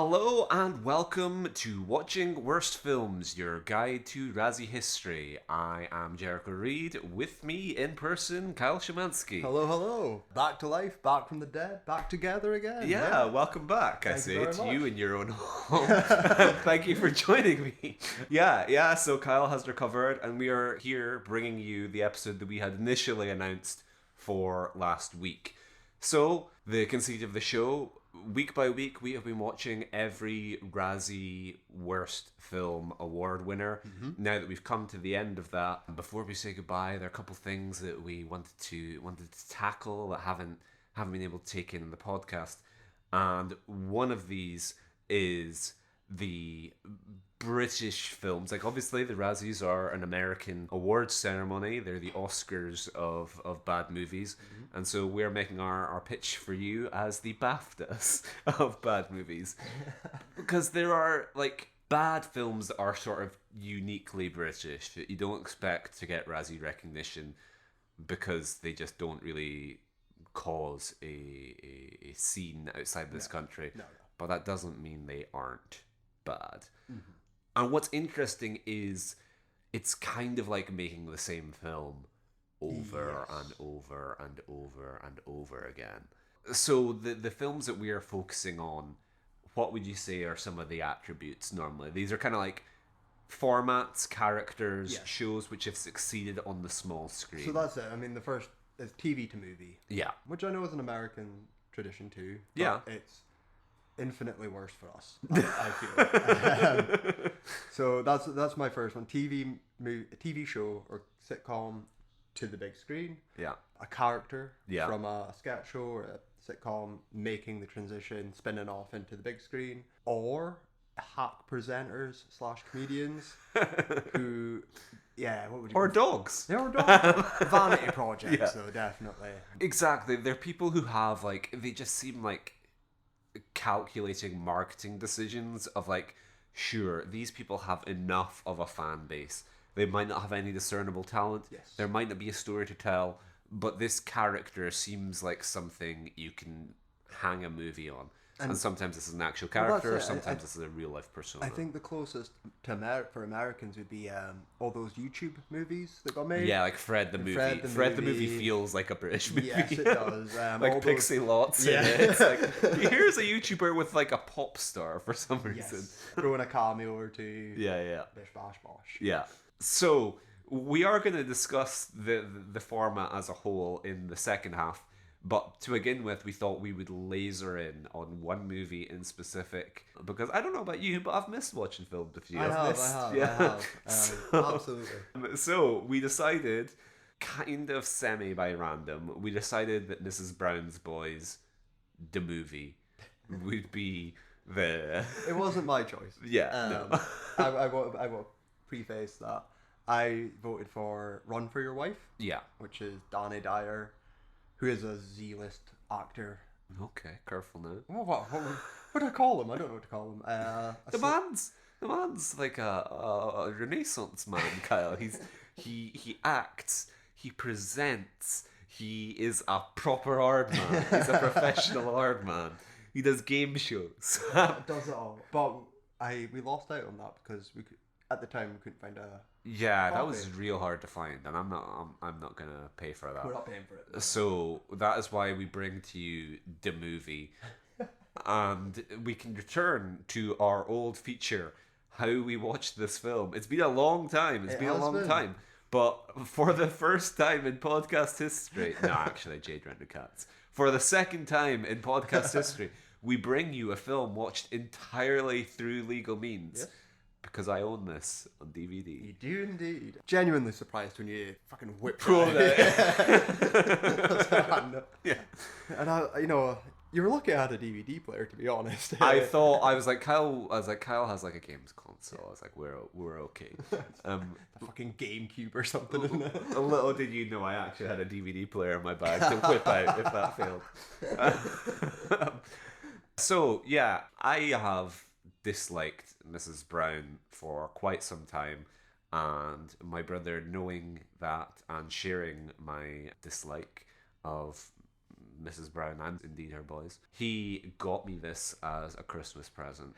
Hello and welcome to Watching Worst Films, your guide to Razzie history. I am Jericho Reed. With me in person, Kyle Szymanski. Hello, hello. Back to life, back from the dead, back together again. Yeah, welcome back, I Thank you say, very to much. you in your own home. Thank you for joining me. Yeah, so Kyle has recovered, and we are here bringing you the episode that we had initially announced for last week. So, the conceit of the show, week by week, we have been watching every Razzie Worst Film Award winner. Now that we've come to the end of that, before we say goodbye, there are a couple things that we wanted to tackle that haven't been able to take in the podcast. And one of these is the British films. Like, obviously, the Razzies are an American awards ceremony. They're the Oscars of bad movies. And so we're making our pitch for you as the BAFTAs of bad movies. Because there are, like, bad films that are sort of uniquely British that you don't expect to get Razzie recognition because they just don't really cause a scene outside this country. No. But that doesn't mean they aren't bad. And what's interesting is it's kind of like making the same film over and over and over and over again. So the films that we are focusing on, what would you say are some of the attributes normally? These are kind of like formats, characters, shows which have succeeded on the small screen. So that's it. I mean, the first is TV to movie. Yeah. Which I know is an American tradition too. But Yeah. It's infinitely worse for us, I feel. So that's my first one. TV show or sitcom to the big screen. Yeah. A character Yeah. from a sketch show or a sitcom making the transition, spinning off into the big screen, or hack presenters / comedians who, what would you Or dogs. They are dogs. Vanity projects, though, definitely. Exactly. They're people who have, like, they just seem like calculating marketing decisions of, like, sure, these people have enough of a fan base. They might not have any discernible talent. Yes. There might not be a story to tell, but this character seems like something you can hang a movie on. And sometimes this is an actual character, that's it. sometimes this is a real life persona. I think the closest to for Americans would be all those YouTube movies that got made. Yeah, like Fred the movie. Fred the movie feels like a British movie. Yes, it does. Like Pixie Lots in it. It's like, here's a YouTuber with like a pop star for some reason. Yes. Throw in a cameo or two. Yeah. Bish bash bosh. Yeah. So we are going to discuss the format as a whole in the second half. But to begin with, we thought we would laser in on one movie in specific because I don't know about you, but I've missed watching films with you. I have. Absolutely. So we decided, kind of semi by random, we decided that Mrs. Brown's Boys, the movie, would be the... It wasn't my choice. Yeah, no. I want to preface that I voted for Run for Your Wife. Yeah. Which is Danny Dyer, who is a Z-list actor. Okay, careful now. What do I call him? I don't know what to call him. The man's like a Renaissance man, Kyle. He acts, he presents, he is a proper hard man. He's a professional hard man. He does game shows. Does it all. But we lost out on that because at the time we couldn't find a... Yeah, that was real hard to find, and I'm not gonna pay for that. We're not paying for it. So that is why we bring to you the movie, and we can return to our old feature, how we watched this film. It's been a long time. It's been a long time, but for the first time in podcast history, no, actually, Jade rented cats. For the second time in podcast history, we bring you a film watched entirely through legal means. Yes. Because I own this on DVD. You do indeed. Genuinely surprised when you fucking whipped Pro it. Yeah. And you were lucky I had a DVD player, to be honest. I was like Kyle has like a games console. I was like, we're okay. The fucking GameCube or something, isn't it? A little did you know I actually had a DVD player in my bag to whip out if that failed. So yeah, I have disliked Mrs. Brown for quite some time, and my brother, knowing that and sharing my dislike of Mrs. Brown and indeed her boys. He got me this as a Christmas present.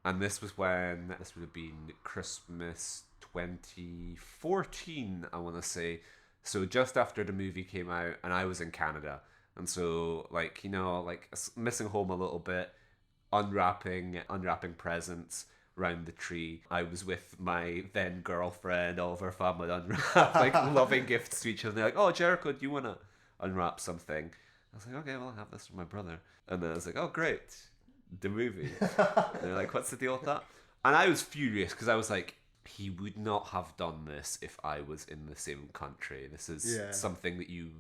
And this was when, this would have been Christmas 2014, I want to say. So just after the movie came out, and I was in Canada. And so, like, you know, like missing home a little bit, unwrapping presents around the tree. I was with my then girlfriend, all of our family unwrapped, like loving gifts to each other. They're like, "Oh, Jericho, do you want to unwrap something?" I was like, "Okay, well, I'll have this from my brother." And then I was like, "Oh, great, the movie." And they're like, "What's the deal with that?" And I was furious because I was like, he would not have done this if I was in the same country. This is something that you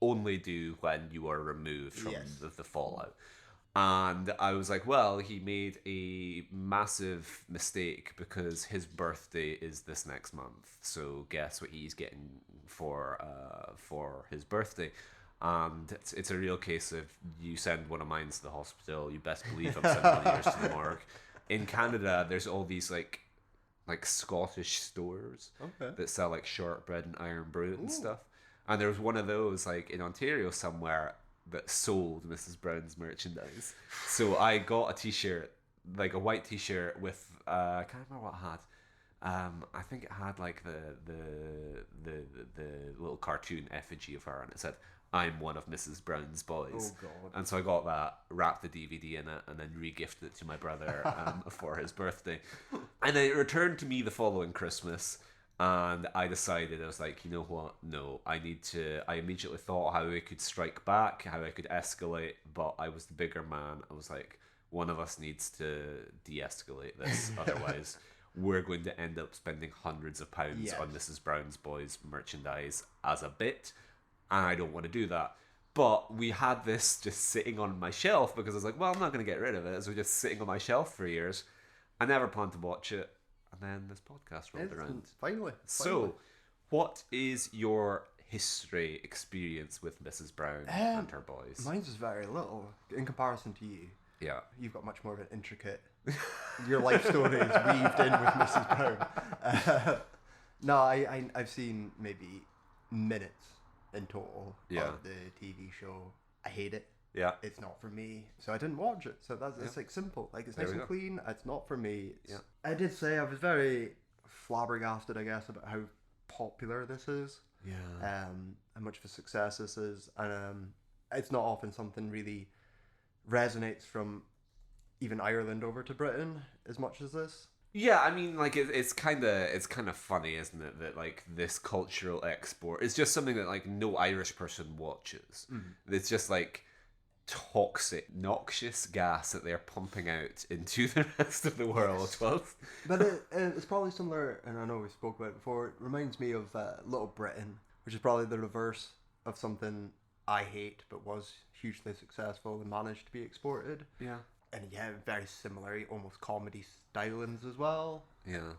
only do when you are removed from the fallout. And I was like, well, he made a massive mistake because his birthday is this next month. So guess what he's getting for his birthday? And it's a real case of you send one of mine to the hospital, you best believe I'm sending one of yours to the morgue. In Canada, there's all these like Scottish stores that sell like shortbread and iron brew and stuff. And there was one of those like in Ontario somewhere that sold Mrs. Brown's merchandise. So I got a t-shirt, like a white t-shirt with I can't remember what it had. I think it had like the little cartoon effigy of her, and it said, "I'm one of Mrs. Brown's boys." Oh God! And so I got that, wrapped the DVD in it, and then re-gifted it to my brother for his birthday. And then it returned to me the following Christmas. And I decided, I was like, you know what? No, I immediately thought how I could strike back, how I could escalate, but I was the bigger man. I was like, one of us needs to de-escalate this. Otherwise, we're going to end up spending hundreds of pounds on Mrs. Brown's Boys merchandise as a bit. And I don't want to do that. But we had this just sitting on my shelf because I was like, well, I'm not going to get rid of it. So just sitting on my shelf for years. I never planned to watch it. And then this podcast rolled around. Finally. So, what is your history experience with Mrs. Brown and her boys? Mine's is very little in comparison to you. Yeah. You've got much more of an intricate... Your life story is weaved in with Mrs. Brown. No, I've seen maybe minutes in total of the TV show. I hate it. Yeah. It's not for me. So I didn't watch it. So it's like simple. Like it's nice and clean. It's not for me. I did say I was very flabbergasted, I guess, about how popular this is. Yeah. How much of a success this is. And it's not often something really resonates from even Ireland over to Britain as much as this. Yeah, I mean, like it's kind of funny, isn't it, that like this cultural export is just something that like no Irish person watches. It's just like toxic, noxious gas that they're pumping out into the rest of the world. But it's probably similar, and I know we spoke about it before. It reminds me of Little Britain, which is probably the reverse of something I hate, but was hugely successful and managed to be exported. Yeah. And very similar, almost comedy stylings as well. Yeah.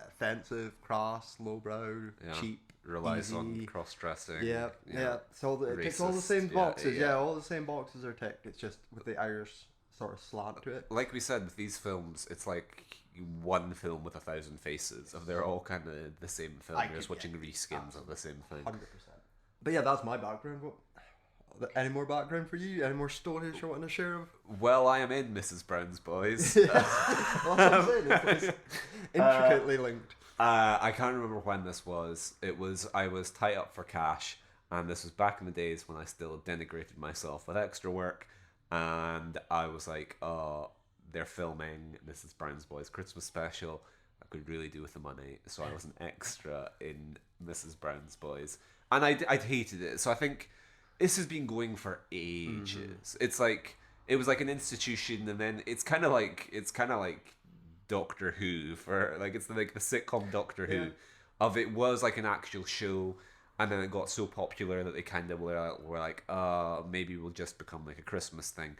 Offensive, crass, lowbrow, cheap. Relies easy. On cross-dressing. Yeah. So it ticks all the same boxes. All the same boxes are ticked. It's just with the Irish sort of slant to it. Like we said, with these films, it's like one film with 1,000 faces. Of they're all kind of the same film. You're just watching reskins of the same thing. 100%. But yeah, that's my background. Any more background for you? Any more stories you're wanting to share of? Well, I am in Mrs. Brown's Boys. Well, that's what I'm saying. It's intricately linked. I can't remember when this was. I was tight up for cash, and this was back in the days when I still denigrated myself with extra work, and I was like, oh, they're filming Mrs. Brown's Boys Christmas special. I could really do with the money, so I was an extra in Mrs. Brown's Boys, and I'd hated it. So I think this has been going for ages. It's like it was like an institution, and then it's kind of like Doctor Who for like it's like the sitcom Doctor Who of it was like an actual show, and then it got so popular that they kind of were like maybe we'll just become like a Christmas thing.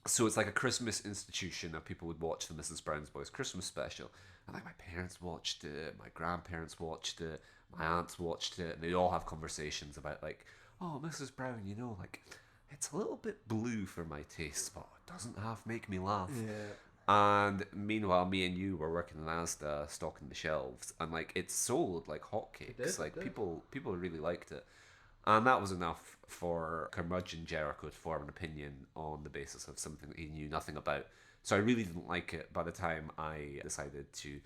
So it's like a Christmas institution of people would watch the Mrs. Brown's Boys Christmas special, and like my parents watched it, my grandparents watched it, my aunts watched it, and they'd all have conversations about like, oh, Mrs. Brown, you know, like it's a little bit blue for my taste, but it doesn't make me laugh. And meanwhile, me and you were working in Asda, stocking the shelves, and like it sold like hotcakes. Like people really liked it. And that was enough for curmudgeon Jericho to form an opinion on the basis of something that he knew nothing about. So I really didn't like it by the time I decided to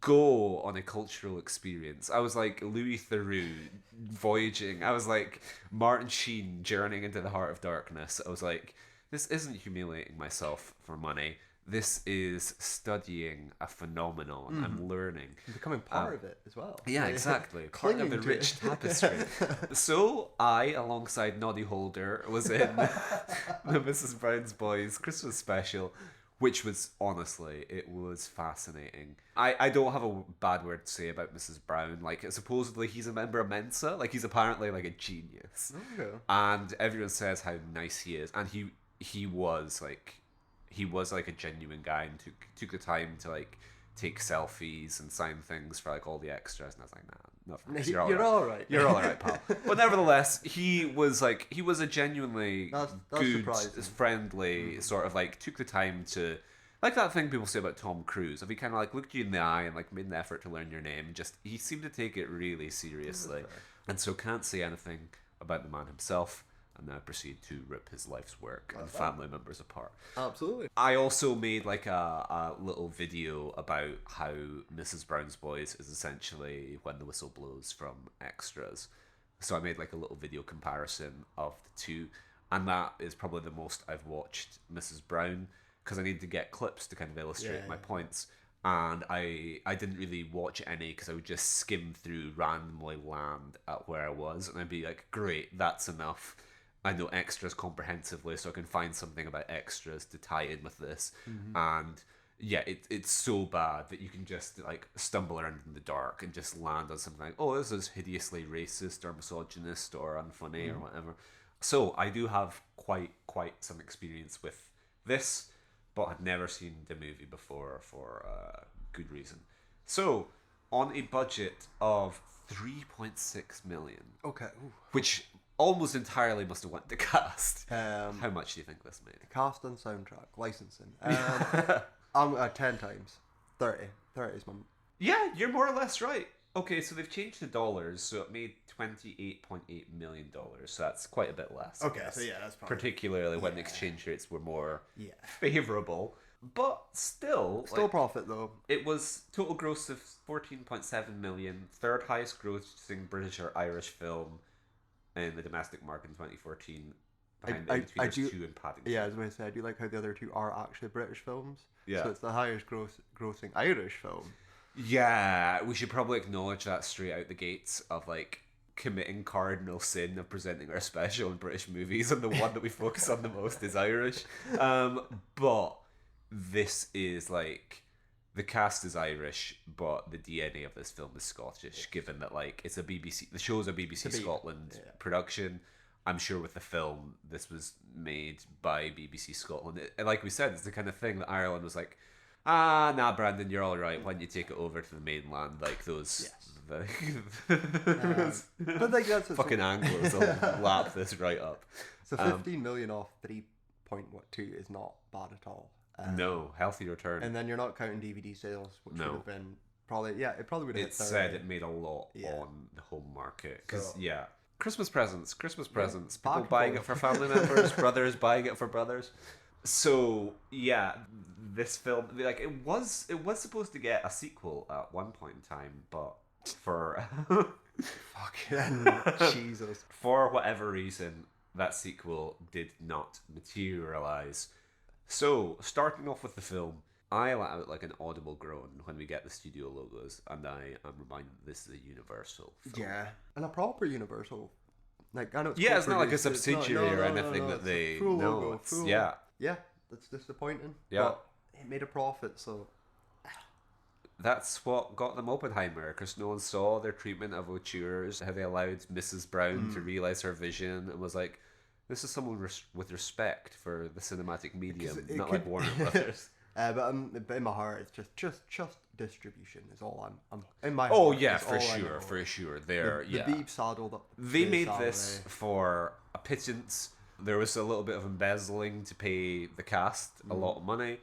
go on a cultural experience. I was like Louis Theroux voyaging. I was like Martin Sheen journeying into the heart of darkness. I was like, this isn't humiliating myself for money. This is studying a phenomenon and learning. And becoming part of it as well. Yeah, exactly. Part of the rich tapestry. So I, alongside Noddy Holder, was in the Mrs. Brown's Boys Christmas special, which was, honestly, it was fascinating. I don't have a bad word to say about Mrs. Brown. Like, supposedly he's a member of Mensa. Like, he's apparently, like, a genius. Okay. And everyone says how nice he is. And he was, like... He was like a genuine guy and took the time to like take selfies and sign things for like all the extras, and I was like, nah, not for me. You're all right. You're all right, pal. But nevertheless, he was a genuinely That's good, surprising. friendly sort of like took the time to like that thing people say about Tom Cruise. If he kind of like looked you in the eye and like made an effort to learn your name, just he seemed to take it really seriously, and so can't say anything about the man himself. And now proceed to rip his life's work and family members apart. Absolutely. I also made like a little video about how Mrs. Brown's Boys is essentially When the Whistle Blows from Extras. So I made like a little video comparison of the two, and that is probably the most I've watched Mrs. Brown, because I need to get clips to kind of illustrate my points. And I didn't really watch any because I would just skim through, randomly land at where I was, and I'd be like, great, that's enough. I know Extras comprehensively, so I can find something about Extras to tie in with this. And yeah, it's so bad that you can just like stumble around in the dark and just land on something like, oh, this is hideously racist or misogynist or unfunny or whatever. So I do have quite some experience with this, but I'd never seen the movie before for good reason. So on a budget of 3.6 million, Okay. Ooh. which almost entirely must have went to cast. How much do you think this made? Cast and soundtrack, licensing. I'm at 10 times. 30. 30 is my... Yeah, you're more or less right. Okay, so they've changed the dollars, so it made $28.8 million. So that's quite a bit less. Okay, so yeah, that's probably... Particularly when the exchange rates were more Yeah. favourable. But still... Still profit, though. It was total gross of 14.7 million, third highest grossing British or Irish film in the domestic market in 2014, behind Between Us 2 and Paddington. Yeah, as I said, I do like how the other two are actually British films. Yeah. So it's the highest grossing Irish film. Yeah, we should probably acknowledge that straight out the gates of like committing cardinal sin of presenting our special in British movies, and the one that we focus on the most is Irish. But this is like... The cast is Irish, but the DNA of this film is Scottish, given that like it's a BBC... The show's a BBC Scotland production. I'm sure with the film, this was made by BBC Scotland. And like we said, it's the kind of thing that Ireland was like, nah, Brandon, you're all right. Why don't you take it over to the mainland? Like those... But like that's fucking Anglos will lap this right up. So 15 million off 3.2 is not bad at all. No, healthy return. And then you're not counting DVD sales, which would have been probably... Yeah, it probably would have hit 30. It said it made a lot on the home market. Because, Christmas presents. People buying it for family members, brothers buying it for brothers. So, yeah, this film... Like, it was supposed to get a sequel at one point in time, but for... Fucking Jesus. For whatever reason, that sequel did not materialize. So, starting off with the film, I let out like an audible groan when we get the studio logos, and I am reminded that this is a Universal film. Yeah. And a proper Universal. Like, I know it's it's not like a subsidiary or anything that they... Full logo, Yeah. Yeah, that's disappointing. Yeah. But it made a profit, so... That's what got them Oppenheimer, because no one saw their treatment of auteurs, how they allowed Mrs. Brown to realise her vision, and was like... This is someone with respect for the cinematic medium, not like Warner Brothers. But in my heart, it's just distribution is all I'm in my. Oh heart, yeah, for sure. They're the beep saddled up. They made this for a pittance. There was a little bit of embezzling to pay the cast a lot of money,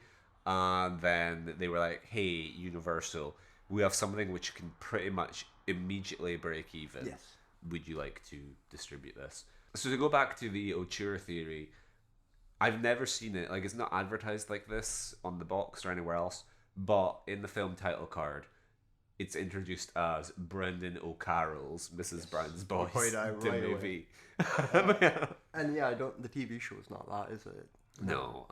and then they were like, "Hey, Universal, we have something which can pretty much immediately break even." Yes. would you like to distribute this? So to go back to the Auteur theory, I've never seen it. Like, it's not advertised like this on the box or anywhere else, but in the film title card, it's introduced as Brendan O'Carroll's Mrs. Brown's Boys, the movie. And yeah, the TV show's not that, is it? No.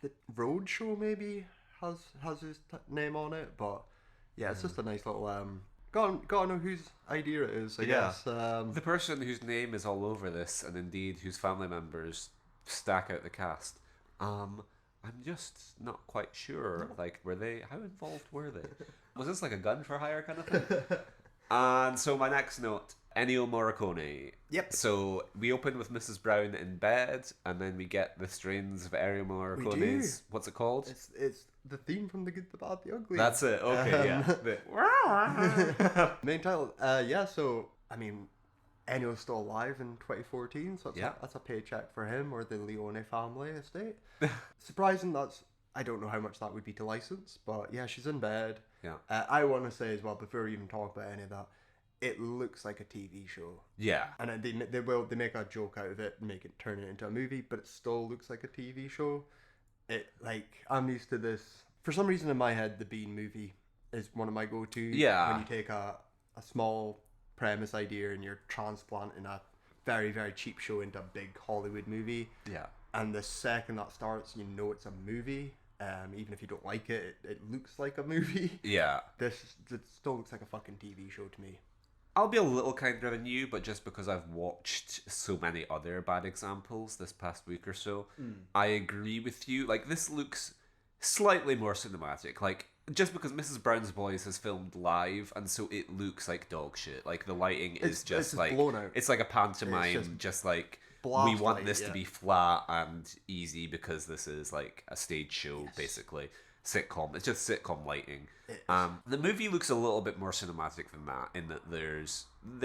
The Road Show maybe has his name on it, but yeah, it's just a nice little gotta know whose idea it is, I guess. The person whose name is all over this, and indeed whose family members stack out the cast. I'm just not quite sure. Like, how involved were they? Was this like a gun for hire kind of thing? And so my next note, Ennio Morricone. Yep. So we open with Mrs. Brown in bed, and then we get the strains of Ennio Morricone's. What's it called? It's the theme from The Good, the Bad, the Ugly. That's it. Okay, yeah. Main title. So I mean, Ennio's still alive in 2014, so that's a paycheck for him or the Leone family estate. Surprising. I don't know how much that would be to license, but yeah, she's in bed. Yeah. I want to say as well, before we even talk about any of that, it looks like a TV show. Yeah. And they make a joke out of it and turn it into a movie, but it still looks like a TV show. I'm used to this. For some reason in my head, the Bean movie is one of my go-to. Yeah. When you take a small premise idea and you're transplanting a very, very cheap show into a big Hollywood movie. Yeah. And the second that starts, you know it's a movie. Even if you don't like it, it looks like a movie. Yeah. It still looks like a fucking TV show to me. I'll be a little kinder than you, but just because I've watched so many other bad examples this past week or so, I agree with you. Like, this looks slightly more cinematic. Like, just because Mrs. Brown's Boys has filmed live, and so it looks like dog shit. Like, the lighting is just like blown out. It's like a pantomime, just like we want this to be flat and easy because this is like a stage show, basically. Sitcom. It's just sitcom lighting. The movie looks a little bit more cinematic than that, in that there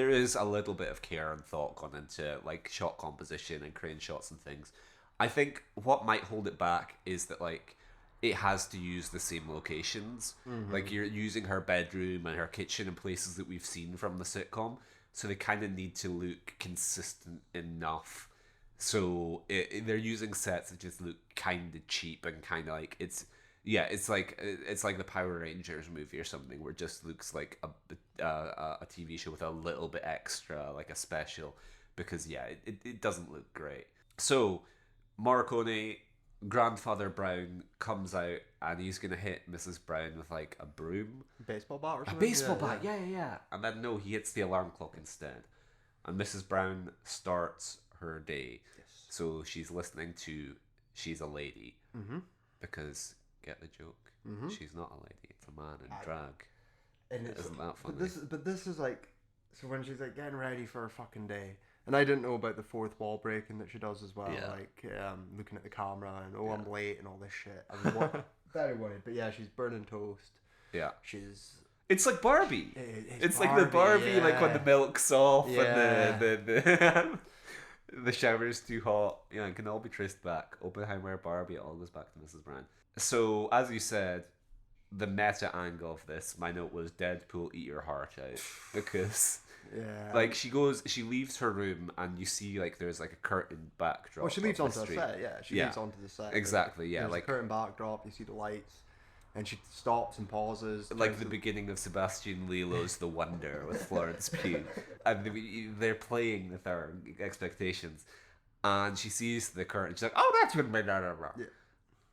is a little bit of care and thought gone into like shot composition and crane shots and things. I think what might hold it back is that like it has to use the same locations. Like, you're using her bedroom and her kitchen and places that we've seen from the sitcom, so they kind of need to look consistent enough. So they're using sets that just look kind of cheap and kind of like it's like the Power Rangers movie or something, where it just looks like a TV show with a little bit extra, like a special, because it doesn't look great. So Morricone, Grandfather Brown, comes out and he's gonna hit Mrs. Brown with like a broom, baseball bat or something. A baseball bat, yeah. And then no, he hits the alarm clock instead, and Mrs. Brown starts her day. Yes. So she's listening to "She's a Lady," because get the joke. She's not a lady; it's a man in drag. And isn't that funny? But this is like, so when she's like getting ready for her fucking day, and I didn't know about the fourth wall breaking that she does as well. Yeah. Like looking at the camera and I'm late and all this shit. I was very worried, but yeah, she's burning toast. Yeah, It's like Barbie. It's like the Barbie, like when the milk's off and the the shower's too hot. Yeah, it can all be traced back. Oppenheimer, Barbie, it all goes back to Mrs. Brown. So, as you said, the meta angle of this, my note was Deadpool, eat your heart out. Because, like, she leaves her room and you see, like, there's, like, a curtain backdrop. Well, she leaves onto the set, She leaves onto the set. Exactly, there's like a curtain backdrop, you see the lights. And she stops and pauses. Like the beginning of Sebastian Lilo's The Wonder with Florence Pugh. And they're playing with our expectations. And she sees the curtain. She's like, oh, that's good. Yeah.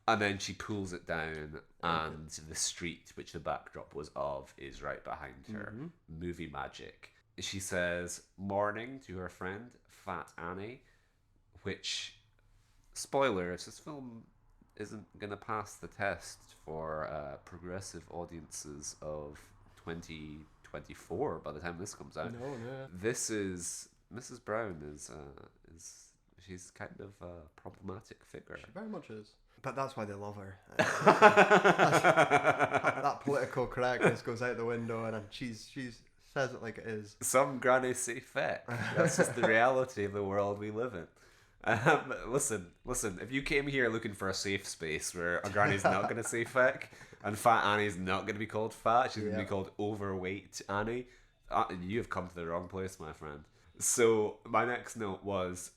And then she pulls it down. And the street, which the backdrop was of, is right behind her. Movie magic. She says, morning to her friend, Fat Annie. Which, spoilers, this film isn't going to pass the test for progressive audiences of 2024 by the time this comes out. No. This is Mrs. Brown is she's kind of a problematic figure. She very much is. But that's why they love her. That political correctness goes out the window, and she's says it like it is. Some grannies say feck. That's just the reality of the world we live in. Listen, if you came here looking for a safe space where a granny's not going to say feck and Fat Annie's not going to be called fat, she's going to be called overweight Annie, You have come to the wrong place, my friend. So my next note was,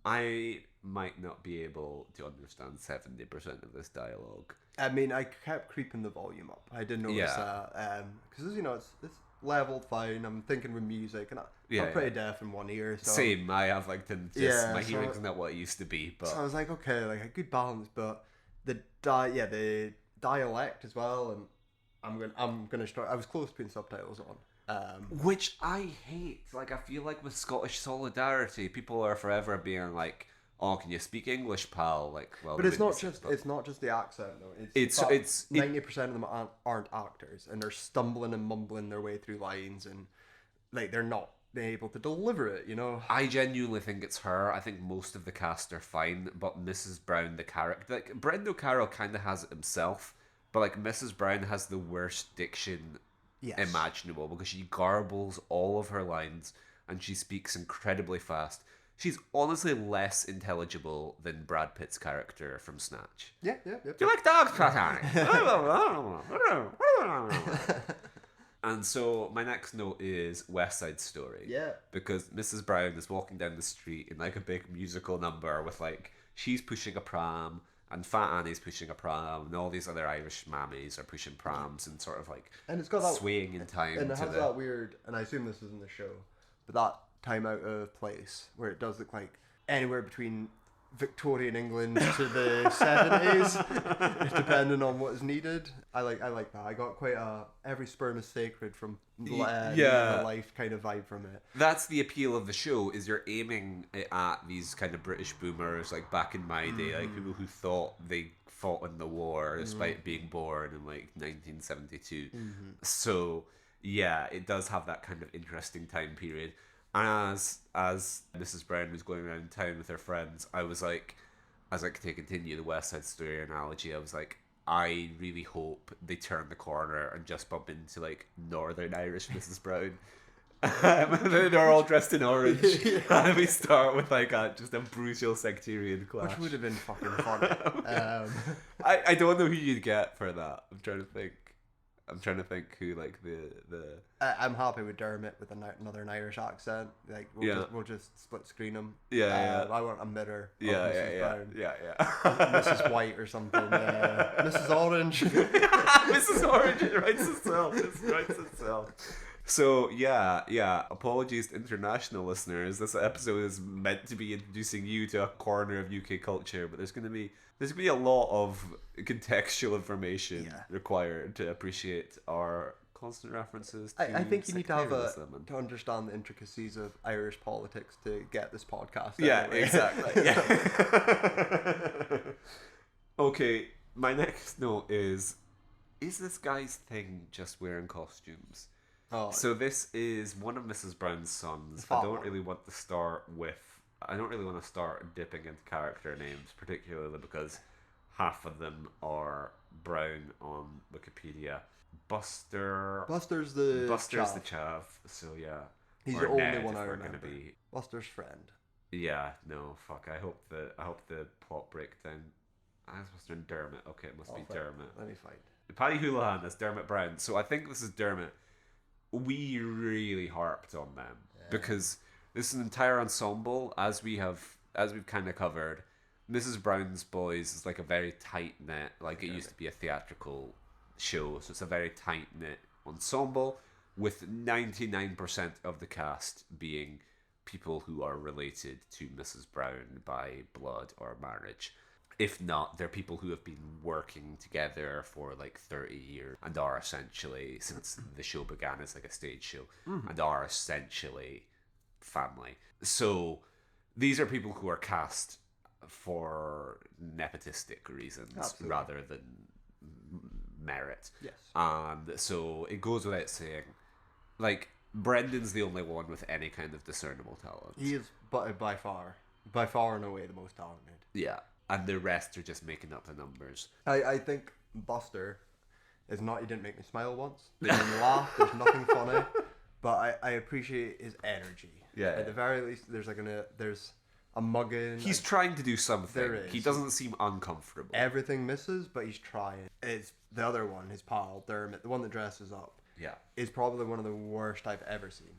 I might not be able to understand 70% of this dialogue. I mean, I kept creeping the volume up. I did notice that. Because, it's leveled fine. I'm thinking with music, and I'm pretty deaf in one ear. So Same, I have like my hearing's not what it used to be. But so I was like, okay, like a good balance, but the dialect as well, and I'm gonna start. I was close to putting subtitles on. Which I hate. Like, I feel like with Scottish Solidarity, people are forever being like, "Oh, can you speak English, pal?" Like, well, but it's not just the accent though. It's 90% of them aren't actors, and they're stumbling and mumbling their way through lines, and like they're not able to deliver it. I genuinely think it's her. I think most of the cast are fine, but Mrs. Brown, the character, like Brendan O'Carroll, kind of has it himself, but like Mrs. Brown has the worst diction imaginable because she garbles all of her lines and she speaks incredibly fast. She's honestly less intelligible than Brad Pitt's character from Snatch. Yeah. Do you like dogs, Patrick? And so my next note is West Side Story. Yeah. Because Mrs. Brown is walking down the street in like a big musical number with like, she's pushing a pram and Fat Annie's pushing a pram and all these other Irish mammies are pushing prams and sort of like and it's got that, swaying in time. And it has that weird, and I assume this is in the show, but that time out of place where it does look like anywhere between Victorian England to the 70s, depending on what is needed. I like that. I got quite a every sperm is sacred from life kind of vibe from it. That's the appeal of the show, is you're aiming it at these kind of British boomers like back in my day, like people who thought they fought in the war despite being born in like 1972. So yeah, it does have that kind of interesting time period. And as Mrs. Brown was going around town with her friends, I was like, to continue the West Side Story analogy, I was like, I really hope they turn the corner and just bump into like Northern Irish Mrs. Brown. They're all dressed in orange, and we start with like just a brutal sectarian clash. Which would have been fucking funny. I don't know who you'd get for that. I'm trying to think who like the. I'm happy with Dermot with another Irish accent. Like we'll just split screen him. Yeah. I want a midder. Mrs. Brown. Yeah. Mrs. White or something. Mrs. Orange. Mrs. Orange, it writes itself. So yeah. Apologies to international listeners. This episode is meant to be introducing you to a corner of UK culture, but there's gonna be a lot of contextual information required to appreciate our constant references to I think you need to have to understand the intricacies of Irish politics to get this podcast. Yeah, anyway. exactly. Yeah. Okay, my next note is this guy's thing just wearing costumes? Oh. So this is one of Mrs. Brown's sons. I don't really want to start dipping into character names, particularly because half of them are brown on Wikipedia. Buster's the chav. So yeah, he's or the only Ned, one if I we're remember. gonna be Buster's friend. Yeah, no, fuck. I hope the plot breakdown. I was supposed to Dermot. Okay, it must be Dermot. Let me find. Paddy Houlihan is Dermot Brown. So I think this is Dermot. We really harped on them because this is an entire ensemble, as we've kind of covered. Mrs. Brown's Boys is like a very tight knit, like it used to be a theatrical show, so it's a very tight knit ensemble with 99% of the cast being people who are related to Mrs. Brown by blood or marriage. If not, they're people who have been working together for like 30 years and are essentially, since the show began as like a stage show, and are essentially family. So these are people who are cast for nepotistic reasons rather than merit. Yes. And so it goes without saying, like, Brendan's the only one with any kind of discernible talent. He is by far and away the most talented. Yeah. And the rest are just making up the numbers. I think Buster is not. He didn't make me smile once. He didn't laugh. There's nothing funny. But I appreciate his energy. Yeah. At the very least, there's a mugging. He's trying to do something. There is. He doesn't seem uncomfortable. Everything misses, but he's trying. It's the other one, his pal Dermot, the one that dresses up. is probably one of the worst I've ever seen.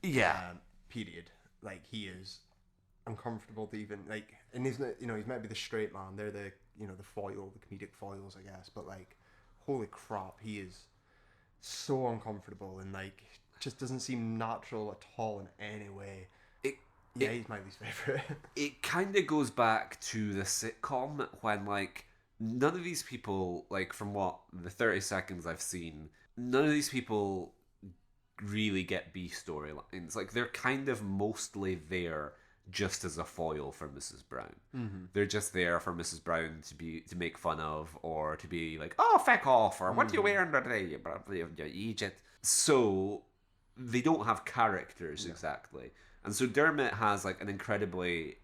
Yeah. Period. Like, he is uncomfortable to even, like, and he's not, he's meant to be the straight man. They're the, the foil, the comedic foils, I guess. But, like, holy crap, he is so uncomfortable and, like, just doesn't seem natural at all in any way. He's my least favorite. It kind of goes back to the sitcom when, like, none of these people, like, from what the 30 seconds I've seen, none of these people really get B storylines. Like, they're kind of mostly there just as a foil for Mrs. Brown. Mm-hmm. They're just there for Mrs. Brown to make fun of, or to be like, oh, feck off, or what are you wearing today, you Egypt. So they don't have characters exactly. And so Dermot has, like, an incredibly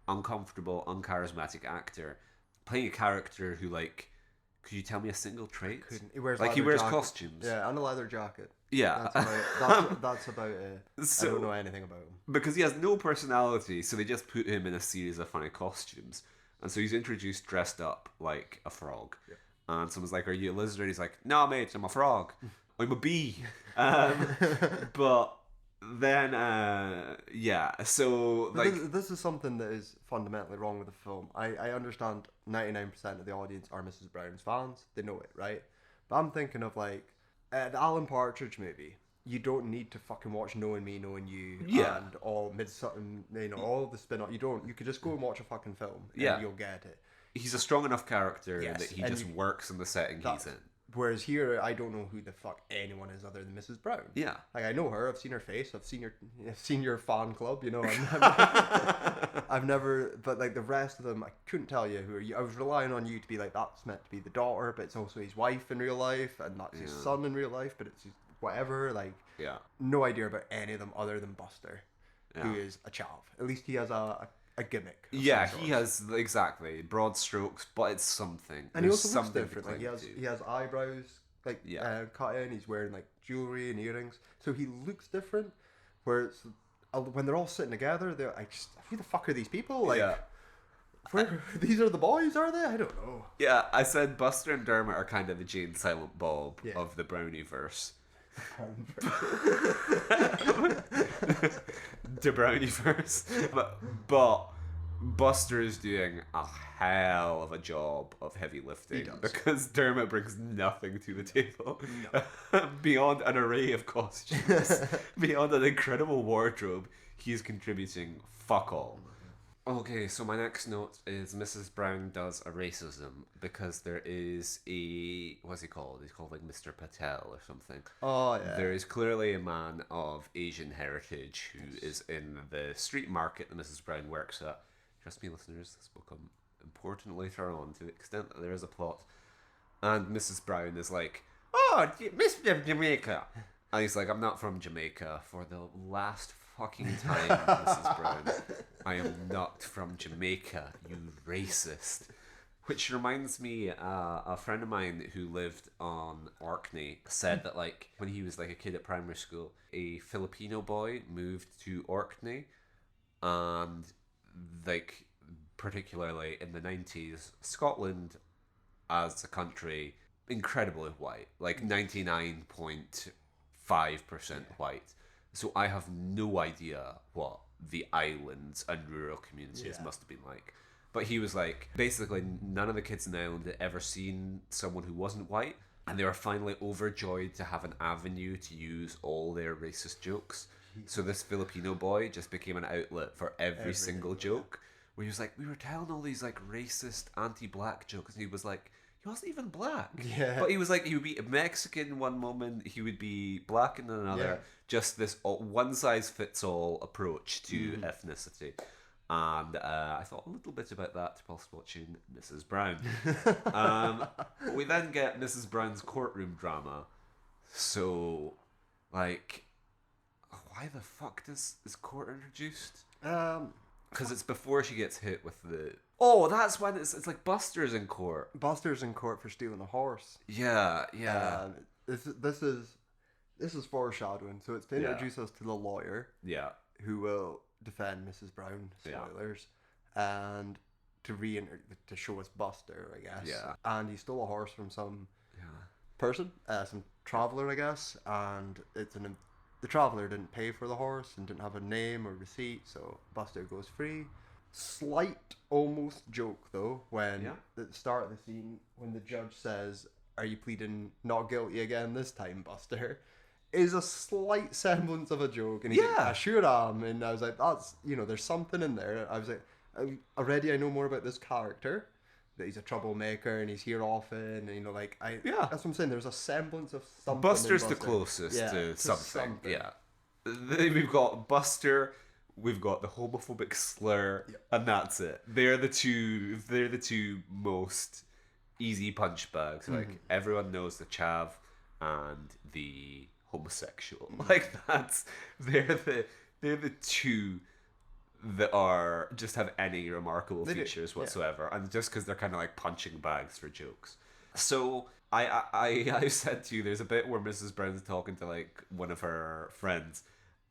uncomfortable, uncharismatic actor playing a character who, like, could you tell me a single trait? He wears costumes. Yeah, and a leather jacket. Yeah. That's about it. So, I don't know anything about him. Because he has no personality, so they just put him in a series of funny costumes. And so he's introduced dressed up like a frog. Yeah. And someone's like, are you a lizard? He's like, no, mate, I'm a frog. I'm a bee. But then, so, like... This is something that is fundamentally wrong with the film. I understand 99% of the audience are Mrs. Brown's fans. They know it, right? But I'm thinking of, like, the Alan Partridge movie. You don't need to fucking watch Knowing Me, Knowing You, and all all the spin-off. You could just go and watch a fucking film, and you'll get it. He's a strong enough character that he just works in the setting he's in. Whereas here, I don't know who the fuck anyone is other than Mrs. Brown. Yeah, like, I know her. I've seen her face. I've seen your fan club. I've never. But, like, the rest of them, I couldn't tell you who are you. I was relying on you to be like, that's meant to be the daughter, but it's also his wife in real life, and that's his son in real life, but it's his whatever. Like, no idea about any of them other than Buster, who is a chav. At least he has a gimmick. Yeah, he has exactly broad strokes, but it's something. And he also looks different. Like, he has eyebrows cut in. He's wearing, like, jewelry and earrings, so he looks different. Whereas when they're all sitting together, they're like, who the fuck are these people? Like, these are the boys, are they? I don't know. Yeah, I said Buster and Dermot are kind of the Jane Silent Bob of the Brownieverse. The Brownieverse. But Buster is doing a hell of a job of heavy lifting because Dermot brings nothing to the table beyond an array of costumes, beyond an incredible wardrobe. He is contributing fuck all. Okay, so my next note is Mrs. Brown does a racism because there is what's he called? He's called, like, Mr. Patel or something. Oh, yeah. There is clearly a man of Asian heritage who is in the street market that Mrs. Brown works at. Trust me, listeners, this will come important later on to the extent that there is a plot. And Mrs. Brown is like, oh, Mr. Jamaica. And he's like, I'm not from Jamaica for the last fucking time, Mrs. Brown. I am not from Jamaica, you racist. Which reminds me, a friend of mine who lived on Orkney said that, like, when he was, like, a kid at primary school, a Filipino boy moved to Orkney, and, like, particularly in the 90s, Scotland as a country, incredibly white, like 99.5% white. So I have no idea what the islands and rural communities must have been like. But he was like, basically none of the kids in the island had ever seen someone who wasn't white, and they were finally overjoyed to have an avenue to use all their racist jokes. So this Filipino boy just became an outlet for every single joke, where he was like, we were telling all these, like, racist anti-black jokes, and he was like, he wasn't even black. Yeah. But he was like, he would be Mexican one moment, he would be black in another. Yeah. Just this one-size-fits-all approach to ethnicity. And I thought a little bit about that whilst watching Mrs. Brown. We then get Mrs. Brown's courtroom drama. So, like, why the fuck is court introduced? Because it's before she gets hit with the... Oh, that's when it's like Buster's in court. Buster's in court for stealing a horse. Yeah. This is foreshadowing. So it's to introduce us to the lawyer. Yeah. Who will defend Mrs. Brown. Spoilers. And to show us Buster, I guess. Yeah. And he stole a horse from some person, some traveler, I guess, and the traveler didn't pay for the horse and didn't have a name or receipt, so Buster goes free. Slight almost joke though when at the start of the scene when the judge says, "Are you pleading not guilty again this time, Buster?" is a slight semblance of a joke, and he's like, "I sure am," and I was like, "That's there's something in there." I was like, already I know more about this character, that he's a troublemaker and he's here often, and that's what I'm saying. There's a semblance of something. Buster's the closest to something. Yeah, we've got Buster. We've got the homophobic slur, and that's it. They're the two. They're the two most easy punch bags. Like everyone knows the chav and the homosexual. Like they're the two that are just have any remarkable features whatsoever, and just because they're kind of like punching bags for jokes. So I said to you, there's a bit where Mrs. Brown's talking to like one of her friends,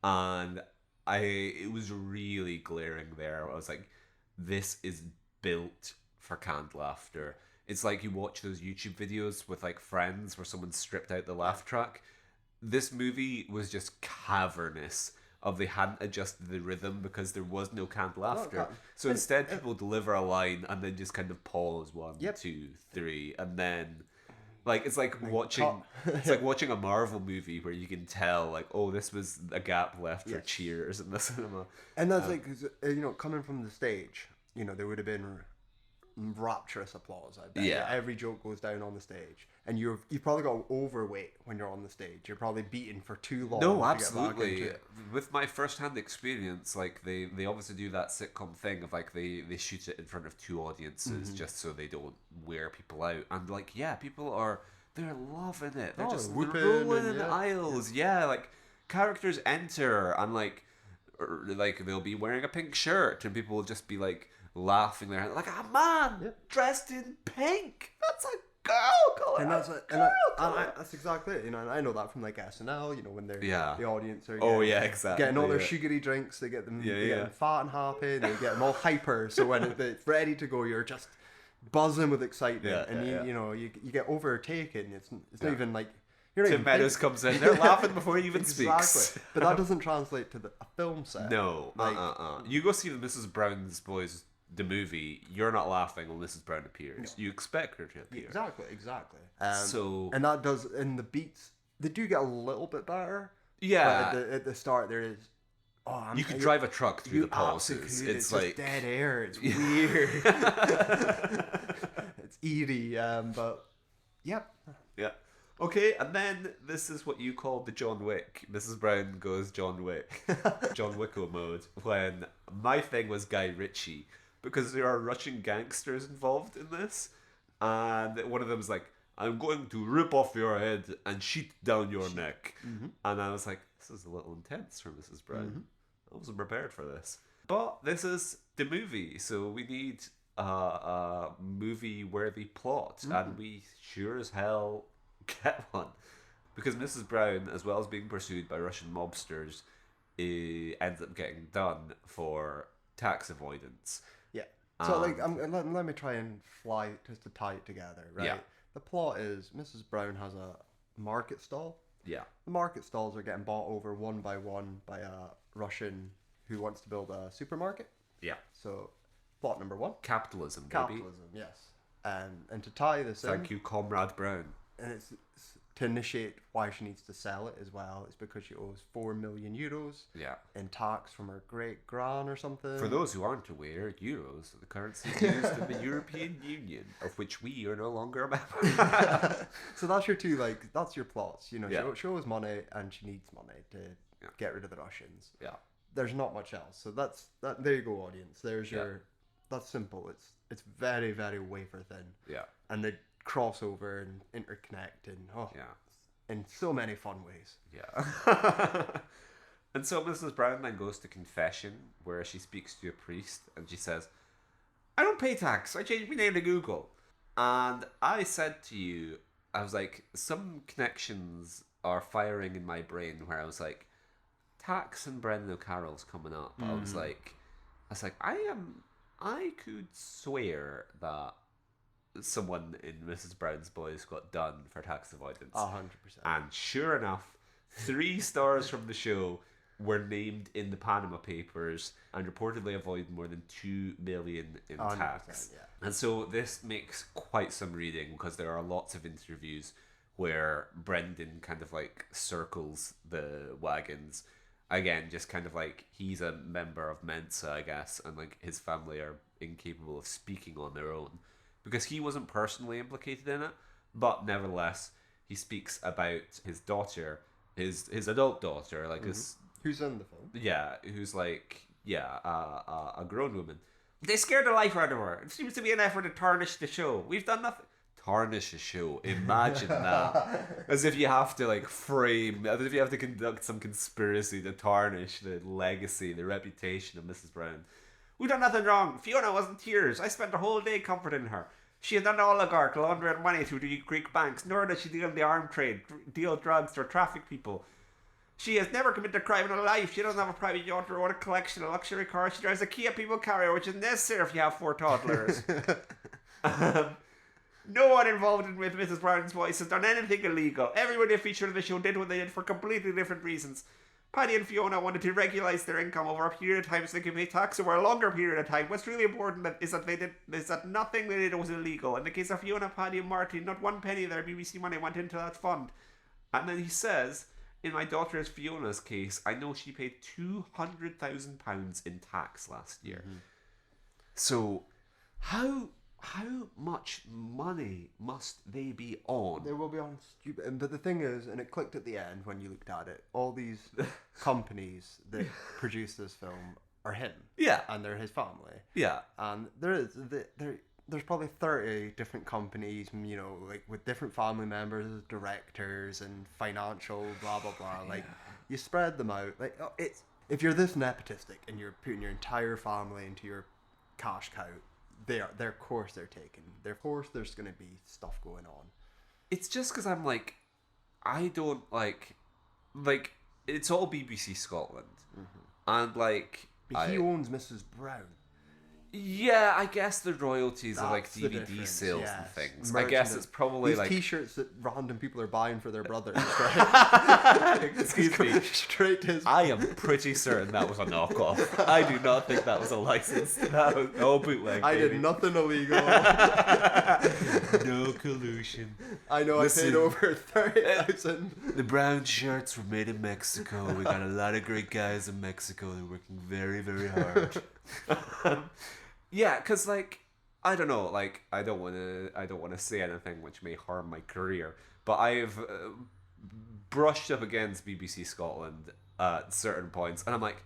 and it was really glaring there. I was like, this is built for canned laughter. It's like you watch those YouTube videos with like friends where someone stripped out the laugh track. This movie was just cavernous of they hadn't adjusted the rhythm because there was no canned laughter. So instead people deliver a line and then just kind of pause 1, 2, 3, and then like it's like watching a Marvel movie where you can tell like, oh, this was a gap left for cheers in the cinema. And that's coming from the stage, there would have been rapturous applause. I bet. Yeah, every joke goes down on the stage, and you've probably got overweight when you're on the stage. You're probably beaten for too long. No, absolutely. With my first-hand experience, like they obviously do that sitcom thing of like they shoot it in front of 2 audiences just so they don't wear people out, and like people they're loving it. They're just rolling in the aisles. Yeah, like characters enter and like they'll be wearing a pink shirt and people will just be like laughing their head like a man dressed in pink. That's a girl color. And that's exactly it. And I know that from like SNL. When they're the audience are getting all their sugary drinks, they get them they get them fat and happy. They get them all hyper. So when it's ready to go, you're just buzzing with excitement, and you get overtaken. It's not even like. Tim Meadows comes in, they're laughing before he even speaks. But that doesn't translate to a film set. No, you go see the Mrs. Brown's Boys, the movie, you're not laughing when Mrs. Brown appears. No. You expect her to appear. Exactly. And that does, and the beats, they do get a little bit better. Yeah. But at the start, there is. You could drive a truck through the pauses. It's like dead air. It's weird. It's eerie. But yep. Yeah. Okay, and then this is what you call the John Wick. Mrs. Brown goes John Wick. John Wicko mode. When my thing was Guy Ritchie, because there are Russian gangsters involved in this, and one of them is like, I'm going to rip off your head and shoot down your neck. And I was like, this is a little intense for Mrs. Brown. I wasn't prepared for this. But this is the movie, so we need a movie-worthy plot, and we sure as hell get one, because Mrs. Brown, as well as being pursued by Russian mobsters, ends up getting done for tax avoidance. So let me try and fly just to tie it together, right? The plot is Mrs. Brown has a market stall. The market stalls are getting bought over one by one by a Russian who wants to build a supermarket. So plot number 1, capitalism, baby. Capitalism, yes. And to tie this Thank you, Comrade Brown. And it's to initiate why she needs to sell it as well. It's because she owes 4 million euros in tax from her great gran or something. For those who aren't aware, euros are the currency used in the European Union, of which we are no longer a member. So that's your that's your plots. She owes money and she needs money to get rid of the Russians. There's not much else. So that's that. There you go, audience. There's your. That's simple. It's very, very wafer thin. And they cross over and interconnect and in so many fun ways. And so Mrs. Brown then goes to confession, where she speaks to a priest and she says, I don't pay tax, I changed my name to Google. And I said to you, I was like, some connections are firing in my brain where I was like, tax and Brendan O'Carroll's coming up. I was like, I could swear that someone in Mrs. Brown's Boys got done for tax avoidance. 100%. And sure enough, 3 stars from the show were named in the Panama Papers and reportedly avoided more than $2 million in tax. Yeah. And so this makes quite some reading, because there are lots of interviews where Brendan kind of like circles the wagons. Again, just kind of like, he's a member of Mensa, I guess, and like his family are incapable of speaking on their own, because he wasn't personally implicated in it, but nevertheless, he speaks about his daughter, his adult daughter, like his... Who's in the film? Yeah, who's like, a grown woman. They scared the life out of her. It seems to be an effort to tarnish the show. We've done nothing. Tarnish a show. Imagine that. As if you have to like frame, as if you have to conduct some conspiracy to tarnish the legacy, the reputation of Mrs. Brown. We've done nothing wrong. Fiona was in tears. I spent the whole day comforting her. She is not an oligarch laundering money through the Greek banks, nor does she deal in the arms trade, deal drugs, or traffic people. She has never committed a crime in her life. She doesn't have a private yacht or a collection of luxury cars. She drives a Kia People Carrier, which is necessary if you have 4 toddlers. No one involved with Mrs. Brown's Voice has done anything illegal. Everybody featured in the show did what they did for completely different reasons. Paddy and Fiona wanted to regularize their income over a period of time so they could pay tax over a longer period of time. What's really important is that nothing they did was illegal. In the case of Fiona, Paddy and Martin, not one penny of their BBC money went into that fund. And then he says, in my daughter's Fiona's case, I know she paid £200,000 in tax last year. Mm-hmm. So, how much money must they be on? They will be on stupid. But the thing is, and it clicked at the end when you looked at it, all these companies that produce this film are him. Yeah. And they're his family. Yeah. And there's probably 30 different companies, you know, like with different family members, directors, and financial blah blah blah. Like, you spread them out. Like, it's, if you're this nepotistic and you're putting your entire family into your cash cow, their course they're taking. Their course, there's going to be stuff going on. It's just because I'm like, I don't like it's all BBC Scotland, and like, but he owns Mrs. Brown. Yeah, I guess the royalties are like DVD sales and things. I guess it's probably these like T-shirts that random people are buying for their brothers. Right? Excuse me. Straight to his... I am pretty certain that was a knockoff. I do not think that was a license. That was all bootleg. I did nothing illegal. No collusion. I know. Listen, I paid over 30,000. The brown shirts were made in Mexico. We got a lot of great guys in Mexico. They're working very, very hard. Yeah, because like, I don't know, like, I don't want to say anything which may harm my career, but I've brushed up against BBC Scotland at certain points, and I'm like,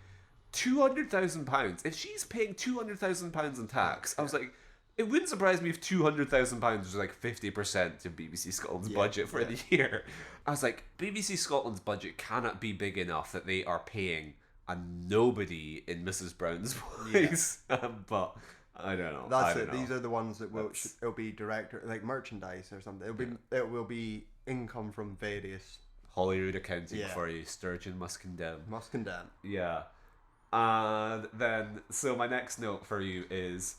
£200,000. If she's paying £200,000 in tax, I was like, it wouldn't surprise me if £200,000 was like 50% of BBC Scotland's budget for the year. I was like, BBC Scotland's budget cannot be big enough that they are paying a nobody in Mrs. Brown's Voice. But I don't know. That's it. These are the ones that it'll be director, like merchandise or something. It will be income from various Holyrood accounting for you. Sturgeon must condemn. Must condemn. Yeah. And then, so my next note for you is,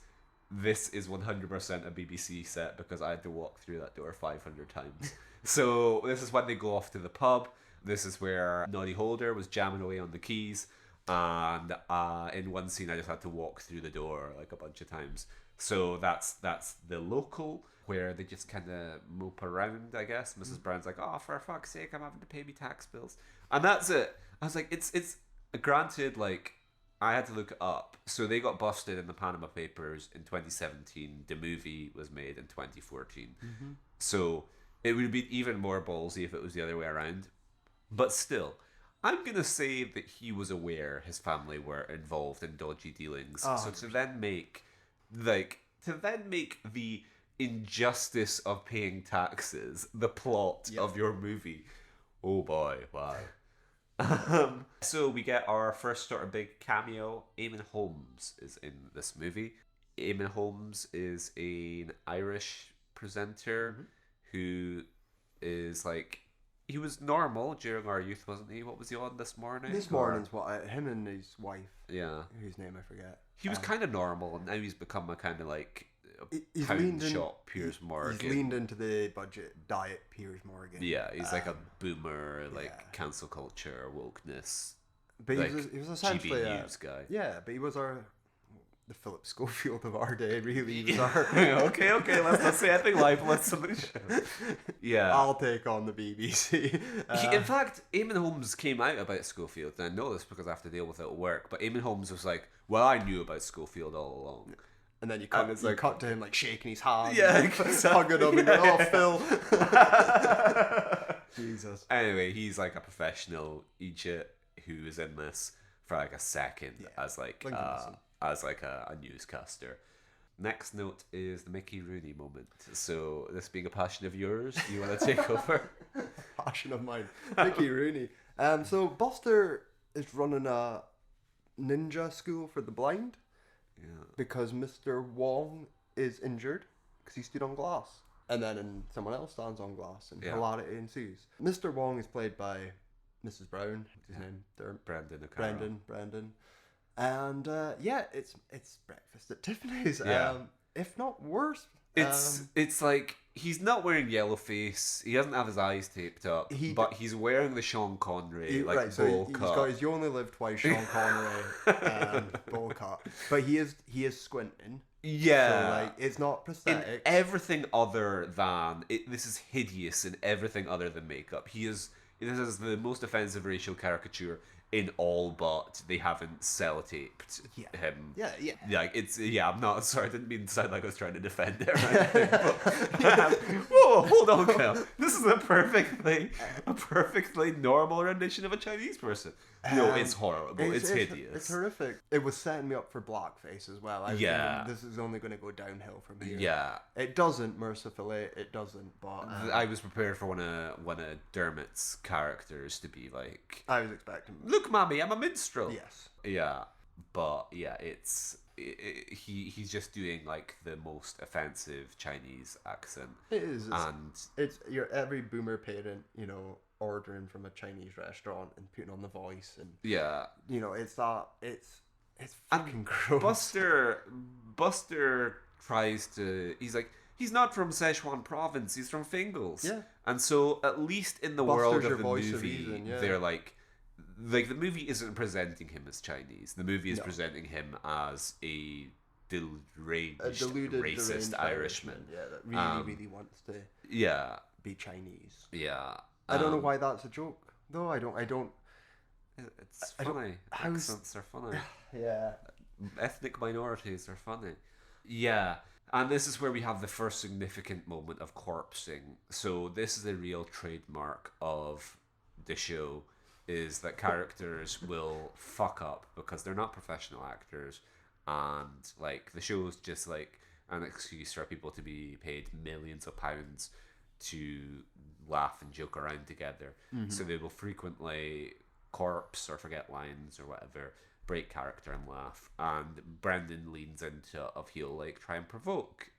this is 100% a BBC set because I had to walk through that door 500 times. So this is when they go off to the pub. This is where Noddy Holder was jamming away on the keys. And in one scene I just had to walk through the door like a bunch of times. So that's the local where they just kind of mope around, I guess. Mrs. Brown's like, oh, for fuck's sake, I'm having to pay me tax bills. And that's it. I was like, it's granted, like, I had to look it up. So they got busted in the Panama Papers in 2017. The movie was made in 2014. Mm-hmm. So it would be even more ballsy if it was the other way around. But still, I'm going to say that he was aware his family were involved in dodgy dealings. Oh, so to then make the injustice of paying taxes the plot of your movie, oh boy, wow. So we get our first sort of big cameo. Eamon Holmes is in this movie. Eamon Holmes is an Irish presenter who is like, he was normal during our youth, wasn't he? What was he on this morning? This morning's him and his wife. Yeah. Whose name I forget. He was kind of normal, and now he's become a kind of like He's pound leaned in- shop Piers Morgan. He's leaned into the budget diet Piers Morgan. Yeah, he's like a boomer, like yeah. cancel culture, wokeness, But like he was essentially GB News guy. Yeah, but he was the Philip Schofield of our day. Really, he was our. okay, let's not say anything live. Let somebody show. Yeah. I'll take on the BBC. In fact, Eamon Holmes came out about Schofield, and I know this because I have to deal with it at work, but Eamon Holmes was like, well, I knew about Schofield all along. And then you cut, it's like- cut to him like shaking his hand, Yeah, and exactly. hugging him, and going, "Oh, Phil." Jesus. Anyway, he's like a professional Egypt who is in this for like a second as like Lincoln Wilson. as like a newscaster. Next note is the Mickey Rooney moment. So this being a passion of yours, do you want to take over? Passion of mine, Mickey Rooney. So Buster is running a ninja school for the blind Yeah. because Mr. Wong is injured because he stood on glass. And then someone else stands on glass and Yeah. hilarity ensues. Mr. Wong is played by Mrs. Brown. What's his name? Brendan O'Carroll. Brendan. And it's breakfast at Tiffany's. Yeah. If not worse. It's like he's not wearing yellow face. He doesn't have his eyes taped up, but he's wearing the Sean Connery bowl he's cut. got his "You Only Live Twice" Sean Connery bowl cut, but he is squinting. Yeah, So like it's not in prosthetic. everything other than this is hideous in everything other than makeup. This is the most offensive racial caricature in all but they haven't sellotaped him. Yeah. Like I'm not sorry. I didn't mean to sound like I was trying to defend it. Or anything, but, whoa, hold on, Kyle. This is a perfectly normal rendition of a Chinese person. No, it's horrible. It's hideous. It's horrific. It was setting me up for blackface as well. I was Yeah. thinking, this is only going to go downhill from here. Yeah. It doesn't, mercifully. It doesn't. But I was prepared for one of Dermot's characters to be like, I was expecting. "Look, mommy, I'm a minstrel." Yes. Yeah, but yeah, he's just doing like the most offensive Chinese accent. It is. And It's your every boomer parent, ordering from a Chinese restaurant and putting on the voice, and yeah, it's fucking gross. Buster tries to. He's not from Sichuan province. He's from Fingles. Yeah. And so at least in the Buster's world your of the voice of movie, reason, yeah. they're like the movie isn't presenting him as Chinese. The movie is presenting him as a deluded racist Irishman. Yeah, that really wants to Yeah. be Chinese. Yeah. I don't know why that's a joke, though. I don't. It's I don't- funny. how is- Accents are funny. Yeah. Ethnic minorities are funny. Yeah. And this is where we have the first significant moment of corpsing. So this is a real trademark of the show, is that characters will fuck up because they're not professional actors, and like the show's just like an excuse for people to be paid millions of pounds to laugh and joke around together. So they will frequently corpse or forget lines or whatever, break character and laugh. And Brendan leans into of he'll like try and provoke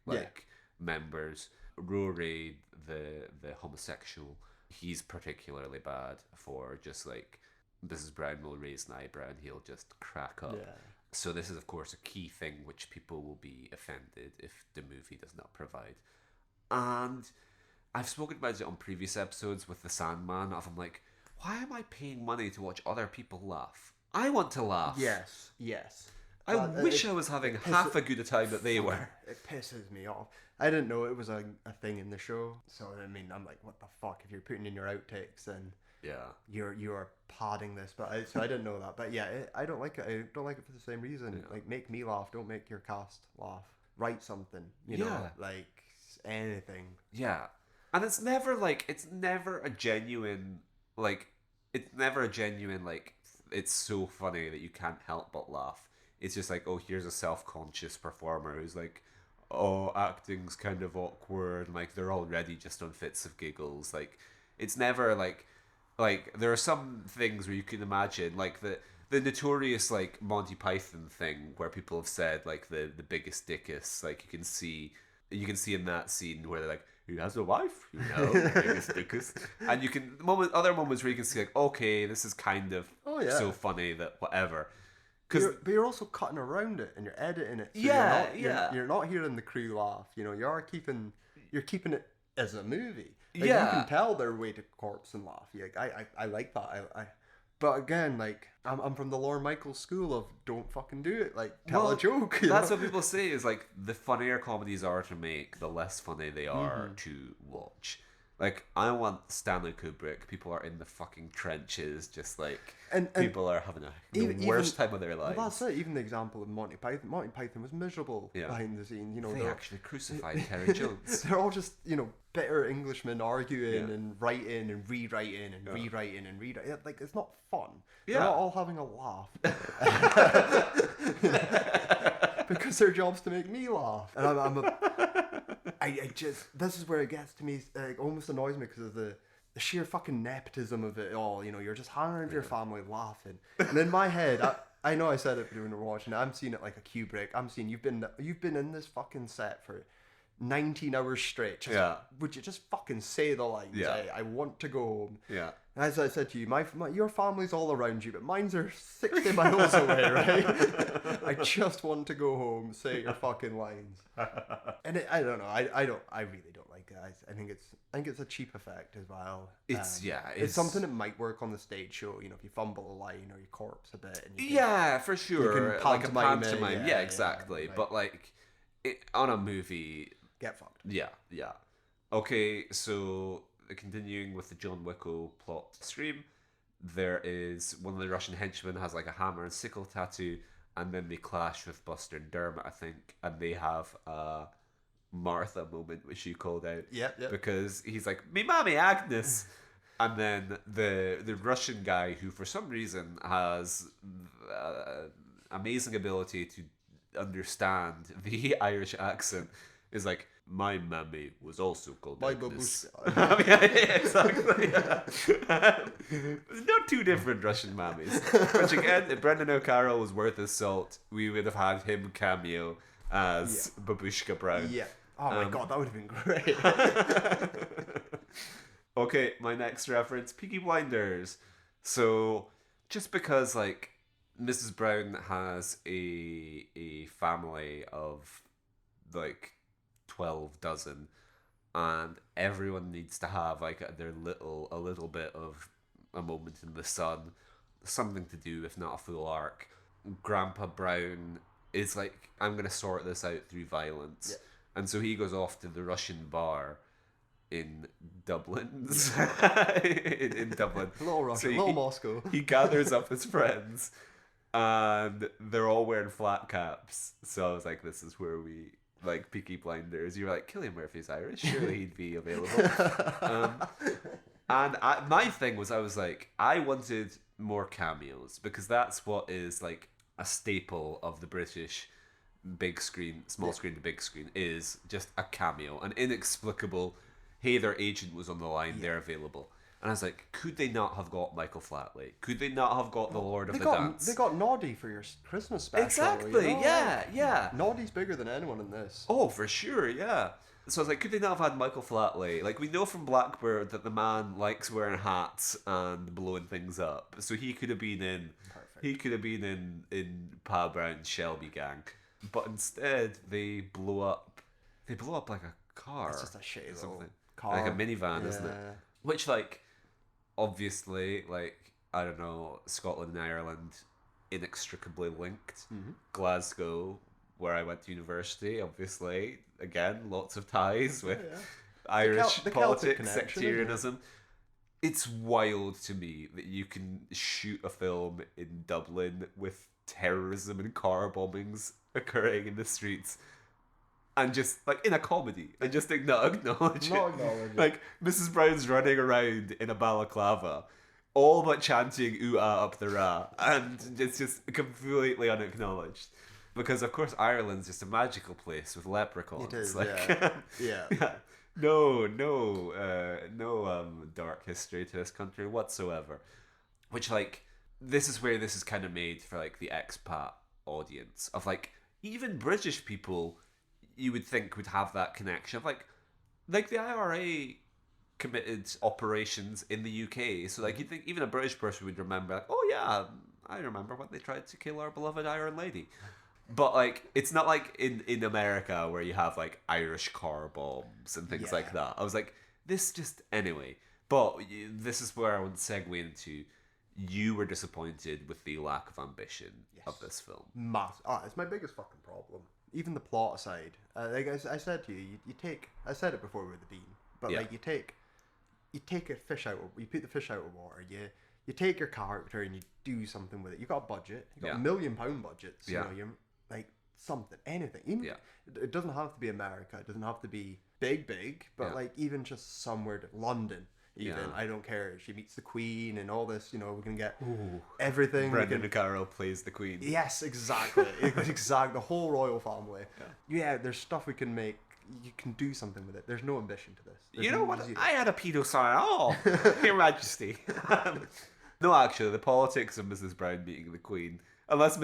members. Rory, the homosexual, he's particularly bad for just like Mrs. Brown will raise an eyebrow and he'll just crack up. Yeah. So this is of course a key thing which people will be offended if the movie does not provide. And I've spoken about it on previous episodes with the Sandman of I'm like, why am I paying money to watch other people laugh? I want to laugh. Yes. I wish I was having half a good a time that they were. It pisses me off. I didn't know it was a thing in the show. So I mean, I'm like, what the fuck? If you're putting in your outtakes, then Yeah. you're padding this. But I didn't know that. But yeah, I don't like it. I don't like it for the same reason. Like, make me laugh. Don't make your cast laugh. Write something. You know, like anything. Yeah. And it's never a genuine like it's so funny that you can't help but laugh. It's just like, oh, here's a self-conscious performer who's like, oh, acting's kind of awkward, and like they're already just on fits of giggles. Like it's never like there are some things where you can imagine like the notorious like Monty Python thing where people have said like the biggest dickus, like you can see in that scene where they're like, who has a wife? Biggest dickus. And you can other moments where you can see like, okay, this is kind of so funny that whatever. But you're also cutting around it and you're editing it. So you're not hearing the crew laugh. You know, you're keeping it as a movie. Like, you can tell their way to corpse and laugh. I like that. But again, like, I'm from the Lorne Michaels school of don't fucking do it. Like, tell a joke. That's what people say is, like, the funnier comedies are to make, the less funny they are to watch. Like, I want Stanley Kubrick. People are in the fucking trenches, just like, and people are having the worst time of their lives. Well, that's it. Even the example of Monty Python. Monty Python was miserable behind the scenes. You know, they actually crucified Terry Jones. They're all just, you know, bitter Englishmen arguing and writing and rewriting and rewriting and rewriting. Like, it's not fun. They're not all having a laugh. Because their job's to make me laugh. And I just, this is where it gets to me, almost annoys me because of the sheer fucking nepotism of it all. You know, you're just hanging around with your family laughing. And in my head, I know I said it when we were watching it, I'm seeing it like a Kubrick. I'm seeing you've been in this fucking set for 19 hours straight. Would you just fucking say the lines? I want to go home. Yeah. As I said to you, your family's all around you, but mine's are 60 miles away, right? I just want to go home, say your fucking lines. And I don't know. I really don't like it. I think it's a cheap effect as well. It's something that might work on the stage show. You know, if you fumble a line or you corpse a bit. And for sure. You can like a pantomime. Yeah, exactly. Right. But like on a movie, get fucked. Yeah. Okay, so continuing with the John Wicko plot stream, there is one of the Russian henchmen has like a hammer and sickle tattoo, and then they clash with Buster and Dermot, I think, and they have a Martha moment, which you called out. Yep. Because he's like, "Me mommy Agnes," and then the Russian guy, who for some reason has amazing ability to understand the Irish accent, is like, "My mammy was also called my Agnes." babushka. Exactly. Not two different Russian mammies. Which again, if Brendan O'Carroll was worth his salt, we would have had him cameo as Babushka Brown. Yeah. Oh my god, that would have been great. Okay, my next reference, Peaky Blinders. So, just because like Mrs. Brown has a family of like 12 dozen, and everyone needs to have like a little bit of a moment in the sun, something to do, if not a full arc. Grandpa Brown is like, I'm gonna sort this out through violence, and so he goes off to the Russian bar in Dublin. in Dublin, little Russia, so little Moscow. He gathers up his friends, and they're all wearing flat caps. So I was like, this is where we like Peaky Blinders. You were like, Cillian Murphy's Irish, surely he'd be available. And my thing was, I was like, I wanted more cameos, because that's what is like a staple of the British big screen, small screen to big screen, is just a cameo, an inexplicable, hey, their agent was on the line, they're available. And I was like, could they not have got Michael Flatley? Could they not have got the Lord of the Dance? They got Noddy for your Christmas special. Exactly, you know? yeah. Noddy's bigger than anyone in this. Oh, for sure, yeah. So I was like, could they not have had Michael Flatley? Like, we know from Blackbird that the man likes wearing hats and blowing things up. So he could have been in... Perfect. He could have been in Pa Brown's Shelby gang. But instead, they blow up like a car. It's just a shitty little something. car. Like a minivan, isn't it? Which, like, obviously, like, I don't know, Scotland and Ireland inextricably linked. Mm-hmm. Glasgow, where I went to university, obviously, again, lots of ties with Irish politics, sectarianism. It's wild to me that you can shoot a film in Dublin with terrorism and car bombings occurring in the streets, and just like in a comedy, and just not acknowledge it. Like, Mrs. Brown's running around in a balaclava, all but chanting "ooh-ah up the ra," and it's just completely unacknowledged. Because of course Ireland's just a magical place with leprechauns. It is, like, yeah. No dark history to this country whatsoever. Which, like, this is where this is kind of made for like the expat audience of like, even British people you would think would have that connection of like the IRA committed operations in the UK. So like, you'd think even a British person would remember like, oh yeah, I remember when they tried to kill our beloved Iron Lady. But, like, it's not like in America where you have, like, Irish car bombs and things like that. I was like, this just... Anyway. But this is where I would segue into... You were disappointed with the lack of ambition of this film. It's my biggest fucking problem. Even the plot aside. Like I said to you, you take... I said it before with the bean. But, like, you take a fish out of... You put the fish out of water. You take your character and you do something with it. You got a budget. You got £1 million budgets. You know, you're... Like, something, anything. Even, it doesn't have to be America. It doesn't have to be big, but like even just somewhere to London. Even I don't care. She meets the Queen and all this. You know, we can get everything. Brendan O'Carroll plays the Queen. Yes, exactly, exactly. The whole royal family. Yeah, there's stuff we can make. You can do something with it. There's no ambition to this. You know what? I had a pedo sign. Oh, Your Majesty. No, actually, the politics of Mrs. Brown meeting the Queen. Unless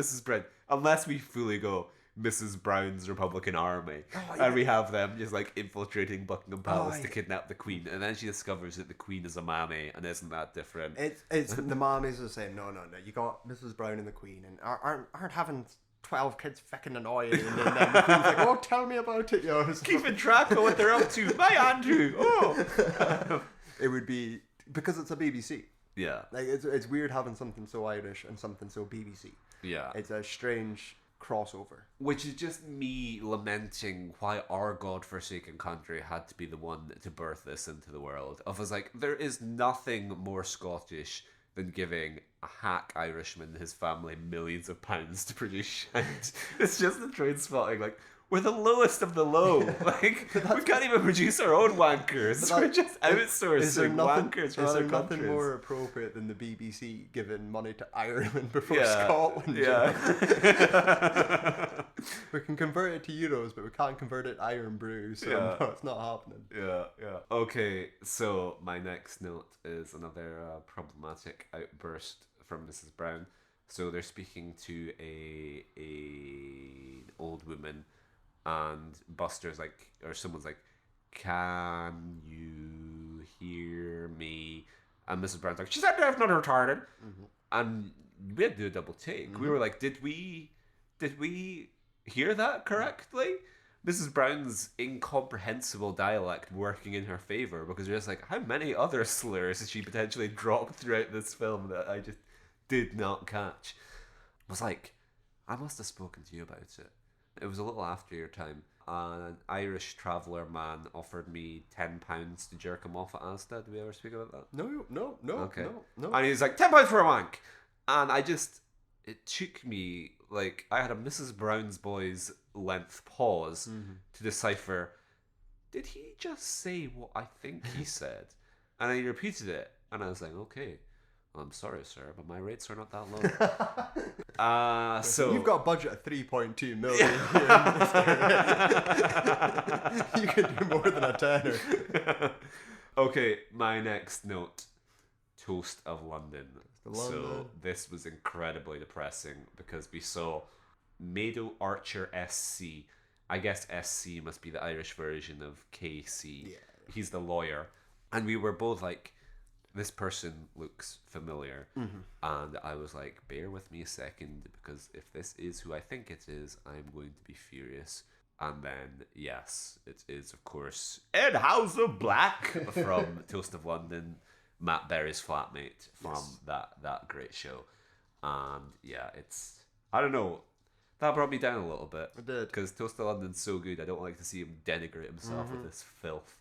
we fully go Mrs. Brown's Republican Army, and we have them just like infiltrating Buckingham Palace to kidnap the Queen, and then she discovers that the Queen is a mammy, and isn't that different? It's the mammies are saying no. You got Mrs. Brown and the Queen, and aren't having 12 kids fucking annoying, and then the Queen's like, oh, tell me about it, yo. Keeping track of what they're up to. My Andrew. Oh, it would be because it's a BBC. Yeah, like it's weird having something so Irish and something so BBC. Yeah, it's a strange crossover. Which is just me lamenting why our godforsaken country had to be the one to birth this into the world. I was like, there is nothing more Scottish than giving a hack Irishman and his family millions of pounds to produce shit. It's just the train spotting, like, we're the lowest of the low. Like, we can't even produce our own wankers. We're just outsourcing wankers from other countries. Is there nothing more appropriate than the BBC giving money to Ireland before Scotland? Yeah. We can convert it to euros, but we can't convert it to Iron Brew, so no, it's not happening. Yeah. Okay, so my next note is another problematic outburst from Mrs. Brown. So they're speaking to an old woman, and Buster's like, or someone's like, can you hear me? And Mrs. Brown's like, she's not deaf, not retarded. And we had to do a double take. We were like, did we hear that correctly? Mrs. Brown's incomprehensible dialect working in her favor, because you're just like, how many other slurs has she potentially dropped throughout this film that I just did not catch? I was like, I must have spoken to you about it. It was a little after your time. An Irish traveller man offered me £10 to jerk him off at Asda. Did we ever speak about that? No. Okay. No. And he was like, £10 for a wank. And it took me, like, I had a Mrs. Brown's Boys length pause to decipher, did he just say what I think he said? And he repeated it. And I was like, okay. I'm sorry, sir, but my rates are not that low. So you've got a budget of 3.2 million. You could do more than a tenner. Okay, my next note: Toast of London. So this was incredibly depressing because we saw Mado Archer SC. I guess SC must be the Irish version of KC. Yeah. He's the lawyer, and we were both like, this person looks familiar. And I was like, bear with me a second, because if this is who I think it is, I'm going to be furious. And then, yes, it is, of course, Ed House of Black from Toast of London, Matt Berry's flatmate from that great show. And yeah, I don't know, that brought me down a little bit. It did. Because Toast of London's so good, I don't like to see him denigrate himself with this filth.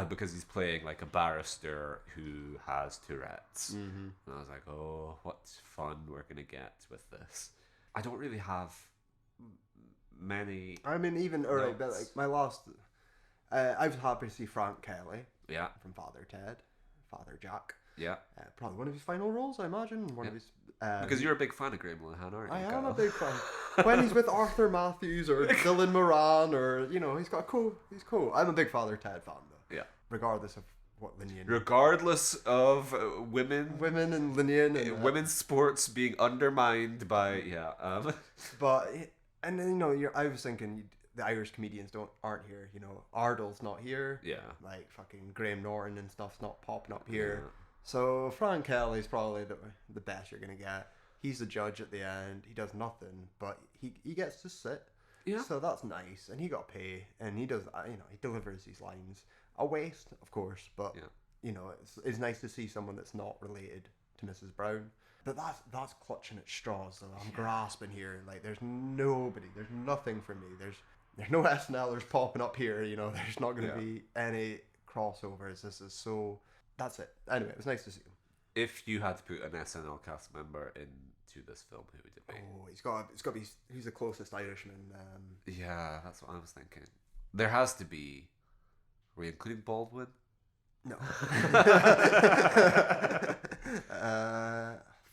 Because he's playing like a barrister who has Tourette's. And I was like, oh, what fun we're going to get with this. I don't really have many. I mean, even, alright, but like my last. I was happy to see Frank Kelly. Yeah. From Father Ted, Father Jack. Yeah. Probably one of his final roles, I imagine. One of his. Because you're a big fan of Graham Linehan, aren't you? I am a big fan. When he's with Arthur Matthews or Dylan Moran, or, you know, he's cool. I'm a big Father Ted fan, though. Yeah. Regardless of what Linnean. Regardless of women and Linnean. And women's sports being undermined by, But, and then, you know, I was thinking, the Irish comedians aren't here, you know. Ardle's not here. Yeah. Like, fucking Graham Norton and stuff's not popping up here. Yeah. So Frank Kelly's probably the best you're going to get. He's the judge at the end. He does nothing, but he gets to sit. Yeah. So that's nice, and he got pay, and he does. He delivers these lines. A waste, of course, but it's nice to see someone that's not related to Mrs. Brown. But that's clutching at straws. So I'm grasping here. Like there's nobody. There's nothing for me. There's no SNLers popping up here. There's not going to be any crossovers. This is so. That's it. Anyway, it was nice to see him. If you had to put an SNL cast member into this film, who would it be? Oh, it's got to be. He's the closest Irishman. Yeah, that's what I was thinking. There has to be. Are we including Baldwin? No.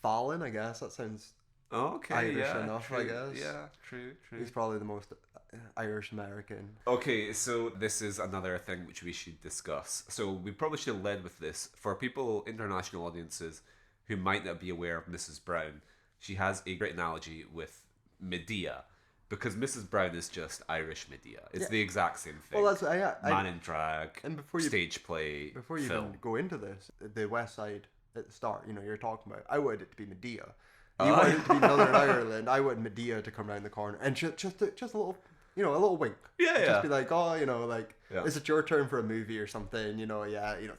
Fallon, I guess. That sounds Irish enough, true. I guess. Yeah, true. He's probably the most Irish American. Okay, so this is another thing which we should discuss. So we probably should have led with this. For people, international audiences, who might not be aware of Mrs. Brown, she has a great analogy with Medea. Because Mrs. Brown is just Irish Medea. It's the exact same thing. Well, that's man in drag, and stage play, before you film. even go into this, the West Side at the start, you're talking about. I wanted it to be Medea. You wanted it to be Northern Ireland. I wanted Medea to come around the corner and just a little, a little wink. Yeah, Just be like, is it your turn for a movie or something?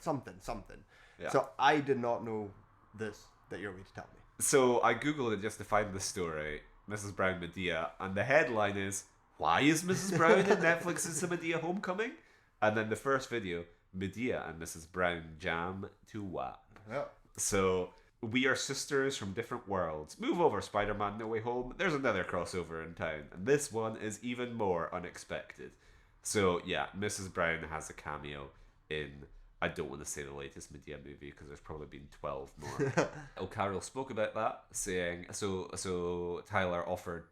Something. Yeah. So I did not know this that you're going to tell me. So I googled it just to find the story. Mrs. Brown Medea, and the headline is, why is Mrs. Brown in Netflix's Medea Homecoming? And then the first video, Medea and Mrs. Brown jam to WAP. Yeah. So we are sisters from different worlds. Move over, Spider-Man No Way Home. There's another crossover in town, and this one is even more unexpected. So yeah, Mrs. Brown has a cameo in, I don't want to say the latest Medea movie because there's probably been 12 more. O'Carroll spoke about that, saying so Tyler offered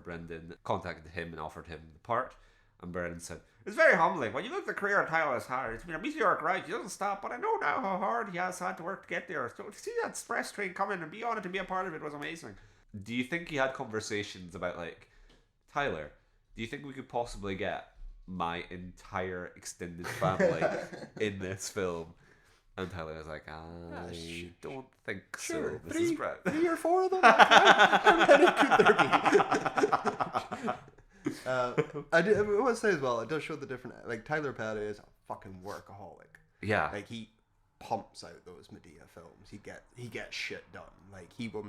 Brendan, contacted him and offered him the part, and Brendan said, "It's very humbling. When you look at the career of Tyler has had, it's been a meteoric rise. He doesn't stop, but I know now how hard he has had to work to get there. So to see that express train coming and be on it and be a part of it was amazing." Do you think he had conversations about, like, Tyler, do you think we could possibly get my entire extended family in this film? And Tyler was like, I don't think so, Mrs. Brown. 3 or 4 of them? How many could there be? I want to say as well, it does show the different, like, Tyler Perry is a fucking workaholic. Yeah. Like, he pumps out those Medea films. He gets shit done. Like, he will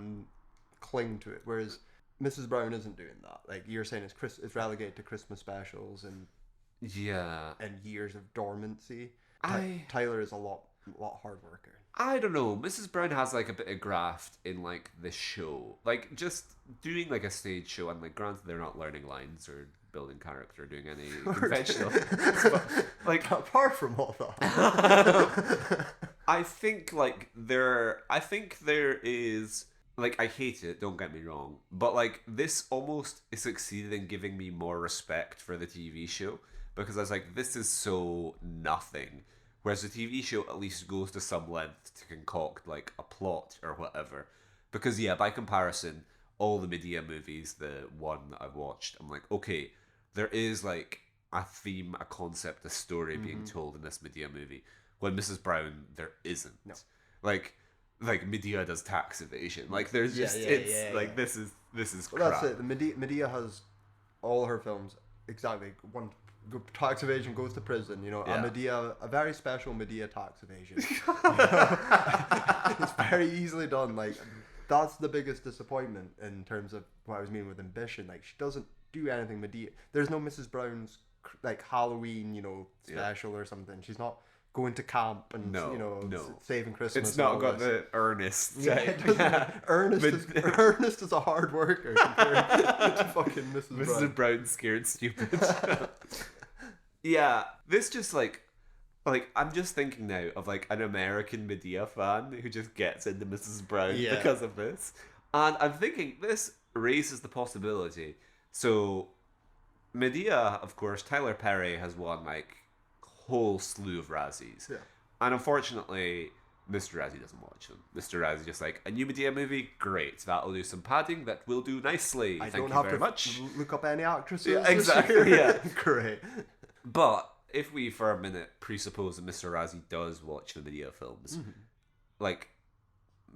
cling to it. Whereas Mrs. Brown isn't doing that. Like, you're saying it's relegated to Christmas specials and years of dormancy. Tyler is a lot hard worker. I don't know. Mrs. Brown has like a bit of graft in like the show, like just doing like a stage show, and like granted they're not learning lines or building character or doing any conventional but, like apart from all that. I think there is, like, I hate it, don't get me wrong, but like this almost succeeded in giving me more respect for the TV show. Because I was like, this is so nothing. Whereas the TV show at least goes to some length to concoct, like, a plot or whatever. Because, yeah, by comparison, all the Medea movies, the one that I've watched, I'm like, okay, there is, like, a theme, a concept, a story being told in this Medea movie. When Mrs. Brown, there isn't. No. Like Medea does tax evasion. Like, there's just, this is crap. Well, that's it. Medea has all her films, exactly, one tax evasion goes to prison, a Medea, a very special Medea tax evasion. It's very easily done. Like, that's the biggest disappointment in terms of what I was meaning with ambition. Like, she doesn't do anything Medea. There's no Mrs. Brown's like Halloween, special or something. She's not going to camp and saving Christmas. It's not got the Ernest. Ernest is a hard worker compared to fucking Mrs. Brown scared stupid. Yeah, this just like I'm just thinking now of like an American Medea fan who just gets into Mrs. Brown because of this, and I'm thinking this raises the possibility. So Medea, of course, Tyler Perry has won like a whole slew of Razzies, and unfortunately Mr. Razzie doesn't watch them. Mr. Razzie just like, a new Medea movie, great, that'll do some padding, that will do nicely. I Thank don't you have very to much. Look up any actresses. Yeah, exactly. Yeah, great. But if we for a minute presuppose that Mr. Razzie does watch the Medea films, like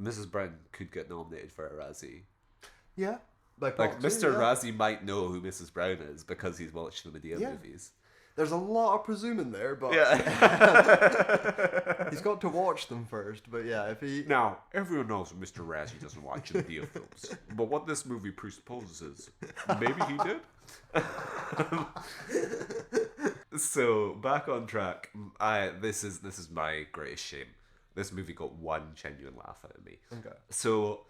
Mrs. Brown could get nominated for a Razzie Yeah. By Like, proxy, Mr. yeah. Razzie might know who Mrs. Brown is because he's watched the Medea Yeah. movies. There's a lot of presuming there, but Yeah. he's got to watch them first. But yeah, if he... Now, everyone knows that Mr. Razzie doesn't watch the Medea films. But what this movie presupposes is maybe he did? So, back on track. This is my greatest shame. This movie got one genuine laugh out of me. Okay. So,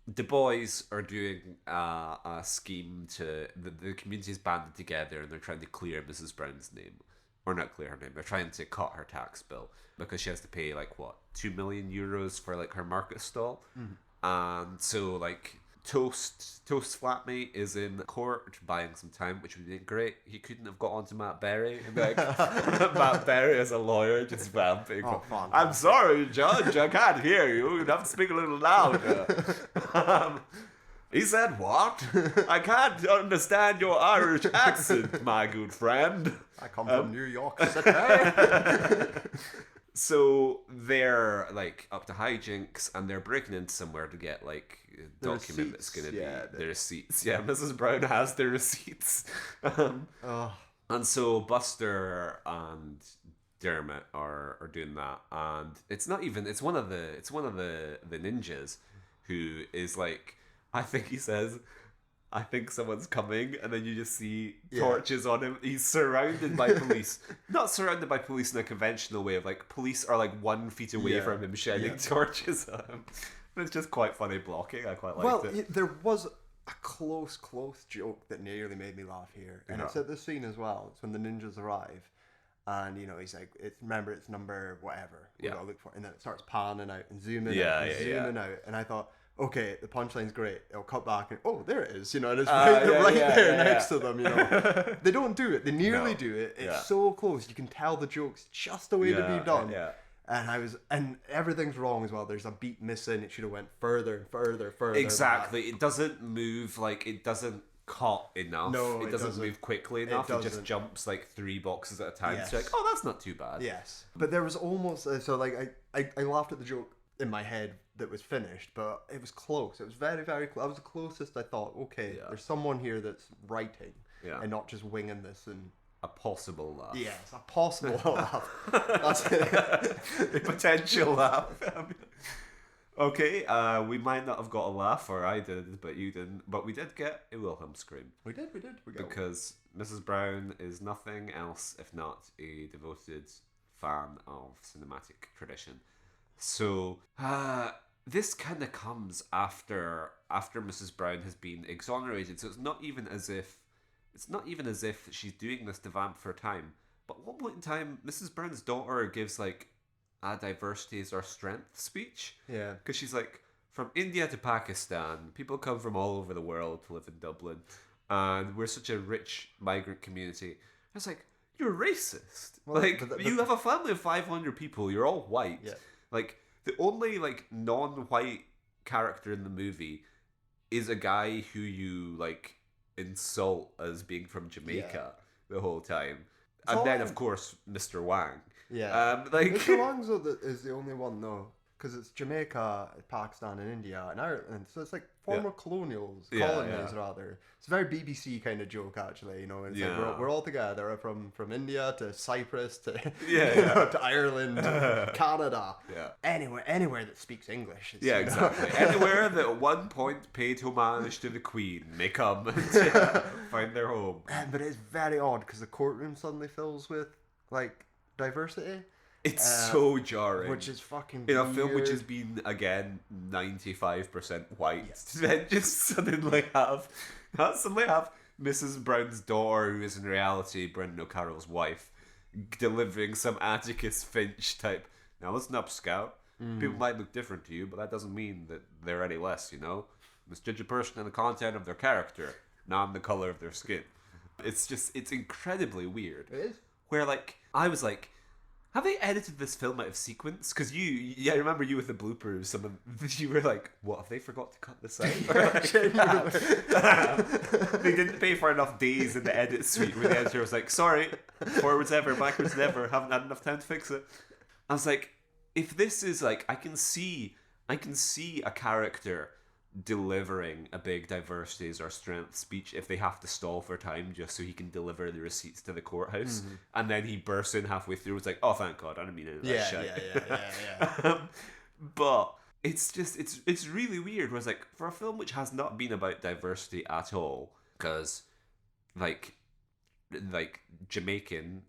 the boys are doing a scheme to... The community's banded together and they're trying to clear Mrs. Brown's name. Or not clear her name. They're trying to cut her tax bill. Because she has to pay, like, what? 2 million euros for, like, her market stall. And so, like... Toast's flatmate is in court buying some time, which would be great. He couldn't have got onto Matt Berry and be like, Matt Berry as a lawyer just vamping. Oh, fantastic. I'm sorry, Judge, I can't hear you. You'd have to speak a little louder. He said, what? I can't understand your Irish accent, my good friend. I come from New York City. So they're like up to hijinks and they're breaking into somewhere to get like a document that's going to be their receipts. Yeah, Mrs. Brown has their receipts. And so Buster and Dermot are doing that, and it's one of the ninjas who is like, I think he says, I think someone's coming, and then you just see torches on him. He's surrounded by police. Not surrounded by police in a conventional way of like, police are like 1 feet away from him shedding torches on him. It's just quite funny blocking. I quite liked it. There was a close joke that nearly made me laugh here. And it's at this scene as well. It's when the ninjas arrive. And, you know, he's like, remember, it's number whatever. We gotta look for it. And then it starts panning out and zooming out and zooming out. And I thought, okay, the punchline's great. It'll cut back and, oh, there it is. You know, and it's right there next to them, you know. They don't do it. They nearly do it. It's so close. You can tell the joke's just the way to be done. And everything's wrong as well. There's a beat missing. It should have went further and further. Exactly. It doesn't move, like, it doesn't cut enough. No, it doesn't move quickly enough. It just jumps like 3 boxes at a time. Yes. So like, oh, that's not too bad. Yes. But there was almost, so like, I laughed at the joke in my head that was finished, but it was close. It was very, very close. That was the closest I thought, okay, there's someone here that's writing and not just winging this and... A possible laugh. Yes, a possible laugh. That's it. A potential laugh. Okay, we might not have got a laugh, or I did, but you didn't. But we did get a Wilhelm scream. We did. Because Mrs. Brown is nothing else if not a devoted fan of cinematic tradition. So, this kind of comes after Mrs. Brown has been exonerated. So it's not even as if she's doing this to vamp for time. But at one point in time, Mrs. Brown's daughter gives like a diversity is our strength speech. Yeah. Because she's like, from India to Pakistan, people come from all over the world to live in Dublin. And we're such a rich migrant community. I was like, you're racist. Well, you have a family of 500 people. You're all white. Yeah. Like, the only, like, non-white character in the movie is a guy who you, like, insult as being from Jamaica the whole time. And then, of course, Mr. Wang. Yeah. Mr. Wang's is the only one, though. Because it's Jamaica, Pakistan, and India, and Ireland. So it's like former colonials, colonies rather. It's a very BBC kind of joke, actually. You know, it's like we're all together from India to Cyprus to to Ireland, Canada, anywhere that speaks English. Exactly. Anywhere that at one point paid homage to the Queen may come and find their home. But it's very odd because the courtroom suddenly fills with like diversity. It's so jarring. Which is fucking in a film which has been, again, 95% white. Yes. Then just suddenly have Mrs. Brown's daughter, who is in reality Brendan O'Carroll's wife, delivering some Atticus Finch type, now listen up, Scout. People might look different to you, but that doesn't mean that they're any less, you know? Misjudge a person on the content of their character, not on the colour of their skin. It's incredibly weird. It is? Where, like, I was like, have they edited this film out of sequence? Because I remember you with the bloopers. You were like, "What? Have they forgot to cut this out?" They didn't pay for enough days in the edit suite where the editor was like, "Sorry, forwards ever, backwards never. Haven't had enough time to fix it." I was like, if this is like, I can see a character delivering a big diversities or strength speech if they have to stall for time just so he can deliver the receipts to the courthouse, and then he bursts in halfway through. It's like, oh, thank God, I didn't mean any of that shit. Yeah. But it's just it's really weird. Whereas like for a film which has not been about diversity at all, because like Jamaican,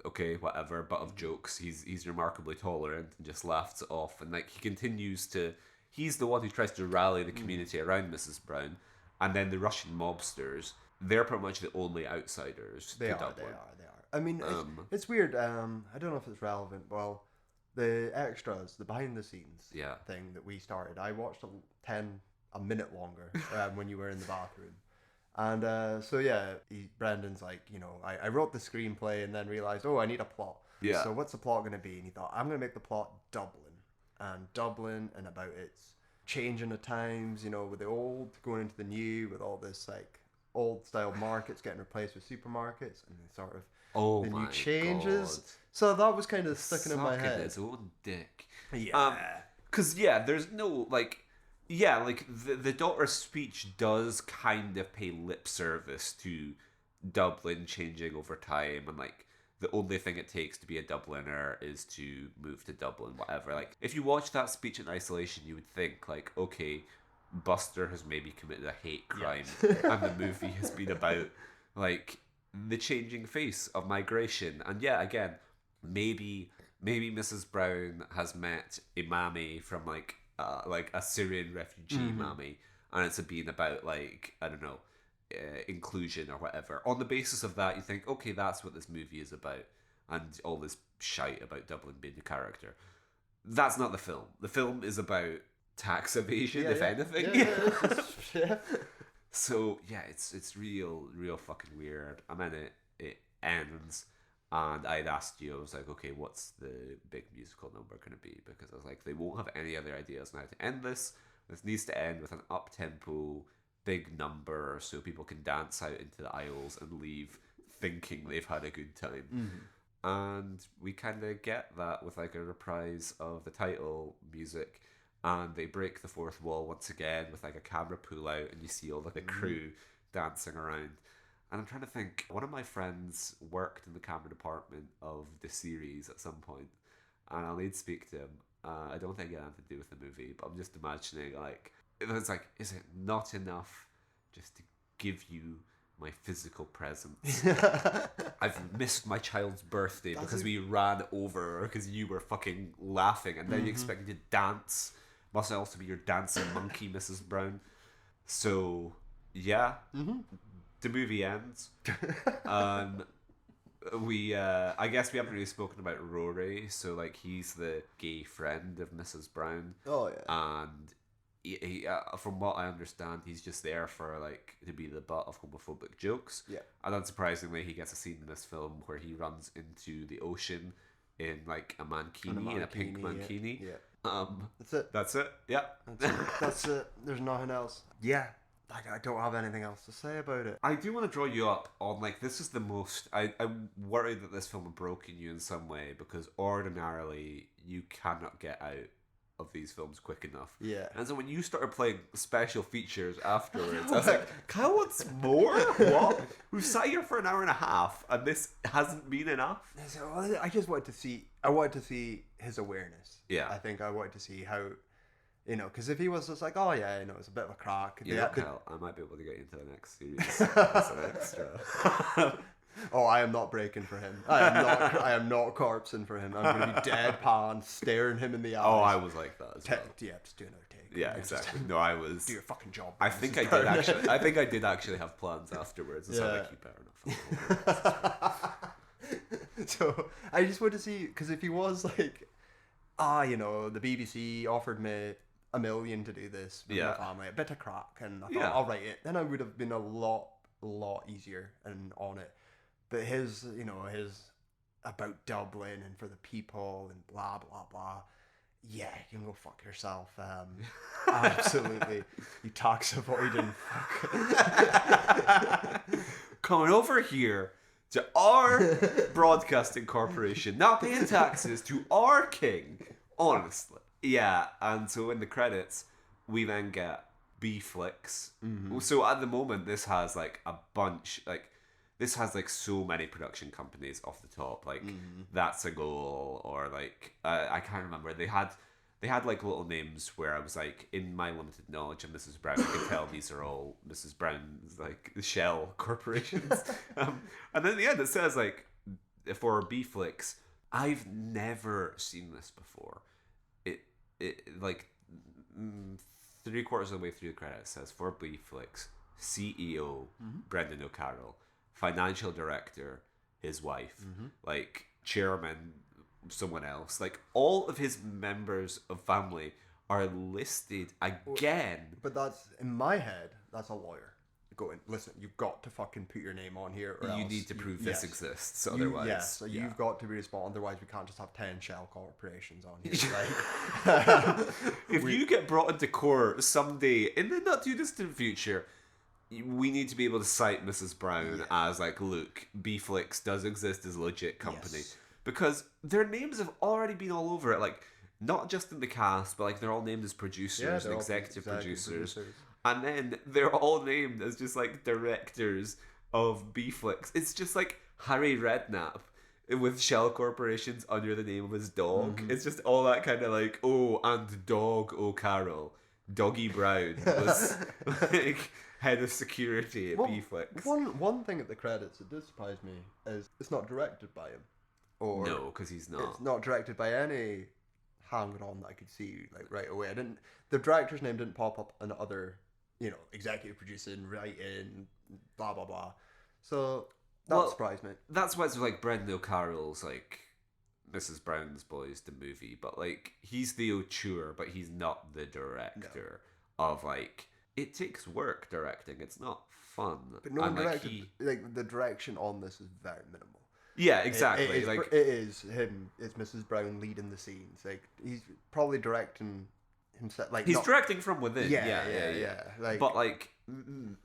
okay, whatever, but of jokes, he's remarkably tolerant and just laughs it off, and like he continues to. He's the one who tries to rally the community around Mrs. Brown, and then the Russian mobsters, they're pretty much the only outsiders to Dublin. They are. I mean, it's weird. I don't know if it's relevant. Well, the extras, the behind the scenes thing that we started, I watched a minute longer when you were in the bathroom. And so yeah, Brendan's like, you know, I wrote the screenplay and then realized, oh, I need a plot. Yeah. So what's the plot going to be? And he thought, I'm going to make the plot Dublin and about its changing of times, you know, with the old going into the new, with all this like old style markets getting replaced with supermarkets, and the sort of the new changes. God. So that was kind of sticking in my head. His own dick. Yeah. Because there's no like. Yeah, like the daughter's speech does kind of pay lip service to Dublin changing over time, and like the only thing it takes to be a Dubliner is to move to Dublin, whatever. Like if you watch that speech in isolation, you would think like, okay, Buster has maybe committed a hate crime, and the movie has been about like the changing face of migration. And yeah, again, maybe Mrs. Brown has met a mammy from like a Syrian refugee mammy, and it's been about like, I don't know, inclusion or whatever. On the basis of that, you think, okay, that's what this movie is about, and all this shite about Dublin being the character. That's not the film. The film is about tax evasion, if anything. Yeah. So yeah, it's real fucking weird. And then it ends. And I'd asked you, I was like, okay, what's the big musical number going to be? Because I was like, they won't have any other ideas now to end this. This needs to end with an up-tempo, big number so people can dance out into the aisles and leave thinking they've had a good time. And we kind of get that with like a reprise of the title music. And they break the fourth wall once again with like a camera pull out, and you see all the crew dancing around. And I'm trying to think, one of my friends worked in the camera department of the series at some point, and I'll need to speak to him. I don't think it had anything to do with the movie, but I'm just imagining, like, it's like, is it not enough just to give you my physical presence? I've missed my child's birthday because we ran over, because you were fucking laughing, and then you expect me to dance. Must also be your dancing monkey, Mrs. Brown. So, yeah. The movie ends. I guess we haven't really spoken about Rory, so like he's the gay friend of Mrs. Brown. Oh yeah. And he from what I understand, he's just there for like to be the butt of homophobic jokes. Yeah. And unsurprisingly, he gets a scene in this film where he runs into the ocean in like a mankini, in a pink mankini. Yeah. That's it. Yeah. That's it. There's nothing else. Yeah. I don't have anything else to say about it. I do want to draw you up on, like, this is the most... I'm worried that this film had broken you in some way, because ordinarily you cannot get out of these films quick enough. Yeah. And so when you started playing special features afterwards, I was like, Kyle wants more? What? We've sat here for an hour and a half, and this hasn't been enough? I just wanted to see his awareness. Yeah. I think I wanted to see how... You know, because if he was just like, oh yeah, you know, it's a bit of a crack. Kyle, I might be able to get you into the next series as an extra. Oh, I am not breaking for him. I am not corpsing for him. I'm going to be deadpan, staring him in the eyes. Oh, I was like that as well. Yeah, just do another take. Yeah, exactly. No, I was. Do your fucking job. I think I did actually have plans afterwards. So like, you better enough. So I just want to see, because if he was like, you know, the BBC offered me $1 million to do this with my family, a bit of crack, and I thought I'll write it, then I would have been a lot easier and on it. But his about Dublin and for the people and blah blah blah, yeah, you can go fuck yourself. Absolutely, you tax avoiding fuck. Coming over here to our broadcasting corporation, not paying taxes to our king, honestly. Yeah, and so in the credits, we then get B-Flix. So at the moment, this has like a bunch, like this has like so many production companies off the top, like That's a Goal, or like I can't remember. They had like little names where I was like, in my limited knowledge of Mrs. Brown, I could tell these are all Mrs. Brown's like shell corporations. And then at the end it says like, for B-Flix, I've never seen this before. It like 3/4 of the way through the credits says, for B-Flix, CEO Brendan O'Carroll, financial director his wife, like chairman someone else, like all of his members of family are listed again. But that's, in my head, that's a lawyer going, listen, you've got to fucking put your name on here, or You else need to prove this exists, You- otherwise. yes, so yeah. you've got to be responsible. Otherwise, we can't just have 10 shell corporations on here. Like, If you get brought into court someday in the not too distant future, we need to be able to cite Mrs. Brown as like, look, B-Flix does exist as a legit company. Yes. Because their names have already been all over it, like not just in the cast, but like they're all named as producers and they're all executive producers. producers. And then they're all named as just like directors of B-Flix. It's just like Harry Redknapp with shell corporations under the name of his dog. It's just all that kind of like, oh, and Dog O'Carroll. Doggy Brown was like head of security at B-Flix. One thing at the credits that did surprise me is it's not directed by him. Or No, because he's not. it's not directed by any hanger-on that I could see like right away. The director's name didn't pop up in other, executive producing, writing, blah blah blah. So that surprised me. That's why it's like Brendan O'Carroll's like Mrs. Brown's Boys, the movie, but like he's the auteur, but he's not the director of like. It takes work directing. It's not fun. But no one And, like, directed. Like the direction on this is very minimal. Yeah, exactly. It is him. It's Mrs. Brown leading the scenes. Like he's probably directing himself. Like he's directing from within. Yeah. Like, But like,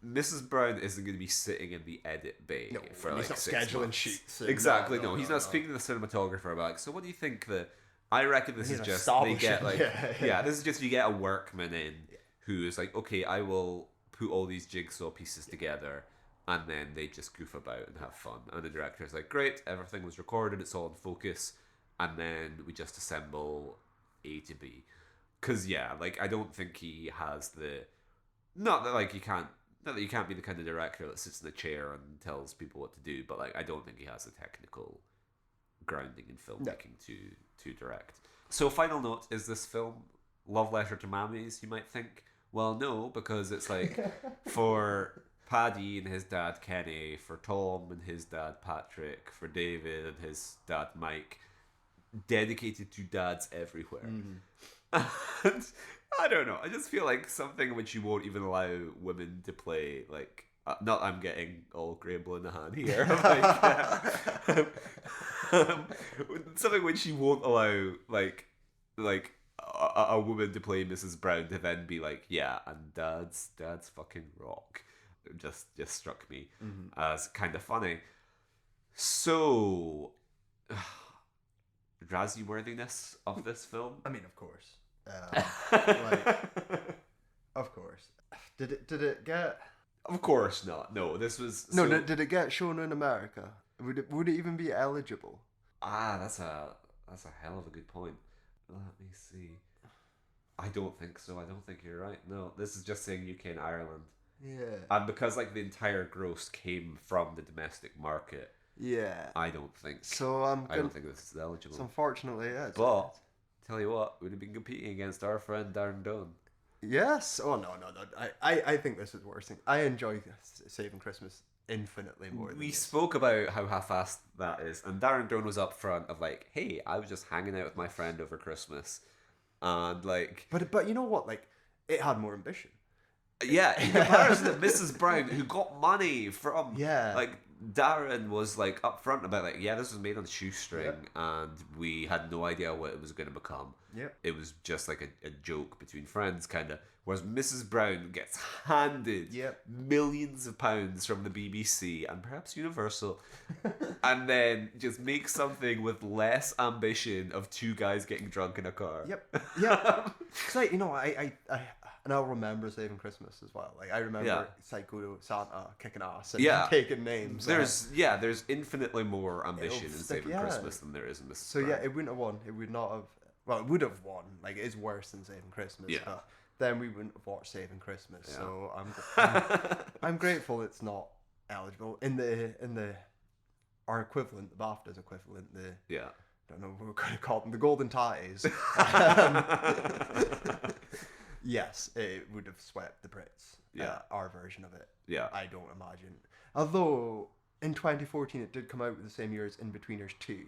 Mrs. Brown isn't going to be sitting in the edit bay for like he's not 6 scheduling months. shoots. Exactly. No, he's not speaking to the cinematographer about. Like, so, what do you think? I reckon this is He's just they get establishing. like this is just you get a workman in who is like, okay, I will put all these jigsaw pieces together. And then they just goof about and have fun. And the director's like, great, everything was recorded, it's all in focus. And then we just assemble A to B. Because, I don't think he has the... Not that you can't be the kind of director that sits in a chair and tells people what to do, but, I don't think he has the technical grounding in filmmaking to direct. So, final note, is this film love letter to mammies, you might think? Well, no, because it's for... Paddy and his dad Kenny, for Tom and his dad Patrick, for David and his dad Mike, dedicated to dads everywhere. And I don't know, I just feel like something which you won't even allow women to play, like, not I'm getting all Grable in the hand here, something which you won't allow, like a woman to play Mrs. Brown to then be like, yeah, and dads fucking rock. Just struck me as kind of funny. So, Razzie worthiness of this film? I mean, of course. Of course. Did it get? Of course not. No, this was Did it get shown in America? Would it even be eligible? That's a hell of a good point. Let me see. I don't think so. I don't think you're right. No, this is just saying UK and Ireland. Yeah. And because the entire gross came from the domestic market. Yeah. I don't think. So I don't think this is eligible. So unfortunately, yes. But tell you what, we'd have been competing against our friend Darren Dunn. Yes. Oh no. I think this is the worst thing. I enjoy Saving Christmas infinitely more. Than We spoke about how half-assed that is, and Darren Dunn was up front of like, hey, I was just hanging out with my friend over Christmas, and like. But you know what? Like, it had more ambition. Yeah, in comparison to Mrs. Brown, who got money from Darren was up front about this was made on shoestring and we had no idea what it was going to become. Yep. It was just a joke between friends kind of. Whereas Mrs. Brown gets handed millions of pounds from the BBC and perhaps Universal and then just makes something with less ambition of two guys getting drunk in a car. Yep. Yeah. Because and I'll remember Saving Christmas as well. Like I remember Psycho Santa kicking ass and taking names. There's infinitely more ambition in Saving Christmas than there is in Mrs. So Brown. it wouldn't have won. It would not have. Well, it would have won. Like it's worse than Saving Christmas. Yeah. But then we wouldn't have watched Saving Christmas. Yeah. So I'm grateful it's not eligible in the our equivalent, the BAFTA's equivalent. I don't know what we're going to call them, the Golden Ties. Yes, it would have swept the Brits. Our version of it. Yeah. I don't imagine. Although in 2014 it did come out with the same year as In-Betweeners 2.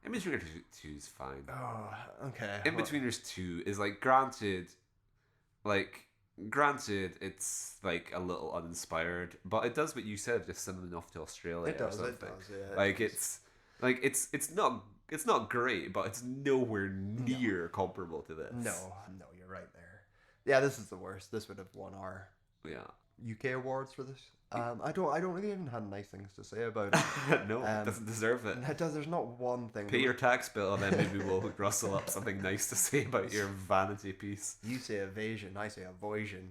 In-Betweeners 2 is fine. Oh, okay. In-Betweeners 2 is like granted it's like a little uninspired, but it does what you said, just sending off to Australia. It does, yeah. Like it's not great, but it's nowhere near comparable to this. No, you're right there. Yeah, this is the worst. This would have won our UK awards for this. I don't really even have nice things to say about it. No, it doesn't deserve it. It does. There's not one thing. Pay your tax bill, and then maybe we'll rustle up something nice to say about your vanity piece. You say evasion, I say avoision.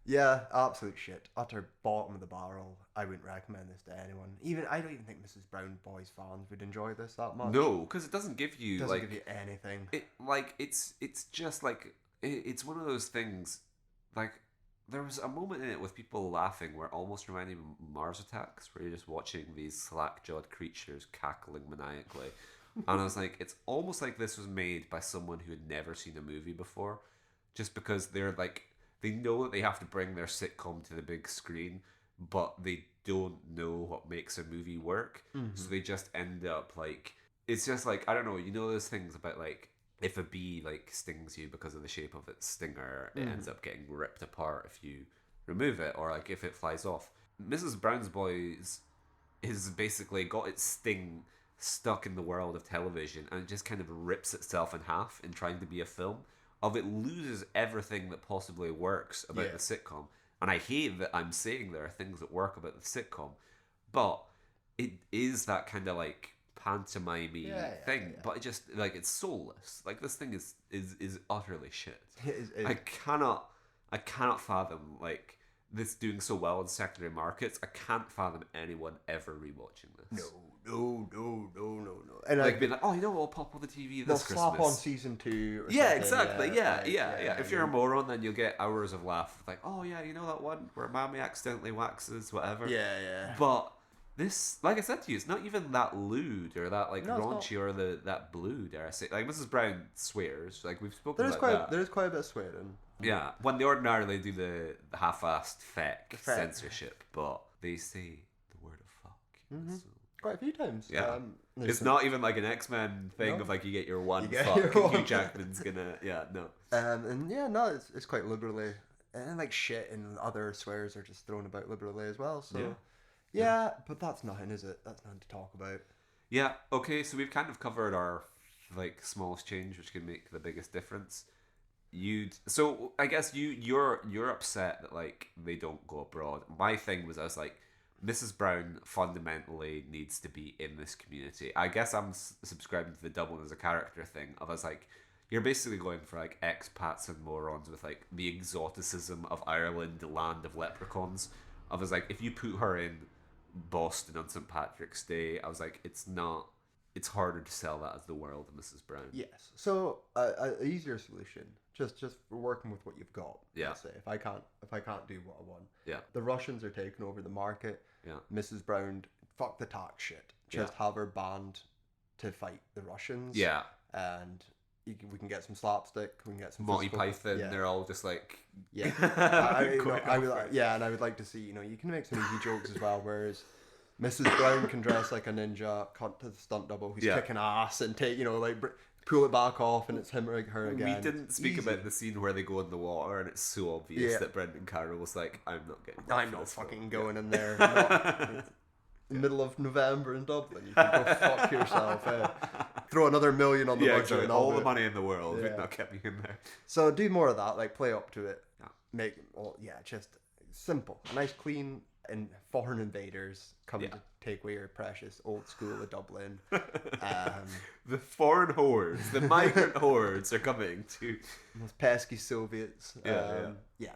Yeah, absolute shit. Utter bottom of the barrel. I wouldn't recommend this to anyone. I don't even think Mrs. Brown Boys fans would enjoy this that much. No, because it doesn't give you give you anything. It's just like it's one of those things. Like there was a moment in it with people laughing where it almost reminded me of Mars Attacks, where you're just watching these slack-jawed creatures cackling maniacally. And I was like, it's almost like this was made by someone who had never seen a movie before, just because they're like, they know that they have to bring their sitcom to the big screen, but they don't know what makes a movie work. Mm-hmm. So they just end up like, it's just like, I don't know, you know those things about like, if a bee like stings you because of the shape of its stinger, it ends up getting ripped apart if you remove it, or like if it flies off. Mrs. Brown's Boys is basically got its sting stuck in the world of television, and it just kind of rips itself in half in trying to be a film. It loses everything that possibly works about the sitcom. And I hate that I'm saying there are things that work about the sitcom, but it is that kind of like pantomime-y thing, but it just like it's soulless. Like this thing is utterly shit. I cannot fathom like this doing so well in secondary markets. I can't fathom anyone ever rewatching this. No. And like being like, oh, you know what, we'll pop on the TV this Christmas. Slap on season 2 or yeah, something. Exactly. Yeah. If you're a moron, then you'll get hours of laugh. Like, oh yeah, you know that one where Mammy accidentally waxes, whatever. Yeah. But this, like I said to you, it's not even that lewd or that like raunchy or that blue, dare I say. Like Mrs. Brown swears, like we've spoken about that. There is quite a bit of swearing. Yeah, when they ordinarily do the half-assed feck censorship, but they say the word of fuck. Mm-hmm. So. Quite a few times. Yeah. It's not even like an X-Men thing of like you get your one fuck and Hugh Jackman's gonna it's quite liberally, and like shit and other swears are just thrown about liberally as well, so yeah, but that's nothing, is it? That's nothing to talk about. Yeah, okay, so we've kind of covered our like smallest change which can make the biggest difference. So I guess you're upset that like they don't go abroad. My thing was I was like, Mrs. Brown fundamentally needs to be in this community. I guess I'm subscribing to the Dublin as a character thing. I was like, you're basically going for like expats and morons with like the exoticism of Ireland, the land of leprechauns. I was like, if you put her in Boston on St. Patrick's Day, I was like, it's harder to sell that as the world of Mrs. Brown. Yes. So an easier solution, just working with what you've got. Yeah. Let's say if I can't do what I want. Yeah. The Russians are taking over the market. Yeah. Mrs. Brown, fuck the tax shit. Just have her banned to fight the Russians. Yeah. And we can get some slapstick. We can get some Monty Python. Yeah. They're all just like and I would like to see, you can make some easy jokes as well. Whereas Mrs. Brown can dress like a ninja, cut to the stunt double who's kicking ass and take pull it back off, and it's him or her again. We didn't speak about the scene where they go in the water, and it's so obvious that Brendan Carroll was like, I'm not fucking going in there. Middle of November in Dublin, you can go fuck yourself. Throw another $1 million on the budget. Exactly. All the money in the world would not get me in there. So do more of that, like play up to it. Make just simple, a nice clean and foreign invaders coming Yeah. to take away your precious old school of Dublin. The foreign hordes, the migrant hordes are coming to... Those pesky Soviets. Yeah.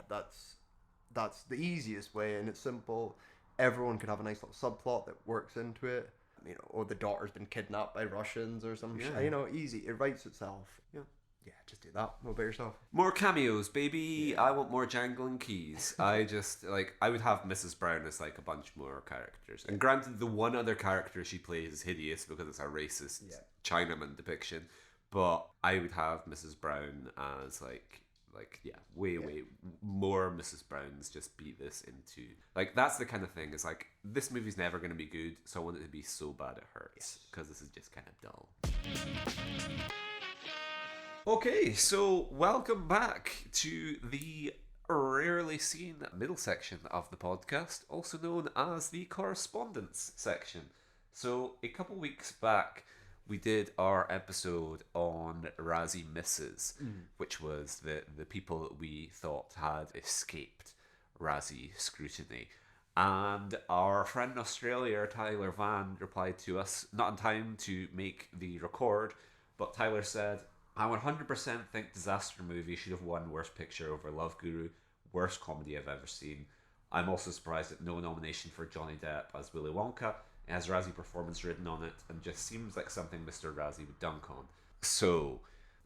That's the easiest way, and it's simple. Everyone can have a nice little subplot that works into it. You know, or the daughter's been kidnapped by Russians or some shit. You know, easy. It writes itself. Yeah. Yeah, just do that. What about yourself? More cameos, baby. I want more jangling keys. I just, like, I would have Mrs. Brown as, like, a bunch more characters. And granted, the one other character she plays is hideous because it's a racist Chinaman depiction. But I would have Mrs. Brown as, way more Mrs. Browns. Just beat this into... Like, that's the kind of thing. It's like, this movie's never going to be good, so I want it to be so bad it hurts. Because this is just kind of dull. Okay, so welcome back to the rarely seen middle section of the podcast, also known as the correspondence section. So a couple weeks back, we did our episode on Razzie Misses, which was the people that we thought had escaped Razzie scrutiny. And our friend in Australia, Tyler Van, replied to us, not in time to make the record, but Tyler said, I 100% think Disaster Movie should have won Worst Picture over Love Guru, worst comedy I've ever seen. I'm also surprised at no nomination for Johnny Depp as Willy Wonka. It has Razzie performance written on it and just seems like something Mr. Razzie would dunk on. So,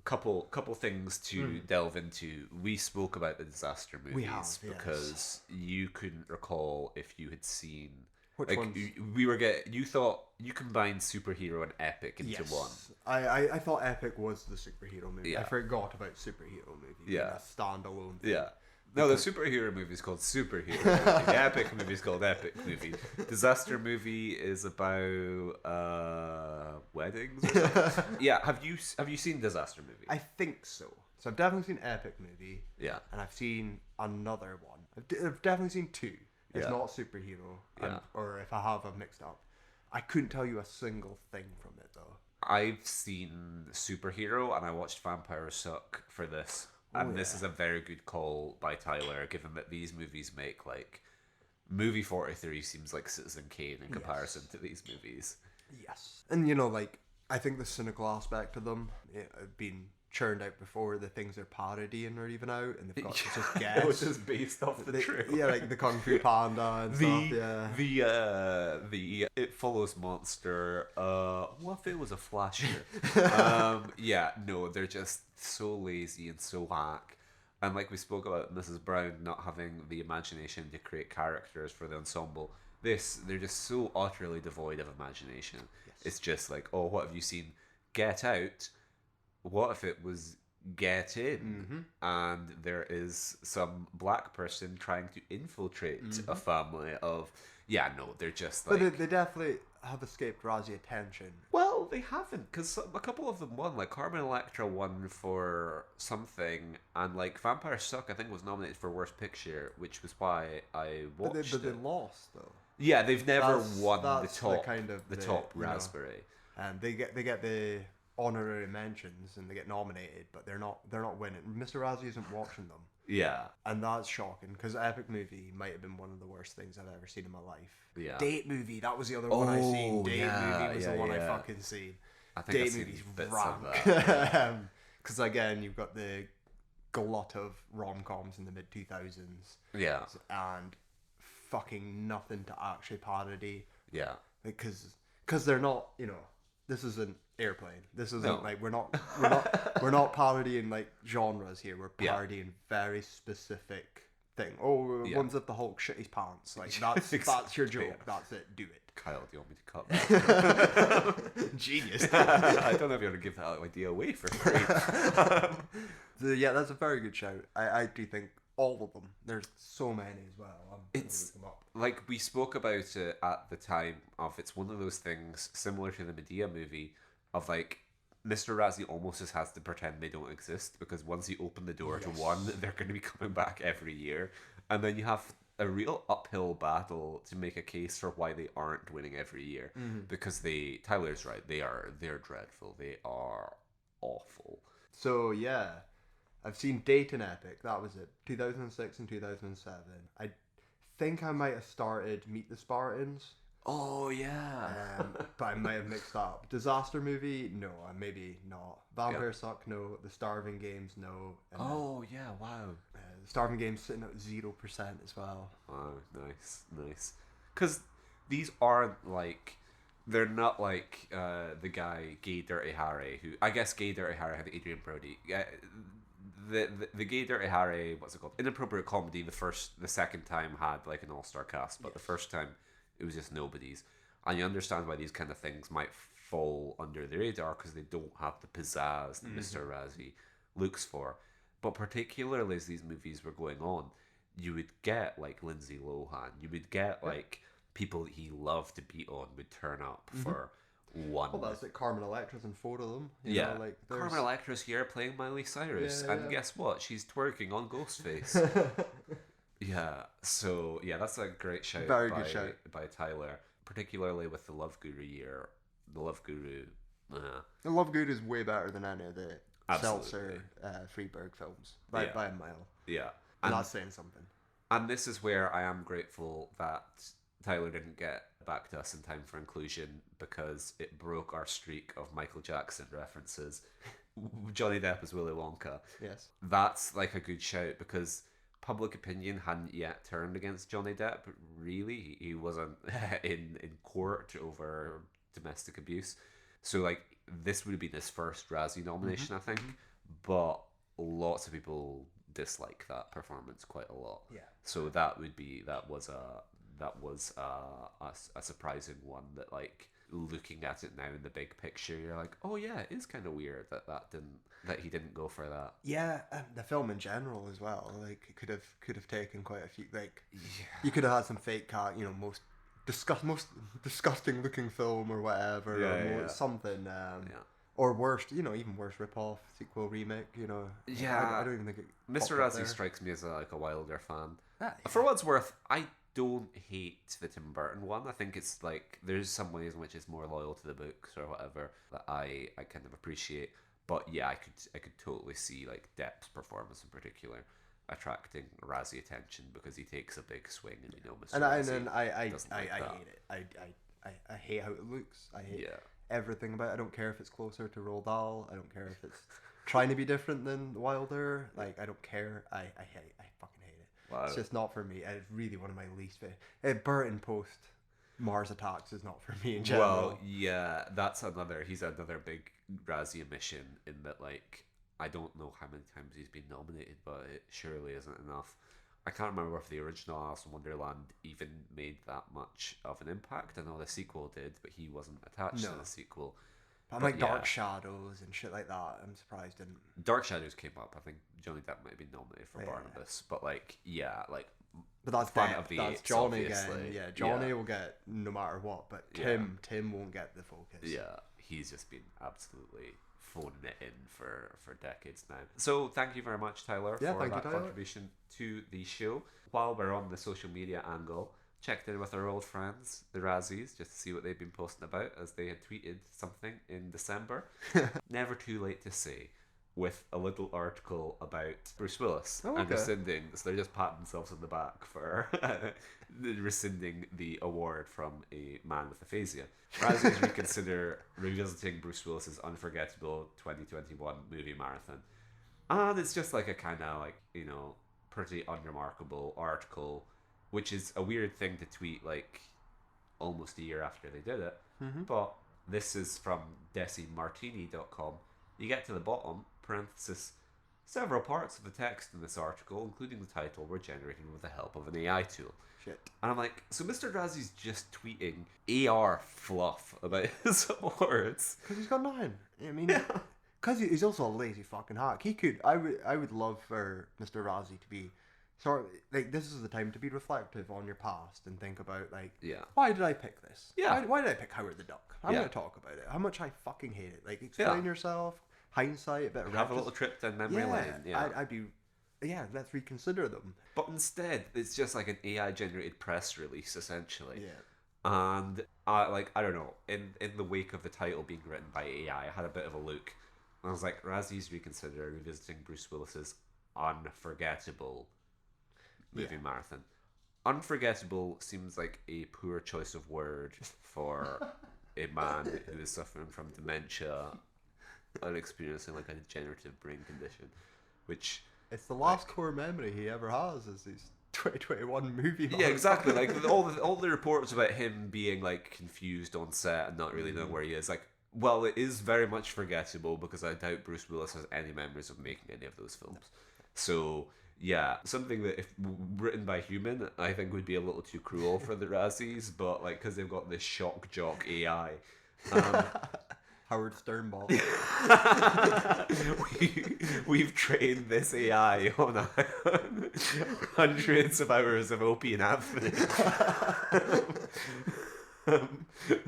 couple things to delve into. We spoke about the Disaster Movies because you couldn't recall if you had seen... Which ones? You thought you combined superhero and epic into one. I thought epic was the superhero movie. Yeah. I forgot about superhero movie. Yeah. A standalone thing. Yeah. No, the superhero movie is called Superhero Movie. The epic movie is called Epic Movie. Disaster Movie is about weddings or something. Yeah, have you seen Disaster Movie? I think so. So I've definitely seen Epic Movie. Yeah. And I've seen another one. I've definitely seen two. It's Yeah. not superhero. Yeah. Or if I have, I've mixed up. I couldn't tell you a single thing from it though. I've seen Superhero and I watched Vampire Suck for this. And this is a very good call by Tyler, given that these movies make, like... Movie 43 seems like Citizen Kane in comparison to these movies. Yes. And, you know, like, I think the cynical aspect of them have been churned out before. The things they're parodying are even out, and they've got to just guess. Which is based off the trailer. Yeah, like the Kung Fu Panda and stuff, yeah. The It Follows monster, what if it was a flasher? Yeah, no, they're just so lazy and so whack. And like we spoke about Mrs. Brown not having the imagination to create characters for the ensemble, they're just so utterly devoid of imagination. Yes. It's just like, oh, what have you seen? Get Out. What if it was Get In? And there is some black person trying to infiltrate a family of... Yeah, no, they're just like... But they definitely have escaped Razzie attention. Well, they haven't, because a couple of them won. Like, Carmen Electra won for something, and, like, Vampire Suck, I think, was nominated for Worst Picture, which was why I watched it. But they lost, though. Yeah, they've never won the top, the top raspberry. And they get the honorary mentions, and they get nominated, but they're not winning. Mr. Razzie isn't watching them. Yeah. And that's shocking, because Epic Movie might have been one of the worst things I've ever seen in my life. Yeah. Date Movie, that was the other one I seen. Date Movie was the one I fucking seen. I think Date I've seen Movie's bits rank. of that. Because again, you've got the glut of rom-coms in the mid-2000s. Yeah. And fucking nothing to actually parody. Yeah. Because they're not, you know, this isn't Airplane. This isn't like we're not parodying like genres here. We're parodying very specific thing. Oh, one's at the Hulk shit his pants. Like that's your joke. That's it. Do it. Kyle, do you want me to cut that? Genius. I don't know if you want to give that idea away for free. Yeah, that's a very good shout. I do think all of them. There's so many as well. It's like we spoke about it at the time of, it's one of those things similar to the Medea movie of like Mr. Razzie almost just has to pretend they don't exist, because once you open the door to one, they're going to be coming back every year, and then you have a real uphill battle to make a case for why they aren't winning every year, because Tyler's right, they're dreadful, they are awful. So yeah, I've seen Date and Epic. That was it. 2006 and 2007. I think I might have started Meet the Spartans. Oh yeah. But I might have mixed up. Disaster movie? No, maybe not. Vampire Suck? No. The Starving Games? No. And oh yeah, wow. the Starving Games sitting at 0% as well. Wow, nice. Because these aren't like, they're not like the guy Gay Dirty Harry, who I guess Gay Dirty Harry had Adrian Brody. The Gay Dirty Harry, what's it called? Inappropriate Comedy. The second time had like an all-star cast, but the first time it was just nobodies. And you understand why these kind of things might fall under the radar because they don't have the pizzazz that Mr. Razzie looks for. But particularly as these movies were going on, you would get like Lindsay Lohan, you would get like people that he loved to beat on would turn up for one. Well, that's like Carmen Electra's in 4 of them. You Yeah, know, like Carmen Electra's here playing Miley Cyrus, and guess what? She's twerking on Ghostface. Yeah, so yeah, that's a great shout. Very good shout by Tyler, particularly with the Love Guru year. The Love Guru. The Love Good is way better than any of the Absolutely. Seltzer Freeberg films by a mile. Yeah, And that's saying something. And this is where I am grateful that Tyler didn't get back to us in time for inclusion, because it broke our streak of Michael Jackson references. Johnny Depp as Willy Wonka. Yes. That's like a good shout, because public opinion hadn't yet turned against Johnny Depp. Really, he wasn't in court over domestic abuse. So like this would have been his first Razzie nomination, I think. But lots of people dislike that performance quite a lot. Yeah. So that was a surprising one, that like looking at it now in the big picture, you're like, oh yeah, it is kind of weird that he didn't go for that. Yeah, and the film in general as well. Like it could have taken quite a few. Like you could have had some fake cat, most disgusting looking film or whatever, something. Or worst, even worse rip-off, sequel, remake, Yeah. I don't even think it... Mr. Razzie strikes me as a Wilder fan. For what it's worth, I don't hate the Tim Burton one. I think it's like, there's some ways in which it's more loyal to the books or whatever that I kind of appreciate. But yeah, I could totally see like Depp's performance in particular attracting Razzie attention, because he takes a big swing, and Mr. Razzie I doesn't like that. hate it. I hate how it looks. I hate Yeah. everything about it. I don't care if it's closer to Roald Dahl. I don't care if it's trying to be different than Wilder. Like, I don't care. I fucking hate it. Wow. It's just not for me. It's really one of my least favorite. Burton post Mars Attacks is not for me in general. Well, yeah, he's another big Razzie omission, in that like, I don't know how many times he's been nominated, but it surely isn't enough. I can't remember if the original Alice in Wonderland even made that much of an impact. I know the sequel did, but he wasn't attached to the sequel. But like Dark Shadows and shit like that, I'm surprised didn't. Dark Shadows came up. I think Johnny Depp might have been nominated for Barnabas, but like, But that's Planet of the that's Apes, Johnny obviously. again. Yeah, Johnny will get no matter what, but Tim won't get the focus. Yeah, he's just been absolutely phoning it in for decades now. So thank you very much, Tyler, for that contribution to the show. While we're on the social media angle, checked in with our old friends, the Razzies, just to see what they've been posting about, as they had tweeted something in December. Never too late to say, with a little article about Bruce Willis and rescinding. So they're just patting themselves on the back for rescinding the award from a man with aphasia. Razzies reconsider revisiting Bruce Willis's unforgettable 2021 movie marathon. And it's just like a kind of like, pretty unremarkable article, which is a weird thing to tweet like almost a year after they did it. But this is from DesiMartini.com. You get to the bottom, parenthesis, several parts of the text in this article, including the title, were generated with the help of an AI tool. Shit. And I'm like, so Mr. Razzie's just tweeting AR fluff about his awards. Because he's got nothing. I mean, because he's also a lazy fucking hack. He could. I would love for Mr. Razzie to be sort of like, this is the time to be reflective on your past and think about like, why did I pick this? Why did I pick Howard the Duck? I'm going to talk about it. How much I fucking hate it. Like, explain yourself. Hindsight, a bit of have a little trip down memory lane. I'd be. Let's reconsider them. But instead, it's just like an AI-generated press release, essentially. Yeah. And I don't know. In the wake of the title being written by AI, I had a bit of a look, and I was like, Razzies reconsider revisiting Bruce Willis's unforgettable movie marathon. unforgettable seems like a poor choice of word for a man who is suffering from dementia and experiencing like a degenerative brain condition, which it's the last core memory he ever has is his 2021 movie. Yeah, exactly. Like all the reports about him being like confused on set and not really knowing where he is. Like, well, it is very much forgettable because I doubt Bruce Willis has any memories of making any of those films. So yeah, something that if written by human, I think would be a little too cruel for the Razzies, but like because they've got this shock jock AI. Howard Sternball. We've trained this AI on hundreds of hours of Opie and Anthony.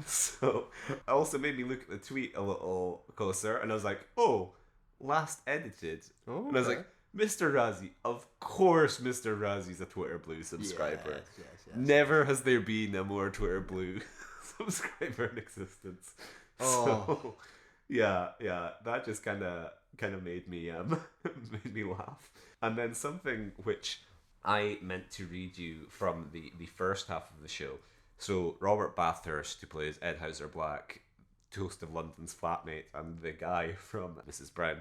So it also made me look at the tweet a little closer, and I was like, oh, last edited. Oh, and I was like, Mr. Razzie, of course Mr. Razzie's a Twitter Blue subscriber. Yes. Never has there been a more Twitter Blue subscriber in existence. Oh. So, yeah, that just kind of made me made me laugh. And then something which I meant to read you from the first half of the show. So Robert Bathurst, who plays Ed Hauser Black, Toast of London's flatmate, and the guy from Mrs. Brown,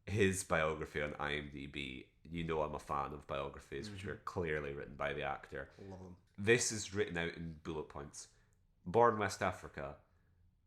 his biography on IMDb. You know I'm a fan of biographies, which are clearly written by the actor. Love them. This is written out in bullet points. Born West Africa.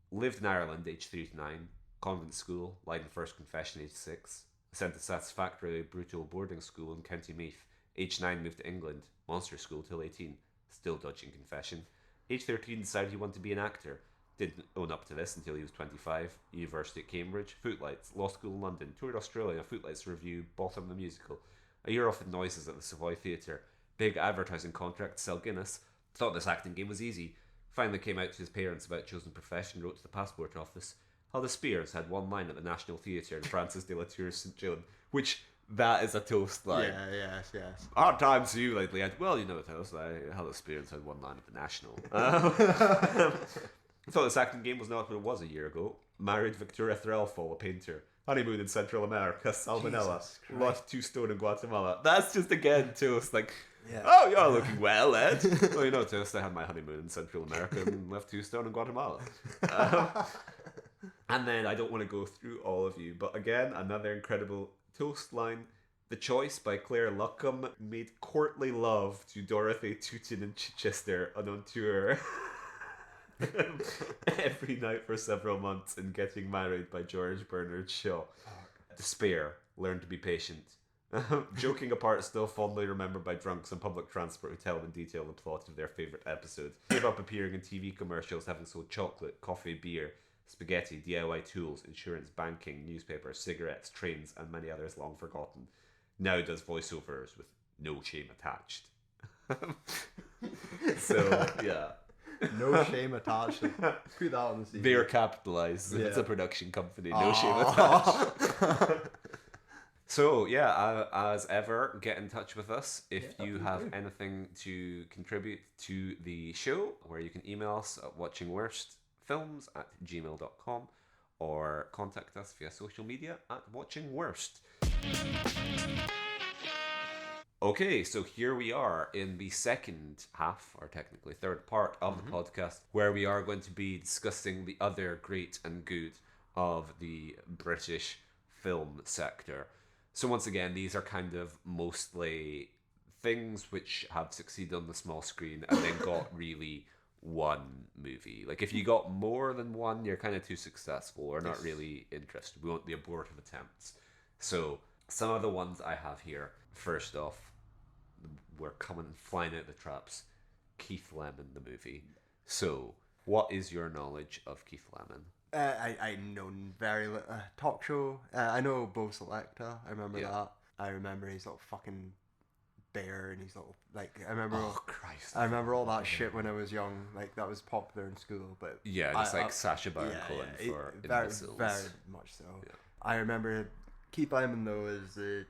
Lived in Ireland, age 3 to 9. Convent school, Leiden First Confession, age 6. Sent to satisfactorily brutal boarding school in County Meath. Age 9, moved to England. Monster school till 18. Still dodging confession. Age 13, decided he wanted to be an actor. Didn't own up to this until he was 25. University at Cambridge. Footlights. Law school in London. Toured Australia. Footlights review. Bottom the musical. A year off in Noises at the Savoy Theatre. Big advertising contract to sell Guinness. Thought this acting game was easy. Finally came out to his parents about chosen profession, wrote to the passport office. Huldah Spears had one line at the National Theatre in Francis de la Tour's St. John, which, that is a toast line. Yeah, yes. Hard times to you lately. Well, you know the toast. Huldah Spears had one line at the National. I thought this acting game was not what it was a year ago. Married Victoria Threlfall, a painter. Honeymoon in Central America, Salmonella. Lost 2 stone in Guatemala. That's just again toast. Like, yeah. Oh, you're looking well, Ed. Well, you know, toast. I had my honeymoon in Central America and left 2 stone in Guatemala. And then I don't want to go through all of you, but again, another incredible toast line. The Choice by Claire Luckham made courtly love to Dorothy Tootin in Chichester and on tour every night for several months and getting married by George Bernard Shaw. Despair, learn to be patient. Joking apart, still fondly remembered by drunks on public transport who tell them in detail the plot of their favourite episode. Gave up appearing in TV commercials, having sold chocolate, coffee, beer, spaghetti, DIY tools, insurance, banking, newspapers, cigarettes, trains, and many others long forgotten. Now does voiceovers with no shame attached. So, yeah. No shame attached. Put that on the CV. They're capitalised. Yeah. It's a production company. No shame attached. So, yeah, as ever, get in touch with us if you have anything to contribute to the show, where you can email us at watchingworstfilms@gmail.com or contact us via social media at watchingworst. Okay, so here we are in the second half, or technically third part of the podcast, where we are going to be discussing the other great and good of the British film sector. So once again, these are kind of mostly things which have succeeded on the small screen and then got really one movie. Like if you got more than one, you're kind of too successful or not really interested. We want the abortive attempts. So some of the ones I have here, first off, we're coming flying out the traps. Keith Lemon, the movie. So what is your knowledge of Keith Lemon? I know very little. Talk show. I know Bo Selecta. I remember that. I remember his little fucking bear and his little I remember. Oh Christ! I remember all that shit when I was young. Like that was popular in school. But yeah, just like Sacha Baron Cohen for imbeciles. Very much so. Yeah. I remember Keith Lemon though as the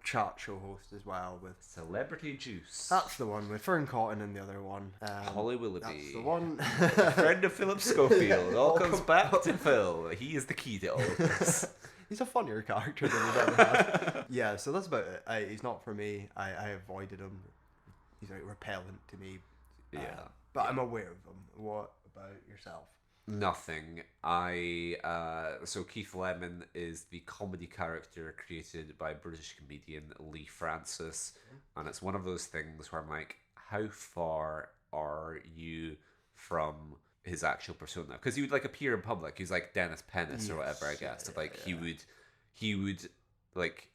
chat show host as well with Celebrity Juice. That's the one with Fern Cotton and the other one. Holly Willoughby. That's the one. Friend of Philip Schofield. All comes back to Phil. He is the key to all of this. He's a funnier character than we've ever had. Yeah, so that's about it. He's not for me. I avoided him. he's like repellent to me. Yeah. But I'm aware of him. What about yourself? Nothing. So Keith Lemon is the comedy character created by British comedian Lee Francis, and it's one of those things where I'm like, how far are you from his actual persona? Because he would like appear in public. He's like Dennis Pennis or whatever, I guess. He would like.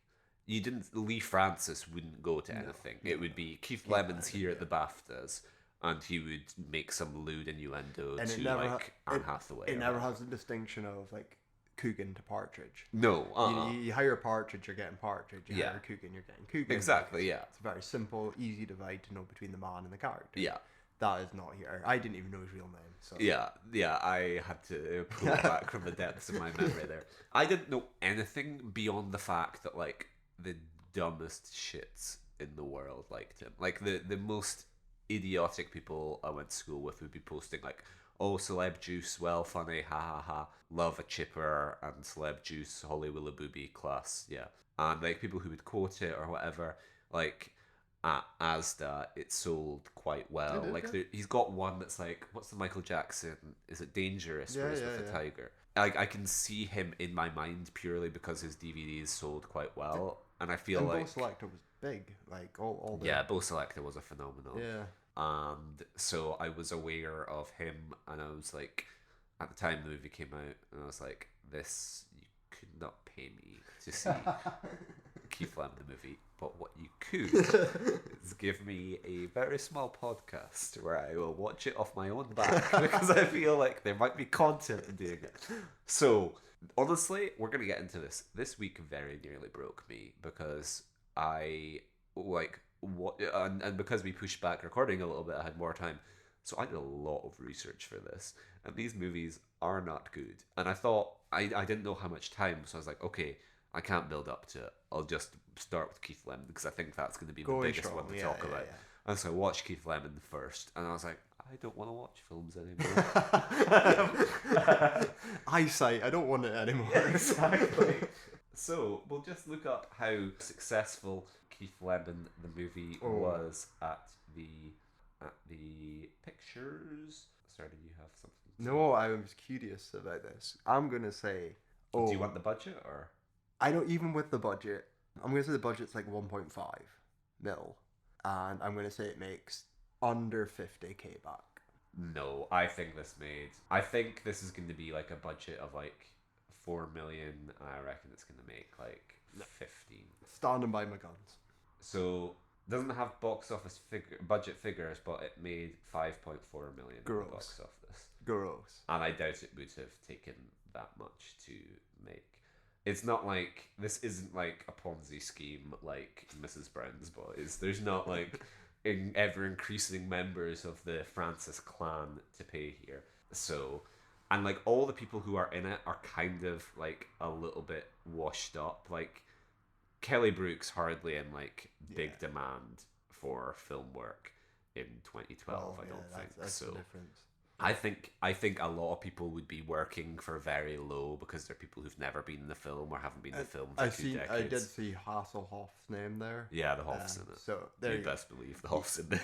You didn't. Lee Francis wouldn't go to anything. It would be Keith Lemon's here at the BAFTAs. And he would make some lewd innuendo to like Anne Hathaway. It never has the distinction of like Coogan to Partridge. No, you hire Partridge, you're getting Partridge. You hire Coogan, you're getting Coogan. Exactly, yeah. It's a very simple, easy divide to know between the man and the character. Yeah. That is not here. I didn't even know his real name. So. Yeah, I had to pull it back from the depths of my memory there. I didn't know anything beyond the fact that like the dumbest shits in the world liked him. Like the most idiotic people I went to school with would be posting like, oh, celeb juice, well funny, ha ha ha, love a chipper, and celeb juice, Holly Willoughby class, yeah. And like people who would quote it or whatever, like at Asda, it sold quite well. He's got one that's like, what's the Michael Jackson? Is it Dangerous? Where he's with the tiger. Like I can see him in my mind purely because his DVDs sold quite well, and I feel like Bo Selector was big, like all the Bo Selector was a phenomenon. Yeah. And so I was aware of him, and I was like, at the time the movie came out, and I was like, this, you could not pay me to see Keith Lemon the movie, but what you could is give me a very small podcast where I will watch it off my own back, because I feel like there might be content in doing it. So, honestly, we're going to get into this. This week very nearly broke me, because I, like, and because we pushed back recording a little bit, I had more time, so I did a lot of research for this, and these movies are not good, and I thought I didn't know how much time, so I was like, okay, I can't build up to it, I'll just start with Keith Lemon, because I think that's going to be the biggest one to talk about. And so I watched Keith Lemon first, and I was like, I don't want to watch films anymore. Eyesight, I don't want it anymore. Yeah, exactly. So we'll just look up how successful Keith Lemon the movie was at the pictures. Sorry, do you have something? No, I was curious about this. I'm gonna say. Do you want the budget or? I don't even with the budget. I'm gonna say the budget's like 1.5 mil, and I'm gonna say it makes under 50k back. No, I think this is going to be like a budget of like 4 million, and I reckon it's going to make like 15. Standing by my guns. So doesn't have box office budget figures, but it made 5.4 million Gross. In box office. Gross. And I doubt it would have taken that much to make. It's not like, this isn't like a Ponzi scheme like Mrs. Brown's Boys. There's not like ever increasing members of the Francis clan to pay here. So, and like all the people who are in it are kind of like a little bit washed up. Like Kelly Brook's hardly in like big demand for film work in 2012. I don't think that's so. The difference. I think a lot of people would be working for very low because they're people who've never been in the film or haven't been in the film for 2 decades. I did see Hasselhoff's name there. Yeah, the Hoff's in it. So there you best believe the Hoff's in there.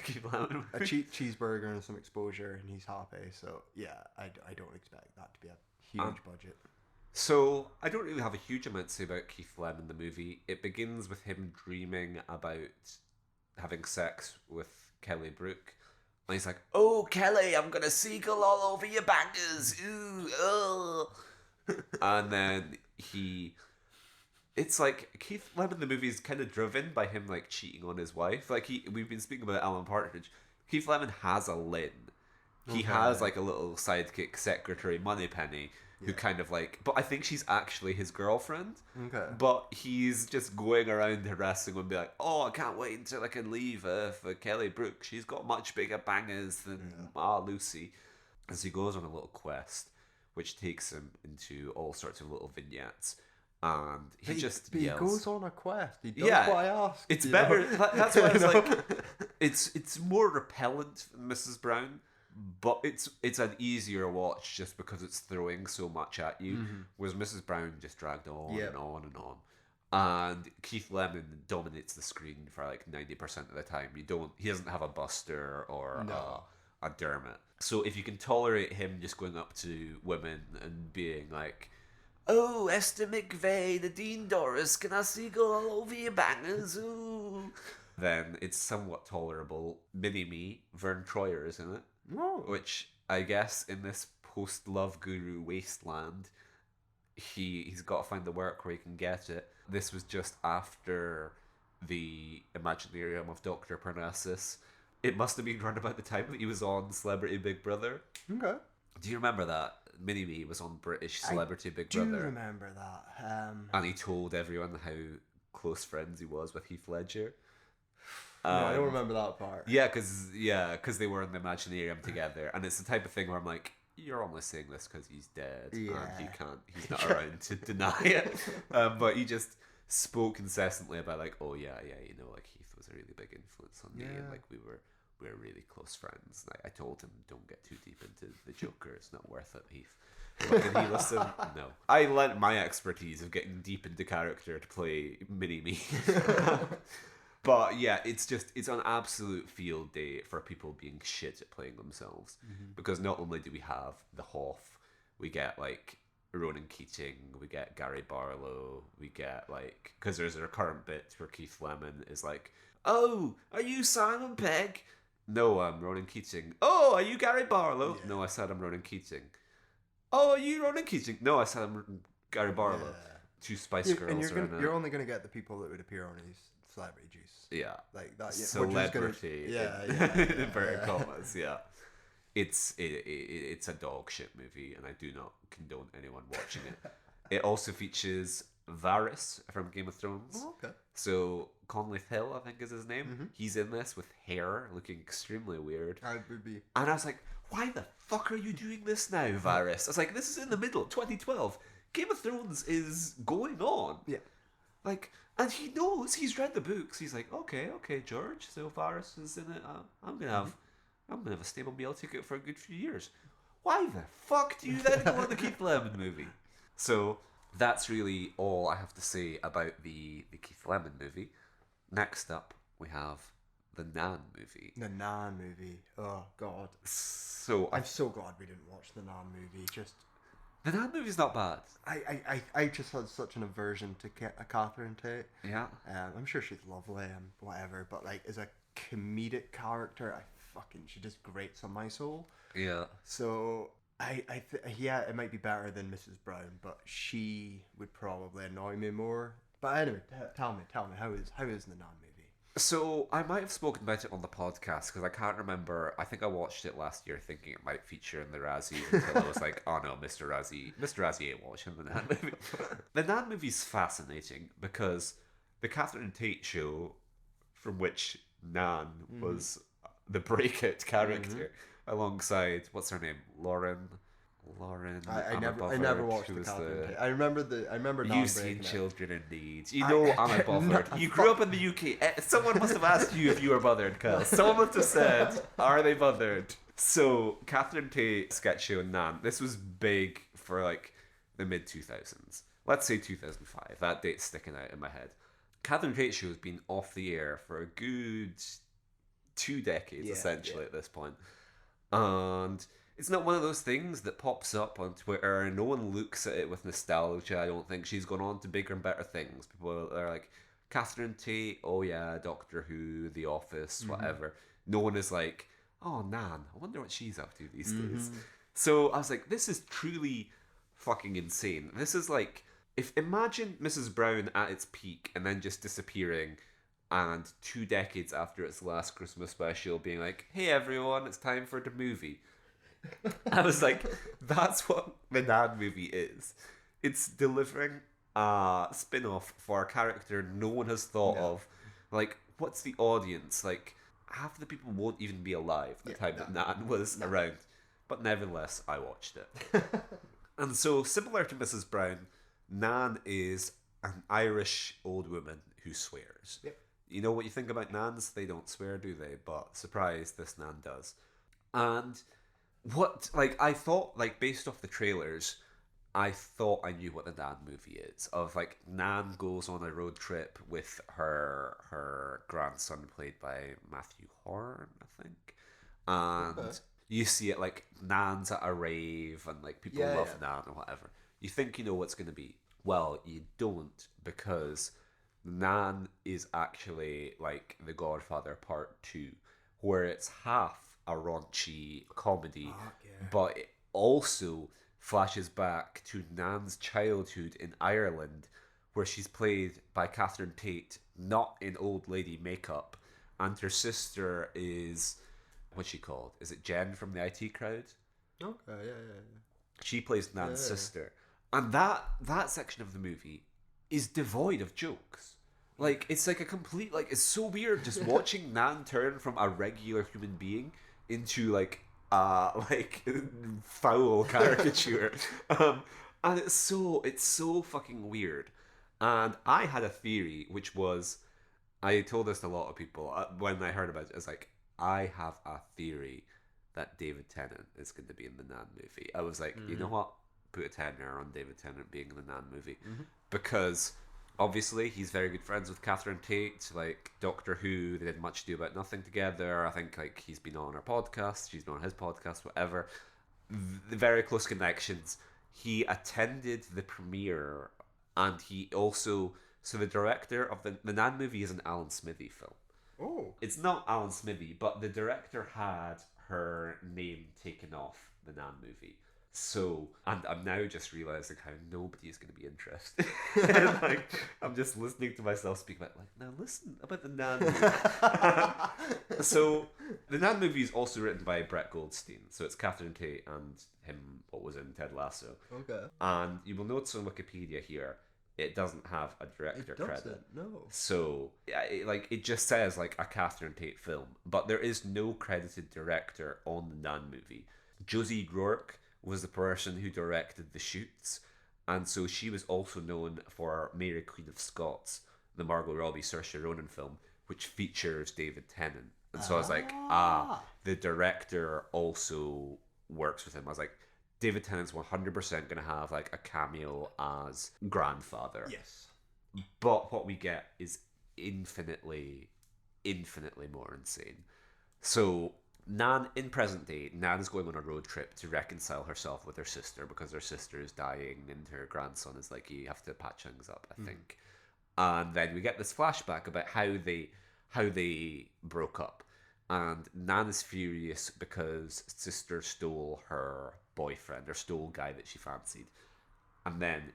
A cheap cheeseburger and some exposure, and he's happy. So yeah, I don't expect that to be a huge budget. So I don't really have a huge amount to say about Keith Lemon the movie. It begins with him dreaming about having sex with Kelly Brook. And he's like, oh, Kelly, I'm going to seagull all over your bangers. Ooh, oh. And then it's like Keith Lemon the movie is kind of driven by him like cheating on his wife. Like we've been speaking about Alan Partridge. Keith Lemon has a Lynn. He has like a little sidekick secretary, Moneypenny, who kind of like, but I think she's actually his girlfriend. Okay. But he's just going around harassing her and be like, oh, I can't wait until I can leave her for Kelly Brook. She's got much bigger bangers than Lucy. And so he goes on a little quest, which takes him into all sorts of little vignettes. And he yells. He goes on a quest. He does what I ask. It's better. That's why I was like, it's more repellent than Mrs. Brown. But it's an easier watch just because it's throwing so much at you. Mm-hmm. Whereas Mrs. Brown just dragged on and on and on. And Keith Lemon dominates the screen for like 90% of the time. He doesn't have a Buster or a Dermot. So if you can tolerate him just going up to women and being like, "Oh, Esther McVeigh, Nadine Dorris, can I see go all over your bangers? Ooh," then it's somewhat tolerable. Mini-Me, Vern Troyer is in it. Oh. Which I guess in this post-Love Guru wasteland, he's got to find the work where he can get it. This was just after the Imaginarium of Dr. Parnassus. It must have been around about the time that he was on Celebrity Big Brother. Okay. Do you remember that? Mini-Me was on British Celebrity Big Brother. I do remember that. And he told everyone how close friends he was with Heath Ledger. No, I don't remember that part. Yeah, because they were in the Imaginarium together. And it's the type of thing where I'm like, you're only saying this because he's dead. Yeah. And he's not around to deny it. But he just spoke incessantly about like, oh yeah, like Heath was a really big influence on me, and like we were really close friends. And I told him, don't get too deep into the Joker, it's not worth it, Heath. But did he listen? No. I lent my expertise of getting deep into character to play Mini-Me. But yeah, it's an absolute field day for people being shit at playing themselves. Because not only do we have the Hoff, we get like Ronan Keating, we get Gary Barlow, we get like, because there's a recurrent bit where Keith Lemon is like, "Oh, are you Simon Pegg?" "No, I'm Ronan Keating." "Oh, are you Gary Barlow?" Yeah. "No, I said I'm Ronan Keating." "Oh, are you Ronan Keating?" "No, I said I'm Gary Barlow." Yeah. Two Spice Girls You're only going to get the people that would appear on his Celebrity Juice. Yeah. Like that. Yeah, Celebrity. Yeah. In inverted commas, yeah. It's a dog shit movie, and I do not condone anyone watching it. It also features Varys from Game of Thrones. Oh, okay. So Conley Hill, I think is his name. He's in this with hair, looking extremely weird. I would be. And I was like, why the fuck are you doing this now, Varys? I was like, this is in the middle, 2012. Game of Thrones is going on. Yeah. Like, and he knows, he's read the books. He's like, okay, George. So Varys is in it. I'm gonna have a stable meal ticket for a good few years. Why the fuck do you then go on the Keith Lemon movie? So that's really all I have to say about the Keith Lemon movie. Next up, we have the Nan movie. The Nan movie. Oh God. So I'm so glad we didn't watch the Nan movie. the Nan movie's not bad. I just had such an aversion to Catherine Tate. Yeah. I'm sure she's lovely and whatever, but like as a comedic character, she just grates on my soul. Yeah. So yeah, it might be better than Mrs. Brown, but she would probably annoy me more. But anyway, tell me, how is the Nan movie? So I might have spoken about it on the podcast because I can't remember. I think I watched it last year thinking it might feature in the Razzie until I was like, oh no, Mr. Razzie ain't watching the Nan movie. The Nan movie's fascinating because the Catherine Tate show, from which Nan was the breakout character, alongside what's her name, Lauren. I never watched the Catherine Tate. I remember. You've seen Children in Need. You know I'm bothered. You grew up in the UK. Someone must have asked you if you were bothered, Kyle. Someone must have said, "Are they bothered?" So Catherine Tate sketch show Nan. This was big for like the mid 2000s. Let's say 2005. That date's sticking out in my head. Catherine Tate show has been off the air for a good 2 decades, essentially, at this point. And it's not one of those things that pops up on Twitter and no one looks at it with nostalgia. I don't think. She's gone on to bigger and better things. People are like, Catherine Tate, oh yeah, Doctor Who, The Office, whatever. No one is like, oh, Nan, I wonder what she's up to these days. So I was like, this is truly fucking insane. This is like, imagine Mrs. Brown at its peak and then just disappearing, and 2 decades after its last Christmas special being like, hey everyone, it's time for the movie. I was like, that's what the Nan movie is. It's delivering a spin-off for a character no one has thought of. Like, what's the audience? Like, half the people won't even be alive at the time that Nan was around. But nevertheless, I watched it. And so, similar to Mrs. Brown, Nan is an Irish old woman who swears. Yep. You know what you think about Nans? They don't swear, do they? But surprise, this Nan does. And what, like, I thought, like, based off the trailers, I thought I knew what the Nan movie is. Of like Nan goes on a road trip with her grandson played by Matthew Horn, I think, and you see it like Nan's at a rave and like people love Nan or whatever. You think you know what's going to be. Well, you don't, because Nan is actually like The Godfather Part 2, where it's half a raunchy comedy, but it also flashes back to Nan's childhood in Ireland, where she's played by Catherine Tate, not in old lady makeup, and her sister is, what's she called? Is it Jen from the IT Crowd? Okay, yeah. She plays Nan's sister. And that section of the movie is devoid of jokes. Like, it's like a complete, like, it's so weird just watching Nan turn from a regular human being into, like foul caricature. And it's so fucking weird. And I had a theory, which was, I told this to a lot of people when I heard about it. It's like, I have a theory that David Tennant is going to be in the Nan movie. I was like, you know what? Put a tenner on David Tennant being in the Nan movie. Because obviously he's very good friends with Catherine Tate, like Doctor Who. They did Much Ado About Nothing together. I think like he's been on her podcast, she's been on his podcast, whatever. The very close connections. He attended the premiere, and he also, so the director of the Nan movie is an Alan Smithy film. Oh, it's not Alan Smithy, but the director had her name taken off the Nan movie. So, and I'm now just realizing how nobody is going to be interested. Like, I'm just listening to myself speak about, like, now listen about the Nan movie. So, the Nan movie is also written by Brett Goldstein. So, it's Catherine Tate and him, what was in Ted Lasso. Okay. And you will notice on Wikipedia here, it doesn't have a director credit. No. So, it just says, like, a Catherine Tate film. But there is no credited director on the Nan movie. Josie Rourke was the person who directed the shoots, and so she was also known for Mary Queen of Scots, the Margot Robbie Saoirse Ronan film, which features David Tennant. And so I was like, the director also works with him. I was like, David Tennant's 100% going to have like a cameo as grandfather. Yes. But what we get is infinitely more insane. So Nan, in present day, Nan is going on a road trip to reconcile herself with her sister because her sister is dying and her grandson is like, you have to patch things up, I think. And then we get this flashback about how they broke up. And Nan is furious because sister stole her boyfriend, or stole a guy that she fancied. And then,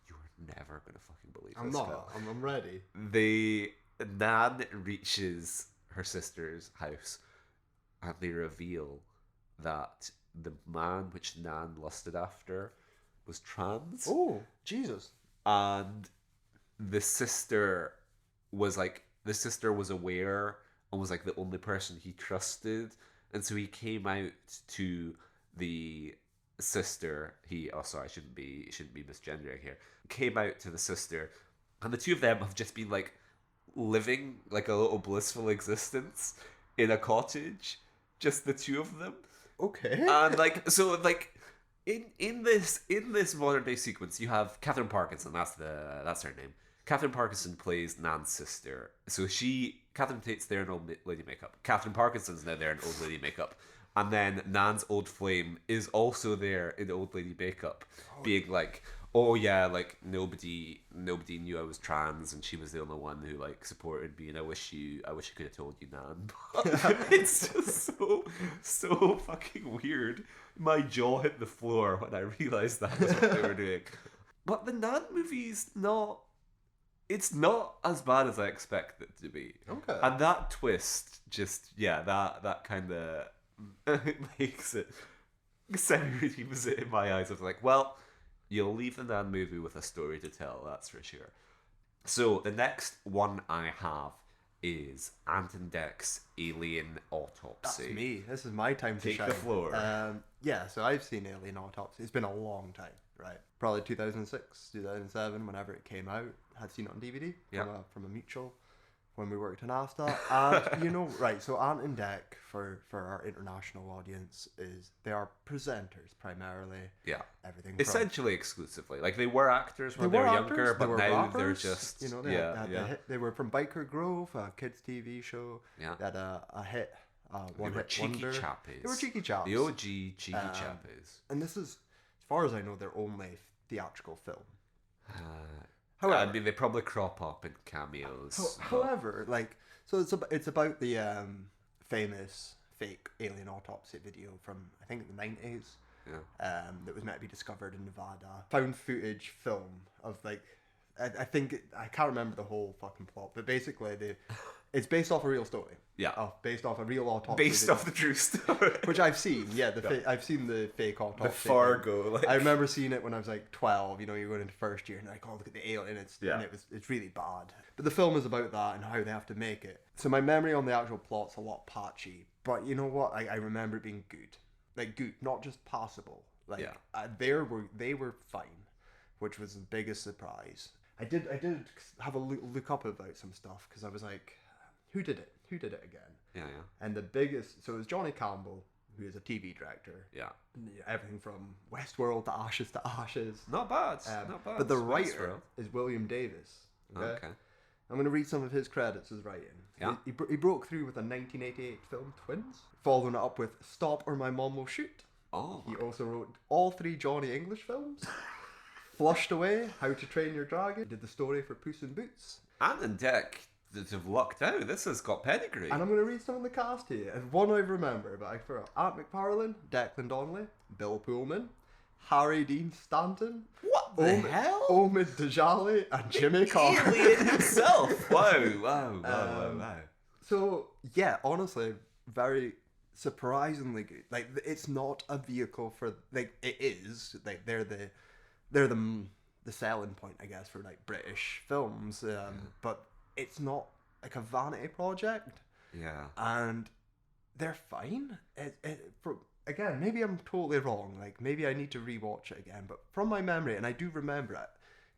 you're never going to fucking believe I'm this. not. I'm ready. Nan reaches her sister's house, and they reveal that the man which Nan lusted after was trans. Oh, Jesus. And the sister was aware and was like the only person he trusted. And so he came out to the sister. I shouldn't be misgendering here. Came out to the sister, and the two of them have just been like living like a little blissful existence in a cottage. Just the two of them. Okay. And like, so like in this modern day sequence, you have Catherine Parkinson. That's her name. Catherine Parkinson plays Nan's sister. So Catherine Tate's there in old lady makeup. Catherine Parkinson's now there in old lady makeup. And then Nan's old flame is also there in old lady makeup, being like, oh yeah, like nobody knew I was trans, and she was the only one who like supported me, and I wish I could have told you, Nan. But it's just so fucking weird. My jaw hit the floor when I realized that was what they were doing. But the Nan movie's it's not as bad as I expect it to be. Okay. And that twist that kind of makes it semi-redeems it in my eyes. I was like, well, you'll leave the Nan movie with a story to tell, that's for sure. So the next one I have is Ant and Dec's Alien Autopsy. That's me. This is my time to Take shine. the floor. Yeah, so I've seen Alien Autopsy. It's been a long time, right? Probably 2006, 2007, whenever it came out. Had seen it on DVD from a mutual. when we worked in Asta. And, you know, right, so Ant and Dec, for our international audience, they are presenters primarily. Yeah. Everything essentially exclusively. Like, they were actors when they were younger, but now rappers, they're just... You know, they were from Biker Grove, a kids' TV show. Yeah. They had a hit, one hit cheeky wonder. chappies. They were cheeky chaps. The OG cheeky chappies. And this is, as far as I know, their only theatrical film. However, I mean, they probably crop up in cameos. However, like, so it's about the famous fake alien autopsy video from, I think, the 90s. Yeah. That was meant to be discovered in Nevada. Found footage film of, like, I think I can't remember the whole fucking plot, but basically it's based off a real story. Yeah. Based off a real autopsy. Based off the true story. Which I've seen. Yeah, I've seen the fake autopsy. The Fargo. Like... I remember seeing it when I was like 12. You know, you're going into first year and like, oh, look at the alien. And it's really bad. But the film is about that and how they have to make it. So my memory on the actual plot's a lot patchy. But you know what? I remember it being good. Like, good, not just passable. Like, they were fine, which was the biggest surprise. I did have a look up about some stuff because I was like, who did it? Who did it again? Yeah. And the biggest, so it was Johnny Campbell, who is a TV director. Yeah. Everything from Westworld to Ashes. Not bad. Not bad. But the writer is William Davis. Okay. I'm going to read some of his credits as writing. Yeah. He broke through with a 1988 film, Twins, following it up with Stop or My Mom Will Shoot. Oh. He also wrote all 3 Johnny English films. Flushed Away, How to Train Your Dragon. He did the story for Puss in Boots. Ant and Dec have lucked out. This has got pedigree. And I'm going to read some of the cast here. And one I remember, but I forgot. Ant McParlane, Declan Donnelly, Bill Pullman, Harry Dean Stanton. What the hell? Omid Djalili and Jimmy Carr. Alien himself. Wow. So, yeah, honestly, very surprisingly good. Like, it's not a vehicle for, like, it is. Like, they're the selling point, I guess, for, like, British films. But it's not, like, a vanity project. Yeah. And they're fine. Again, maybe I'm totally wrong. Like, maybe I need to rewatch it again. But from my memory, and I do remember it,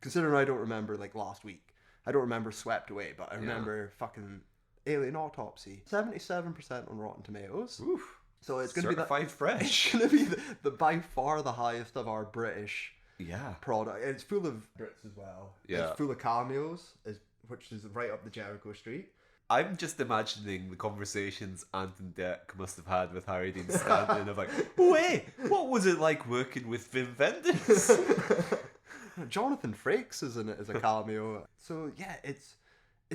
considering I don't remember, like, last week. I don't remember Swept Away, but I remember fucking Alien Autopsy. 77% on Rotten Tomatoes. Oof. So it's going to be certified fresh. It's going to be the by far the highest of our British product. It's full of Brits as well. Yeah. It's full of cameos, which is right up the Jericho Street. I'm just imagining the conversations Ant and Dec must have had with Harry Dean Stanton of like, wait, what was it like working with Wim Wenders? Jonathan Frakes is in it as a cameo. So yeah, it's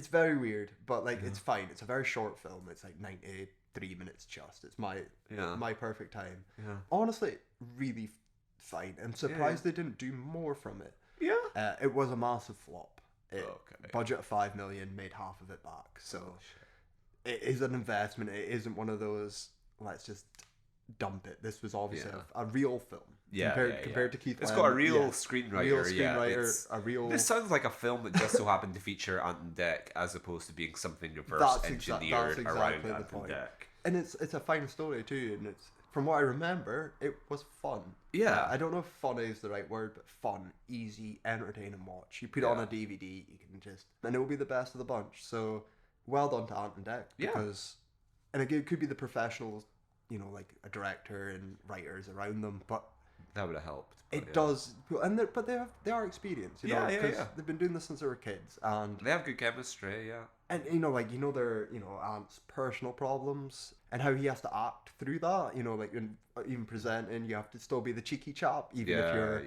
very weird, but like it's fine. It's a very short film. It's like 93 minutes just. It's my perfect time. Yeah. Honestly, really fine. I'm surprised they didn't do more from it. Yeah. It was a massive flop. Okay. Budget of $5 million, made half of it back. So it is an investment. It isn't one of those, let's just dump it. This was obviously a real film. Compared to Keith It's Lemon. got a real screenwriter. A real. This sounds like a film that just so happened to feature Ant and Dec as opposed to being something reverse engineered around Ant and Dec. And it's a fine story too, and it's, from what I remember, it was fun. Yeah. I don't know if fun is the right word, but fun, easy, entertaining watch. You put it on a DVD, you can just, and it will be the best of the bunch. So, well done to Ant and Dec, because, and again, it could be the professionals, you know, like a director and writers around them, but that would have helped. It does, and they are experienced, you know, because they've been doing this since they were kids, and they have good chemistry, and their Ant's personal problems and how he has to act through that, you know, like even presenting, you have to still be the cheeky chap, even if you're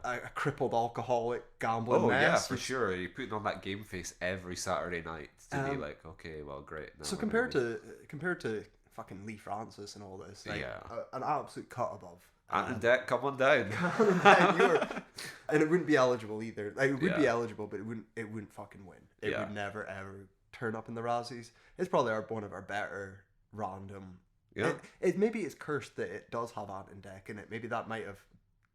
a crippled alcoholic gambling mess. Yeah, for sure. You're putting on that game face every Saturday night to be like, okay, well, great. So compared to fucking Lee Francis and all this, like, an absolute cut above. Ant and Dec, come on down. And it wouldn't be eligible either. Like, it would be eligible, but it wouldn't fucking win. It would never ever turn up in the Razzies. It's probably one of our better random. Yeah. Maybe it's cursed that it does have Ant and Dec in it. Maybe that might have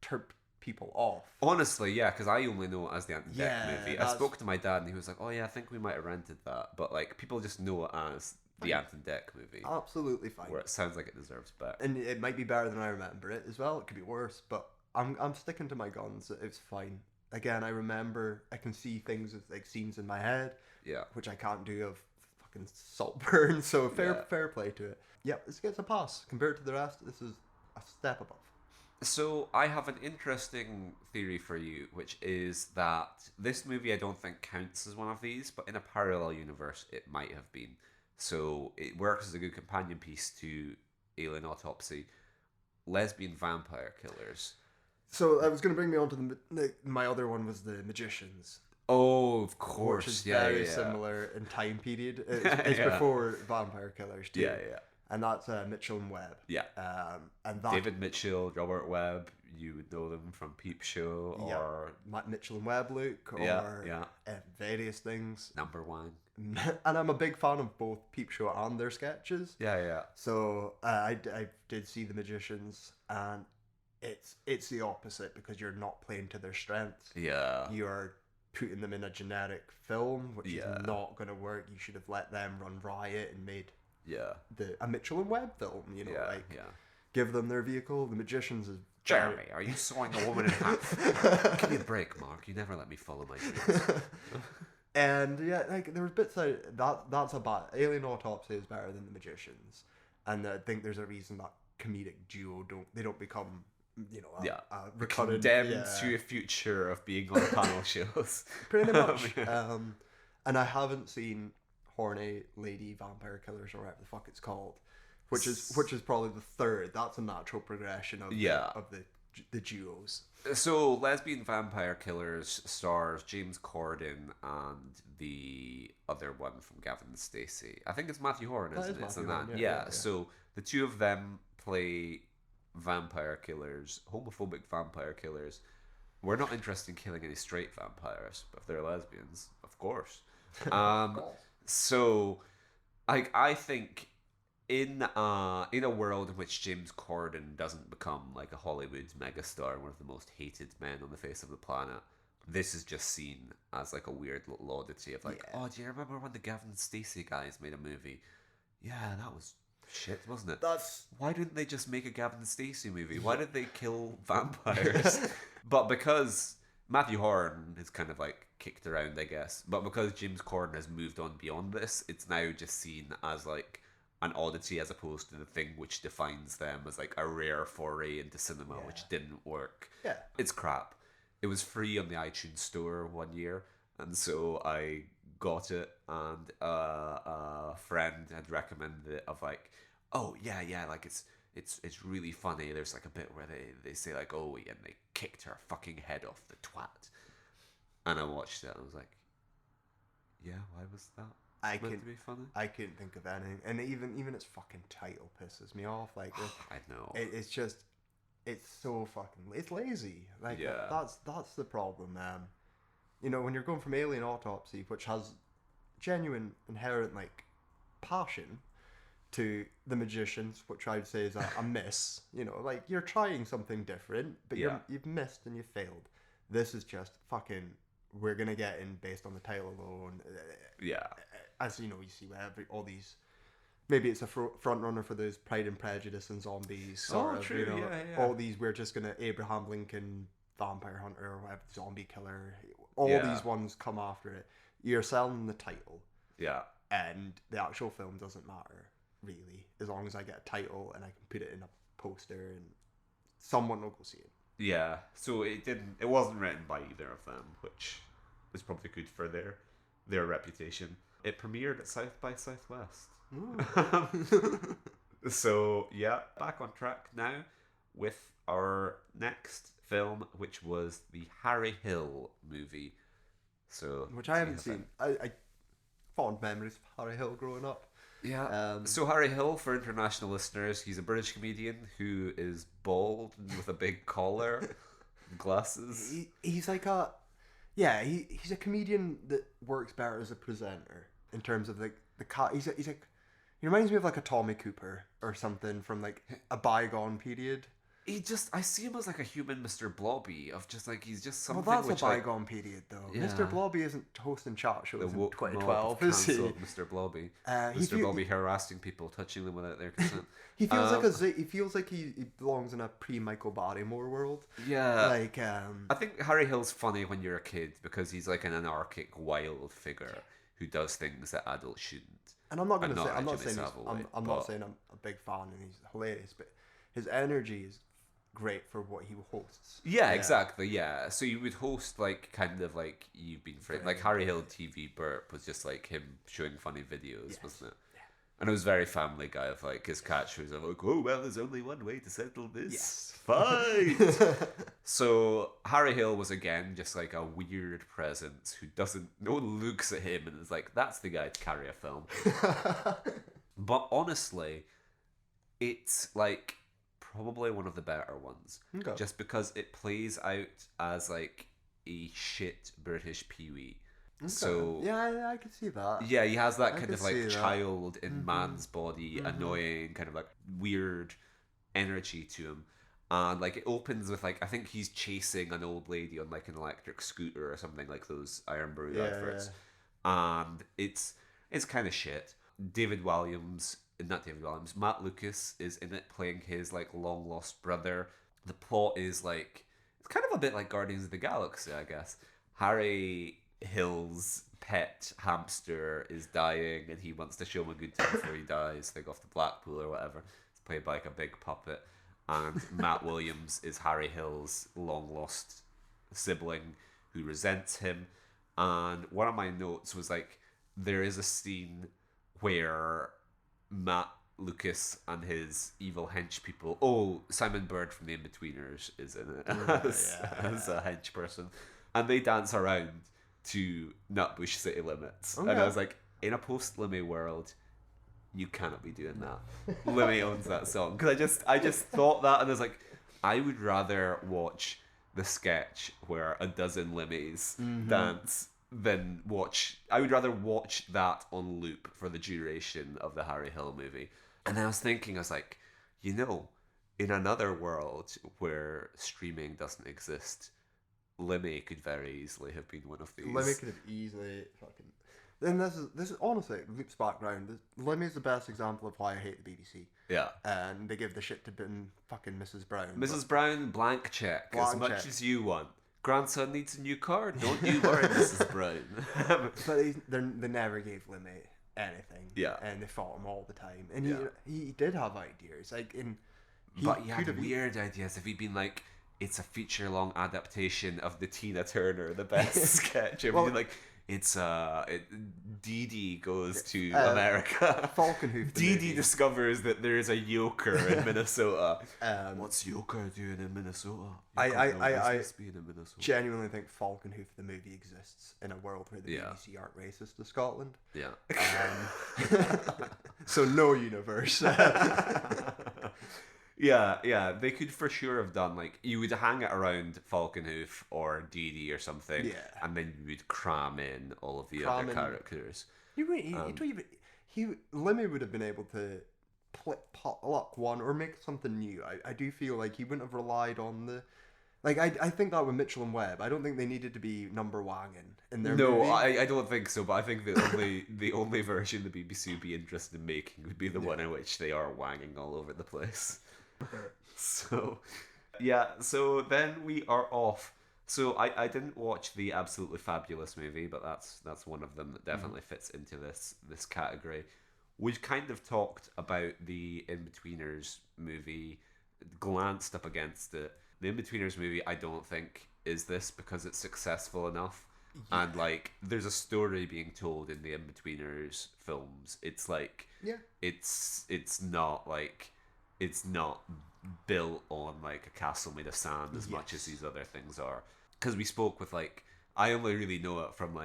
turned people off. Honestly, yeah, because I only know it as the Ant and Dec movie. I spoke to my dad and he was like, "Oh yeah, I think we might have rented that," but like people just know it as the Ant and Dec movie. Absolutely fine. Where it sounds like it deserves better. And it might be better than I remember it as well. It could be worse, but I'm sticking to my guns. It's fine. Again, I can see things as like scenes in my head. Yeah. Which I can't do of fucking Saltburn. So Yeah. fair play to it. Yep, this gets a pass compared to the rest. This is a step above. So I have an interesting theory for you, which is that this movie I don't think counts as one of these, but in a parallel universe it might have been. So it works as a good companion piece to Alien Autopsy. Lesbian vampire killers. So I was going to bring me on to my other one was the Magicians. Oh, of course. Which is yeah, very yeah. similar in time period. It's before Vampire Killers too. Yeah, yeah. And that's Mitchell and Webb. Yeah. And that, David Mitchell, Robert Webb, you would know them from Peep Show or Mitchell and Webb, Luke, or yeah. various things. Number One. And I'm a big fan of both Peep Show and their sketches. Yeah, yeah. So I did see The Magicians, and it's the opposite because you're not playing to their strengths. Yeah. You're putting them in a generic film, which Yeah. is not going to work. You should have let them run riot and made Yeah. a Mitchell and Webb film. You know, Yeah, like yeah. give them their vehicle. The Magicians is Jeremy, are you sawing a woman in half? Give me a break, Mark. You never let me follow my dreams. And yeah, like there was bits that's a bad Alien Autopsy is better than The Magicians, and I think there's a reason that comedic duo don't become recurrent, Condemned to a future of being on panel shows. pretty much. And I haven't seen Horny Lady Vampire Killers or whatever the fuck it's called, which is probably the third. That's a natural progression of the duos. So, Lesbian Vampire Killers stars James Corden and the other one from Gavin and Stacey. I think it's Matthew Horn, isn't it? Matthew Isn't Horn, that? yeah. So, the two of them play vampire killers, homophobic vampire killers. We're not interested in killing any straight vampires, but if they're lesbians, of course. So, I think in a world in which James Corden doesn't become like a Hollywood megastar, one of the most hated men on the face of the planet, this is just seen as like a weird little oddity of like, oh, do you remember when the Gavin and Stacey guys made a movie? Yeah, that was shit, wasn't it? Why didn't they just make a Gavin and Stacey movie? Why did they kill vampires? But because Matthew Horn is kind of like kicked around, I guess, but because James Corden has moved on beyond this, it's now just seen as like an oddity as opposed to the thing which defines them as like a rare foray into cinema, which didn't work. Yeah. It's crap. It was free on the iTunes store one year, and so I got it, and a friend had recommended it of like, oh yeah, like it's really funny. There's like a bit where they say like, oh, and they kicked her fucking head off the twat. And I watched it and I was like, yeah, why was that? Meant to be funny? I couldn't think of anything, and even its fucking title pisses me off. Like, I know. It's just, it's so fucking, it's lazy. Like, that's the problem. You know, when you're going from Alien Autopsy, which has genuine inherent like passion, to The Magicians, which I'd say is a miss. You know, like you're trying something different, but you've missed and you failed. This is just fucking. We're gonna get in based on the title alone. Yeah. As you know, you see all these. Maybe it's a front runner for those Pride and Prejudice and zombies. Sort of, true. You know, yeah. all these we're just gonna Abraham Lincoln, Vampire Hunter, or whatever, Zombie Killer. All these ones come after it. You're selling the title. Yeah. And the actual film doesn't matter really, as long as I get a title and I can put it in a poster and someone will go see it. Yeah, so it wasn't written by either of them, which was probably good for their reputation. It premiered at South by Southwest. So yeah, back on track now with our next film, which was the Harry Hill movie. So which I haven't seen. I fond memories of Harry Hill growing up. Yeah. So Harry Hill, for international listeners, he's a British comedian who is bald and with a big collar, glasses. He's like he's a comedian that works better as a presenter in terms of like the cat. He's like he reminds me of like a Tommy Cooper or something from like a bygone period. I see him as like a human Mr. Blobby of just like he's just something. Well, that's a bygone period though. Yeah. Mr. Blobby isn't hosting chat shows in 2012, is he? Mr. Blobby. Mr. Blobby harassing people, touching them without their consent. He feels like he belongs in a pre-Michael Barrymore world. Yeah. Like I think Harry Hill's funny when you're a kid because he's like an anarchic, wild figure who does things that adults shouldn't. And I'm not going And to say not I'm not Jimmy saying Savile way, I'm but- not saying I'm a big fan and he's hilarious, but his energy is great for what he hosts. Yeah, exactly. Yeah, so you would host like kind of like you've been like Harry Hill TV Burp was just like him showing funny videos, wasn't it? And it was very Family Guy of like his catchphrase of like, oh well, there's only one way to settle this fight. So Harry Hill was again just like a weird presence who no one looks at him and is like, that's the guy to carry a film. But honestly, it's like probably one of the better ones, just because it plays out as like a shit British Pee-wee. So yeah, I can see that. Yeah, he has that kind can of like see that. child in man's body, annoying, kind of like weird energy to him. And like it opens with like, I think he's chasing an old lady on like an electric scooter or something, like those Iron Brew adverts. And it's kind of shit. Matt Lucas is in it playing his like long lost brother. The plot is like, it's kind of a bit like Guardians of the Galaxy, I guess. Harry Hill's pet hamster is dying and he wants to show him a good time before he dies. They go off to Blackpool or whatever. It's played by like a big puppet. And Matt Williams is Harry Hill's long lost sibling who resents him. And one of my notes was like, there is a scene where Matt Lucas and his evil hench people, Simon Bird from The Inbetweeners is in it as a hench person, and they dance around to Nutbush City Limits. And I was like, in a post-Lemmy world, you cannot be doing that. Lemmy owns that song. Because I just thought that, and I was like, I would rather watch the sketch where a dozen Lemmys dance than I would rather watch that on loop for the duration of the Harry Hill movie. And then I was thinking, I was like, in another world where streaming doesn't exist, Lemmy could very easily have been one of these. Lemmy could have easily fucking. Then this is honestly, it loops back round. Lemmy is the best example of why I hate the BBC. Yeah. And they give the shit to fucking Mrs. Brown. Mrs. Brown, blank check as much as you want. Grandson needs a new car. Don't you worry, Mrs. Brown. But they never gave Lemmy anything. Yeah. And they fought him all the time. And he did have ideas. But he had weird ideas. If he'd been like, it's a feature-long adaptation of the Tina Turner, the best sketch. Well, like, it's Dee Dee goes to America. Falconhoof. Dee Dee discovers that there is a yoker in Minnesota. What's yoker doing in Minnesota? I genuinely think Falconhoof the movie exists in a world where the BBC aren't racist to Scotland. Yeah. So no universe. Yeah, they could for sure have done, like, you would hang it around Falconhoof or Dee Dee or something, and then you would cram in all of the other characters. Lemmy would have been able to pluck one or make something new. I do feel like he wouldn't have relied on the... Like, I think that with Mitchell and Webb, I don't think they needed to be number wanging in their movie. No, I don't think so, but I think the only version the BBC would be interested in making would be the one in which they are wanging all over the place. So then we are off. So I didn't watch the Absolutely Fabulous movie, but that's one of them that definitely fits into this category. We've kind of talked about the Inbetweeners movie, glanced up against it. The Inbetweeners movie, I don't think is this because it's successful enough. Yeah. And like, there's a story being told in the Inbetweeners films. It's like, it's not built on like a castle made of sand as much as these other things are. Because we spoke with like, I only really know it from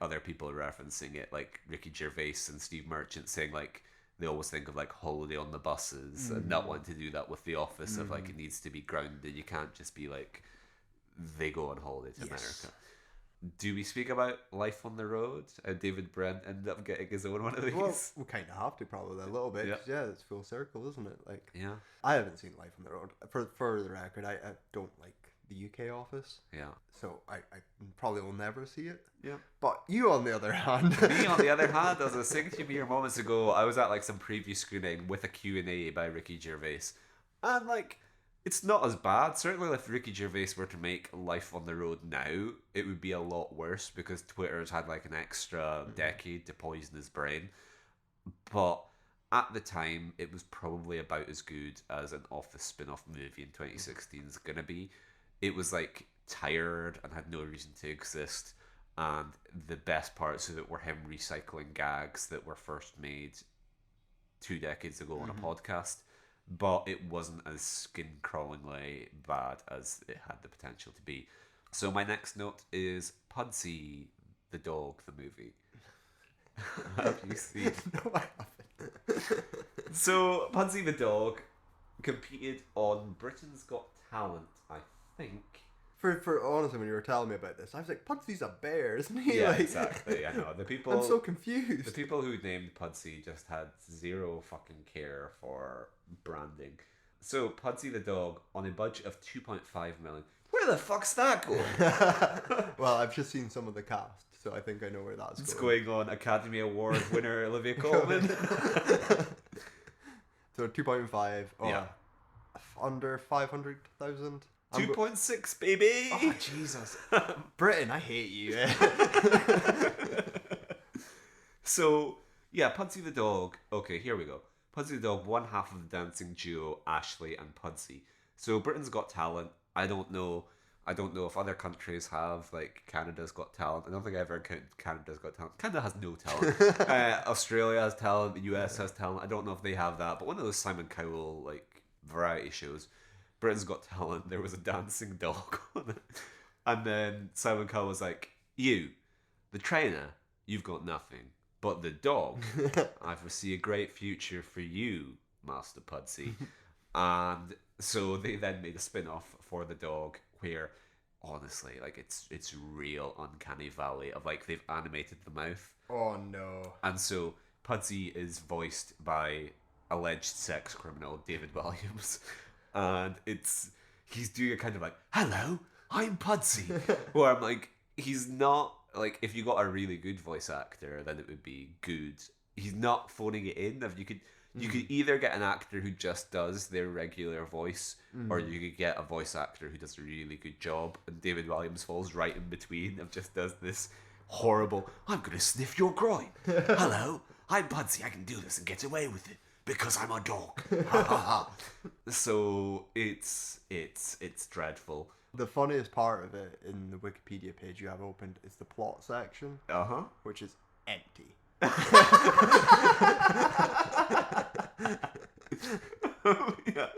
other people referencing it, like Ricky Gervais and Steve Merchant saying like they always think of like Holiday on the Buses and not want to do that with The Office of like it needs to be grounded. You can't just be like they go on holiday to America. Do we speak about Life on the Road? David Brent ended up getting his own one of these. Well, we kind of have to probably a little bit. Yeah, it's full circle, isn't it? Like, yeah, I haven't seen Life on the Road. For the record, I don't like the UK Office. Yeah. So I probably will never see it. Yeah. But you, on the other hand, me on the other hand, as I was saying to you mere moments ago, I was at like some preview screening with a Q&A by Ricky Gervais, and like It's not as bad. Certainly, if Ricky Gervais were to make Life on the Road now, it would be a lot worse because Twitter's had like an extra decade to poison his brain. But at the time, it was probably about as good as an Office spin-off movie in 2016 is gonna be. It was like tired and had no reason to exist, and the best parts of it were him recycling gags that were first made 2 decades ago on a podcast, but it wasn't as skin-crawlingly bad as it had the potential to be. So my next note is Pudsey the dog, the movie. Have you seen? No, I haven't. So Pudsey the dog competed on Britain's Got Talent, I think. For honestly, when you were telling me about this, I was like, Pudsey's a bear, isn't he? Yeah, like, exactly. I know the people. I'm so confused. The people who named Pudsey just had zero fucking care for branding. So Pudsey the dog on a budget of 2.5 million. Where the fuck's that going? Well, I've just seen some of the cast, so I think I know where that's It's going. going on Academy Award winner Olivia Colman. So 2.5. Oh, Yeah. Under 500,000. 2.6, baby. Oh, Jesus. Britain, I hate you. So, yeah, Pudsey the dog. Okay, here we go. Pudsey the dog, one half of the dancing duo Ashley and Pudsey. So Britain's Got Talent. I don't know if other countries have, like Canada's Got Talent. I don't think I ever counted Canada's Got Talent. Canada has no talent. Australia has talent. The US has talent. I don't know if they have that. But one of those Simon Cowell like variety shows, Britain's Got Talent, there was a dancing dog on it. And then Simon Cowell was like, you, the trainer, you've got nothing. But the dog, I foresee a great future for you, Master Pudsey. And so they then made a spin-off for the dog where, honestly, like it's real uncanny valley of like they've animated the mouth. Oh, no. And so Pudsey is voiced by alleged sex criminal David Williams. And he's doing a kind of like, hello, I'm Pudsey. Where I'm like, he's not, like, if you got a really good voice actor, then it would be good. He's not phoning it in. If you could either get an actor who just does their regular voice, or you could get a voice actor who does a really good job. And David Williams falls right in between and just does this horrible, I'm going to sniff your groin. Hello, I'm Pudsey. I can do this and get away with it because I'm a dog. Ha ha ha. So it's dreadful. The funniest part of it in the Wikipedia page you have opened is the plot section, which is empty. Yeah.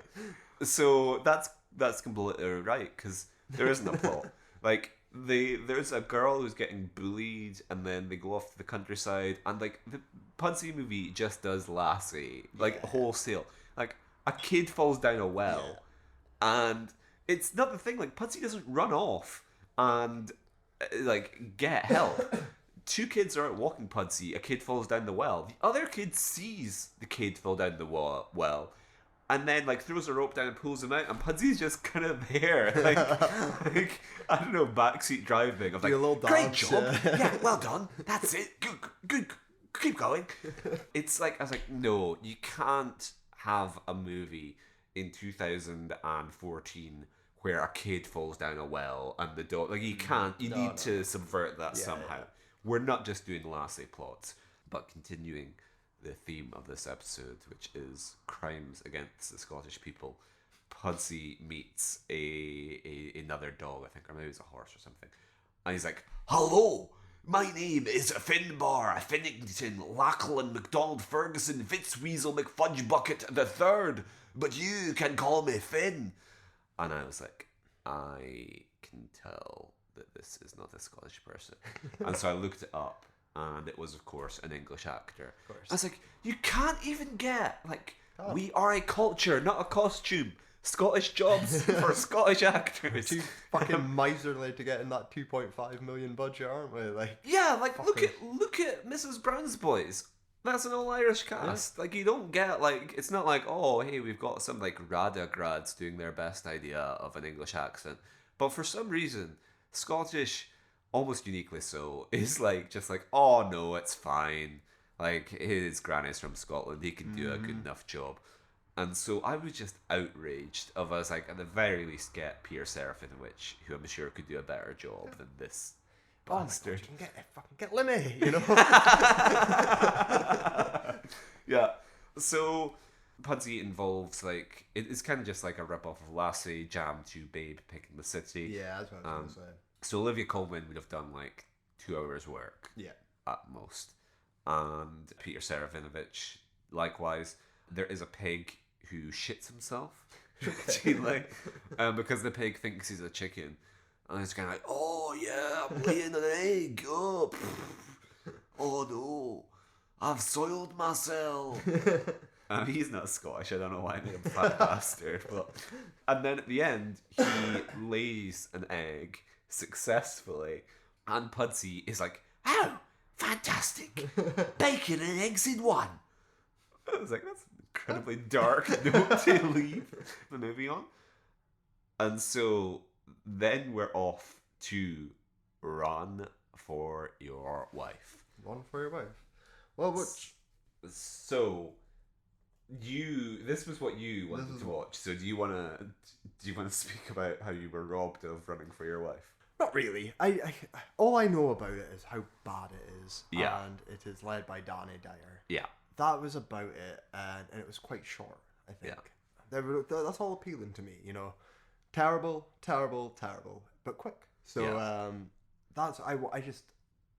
So that's completely right, because there isn't a plot. Like there's a girl who's getting bullied, and then they go off to the countryside, and like the Pudsey movie just does Lassie like wholesale. Like a kid falls down a well, and it's not the thing. Like Pudsey doesn't run off and like get help. Two kids are out walking Pudsey. A kid falls down the well. The other kid sees the kid fall down the well, and then like throws a rope down and pulls him out. And Pudsy's just kind of there, like I don't know, backseat driving. I'm like, a little great dance, job, yeah, well done. That's it. Good. Keep going. It's like I was like, no, you can't have a movie in 2014 where a kid falls down a well and the dog. Like you can't. You need to subvert that somehow. We're not just doing Lassie plots, but continuing the theme of this episode, which is crimes against the Scottish people. Pudsey meets another dog, I think, or maybe it's a horse or something, and he's like, "Hello, my name is Finbar Finnington Lachlan MacDonald Ferguson Fitzweasel McFudgebucket the Third, but you can call me Finn." And I was like, I can tell that this is not a Scottish person. And so I looked it up, and it was, of course, an English actor. Of course. I was like, you can't even get, like, we are a culture, not a costume. Scottish jobs for Scottish actors. Too fucking miserly to get in that 2.5 million budget, aren't we? Like, yeah, like, look at Mrs. Brown's Boys. That's an all-Irish cast. Yeah. Like, you don't get, like, it's not like, oh, hey, we've got some, like, RADA grads doing their best idea of an English accent. But for some reason, Scottish, almost uniquely so, is like just like, oh no, it's fine. Like his granny's from Scotland, he can do a good enough job. And so I was just outraged of us, like, at the very least get Peter Serafinovich, who I'm sure could do a better job than this bastard. Oh my God, fucking get Lemmy, you know? Yeah. So Pudsey involves, like, it's kind of just like a rip-off of Lassie, Jam to Babe, Picking the City. Yeah, that's what I was going to say. So Olivia Colman would have done like 2 hours work at most. And Peter Serafinovich, likewise. There is a pig who shits himself. Because the pig thinks he's a chicken. And it's kind of like, oh yeah, I'm laying an egg. Oh, oh no, I've soiled myself. He's not Scottish, I don't know why I made him fat bastard. But... And then at the end, he lays an egg successfully. And Pudsey is like, oh, fantastic. Bacon and eggs in one. I was like, that's an incredibly dark note to leave the movie on. And so then we're off to Run for Your Wife. Run for Your Wife. Well, which... So, this was what you wanted to watch. So do you want to speak about how you were robbed of Running for Your Wife? Not really. I all I know about it is how bad it is. Yeah. And it is led by Danny Dyer. Yeah. That was about it, and it was quite short, I think. Yeah. That's all appealing to me, you know. Terrible, terrible, terrible, but quick. So that's I just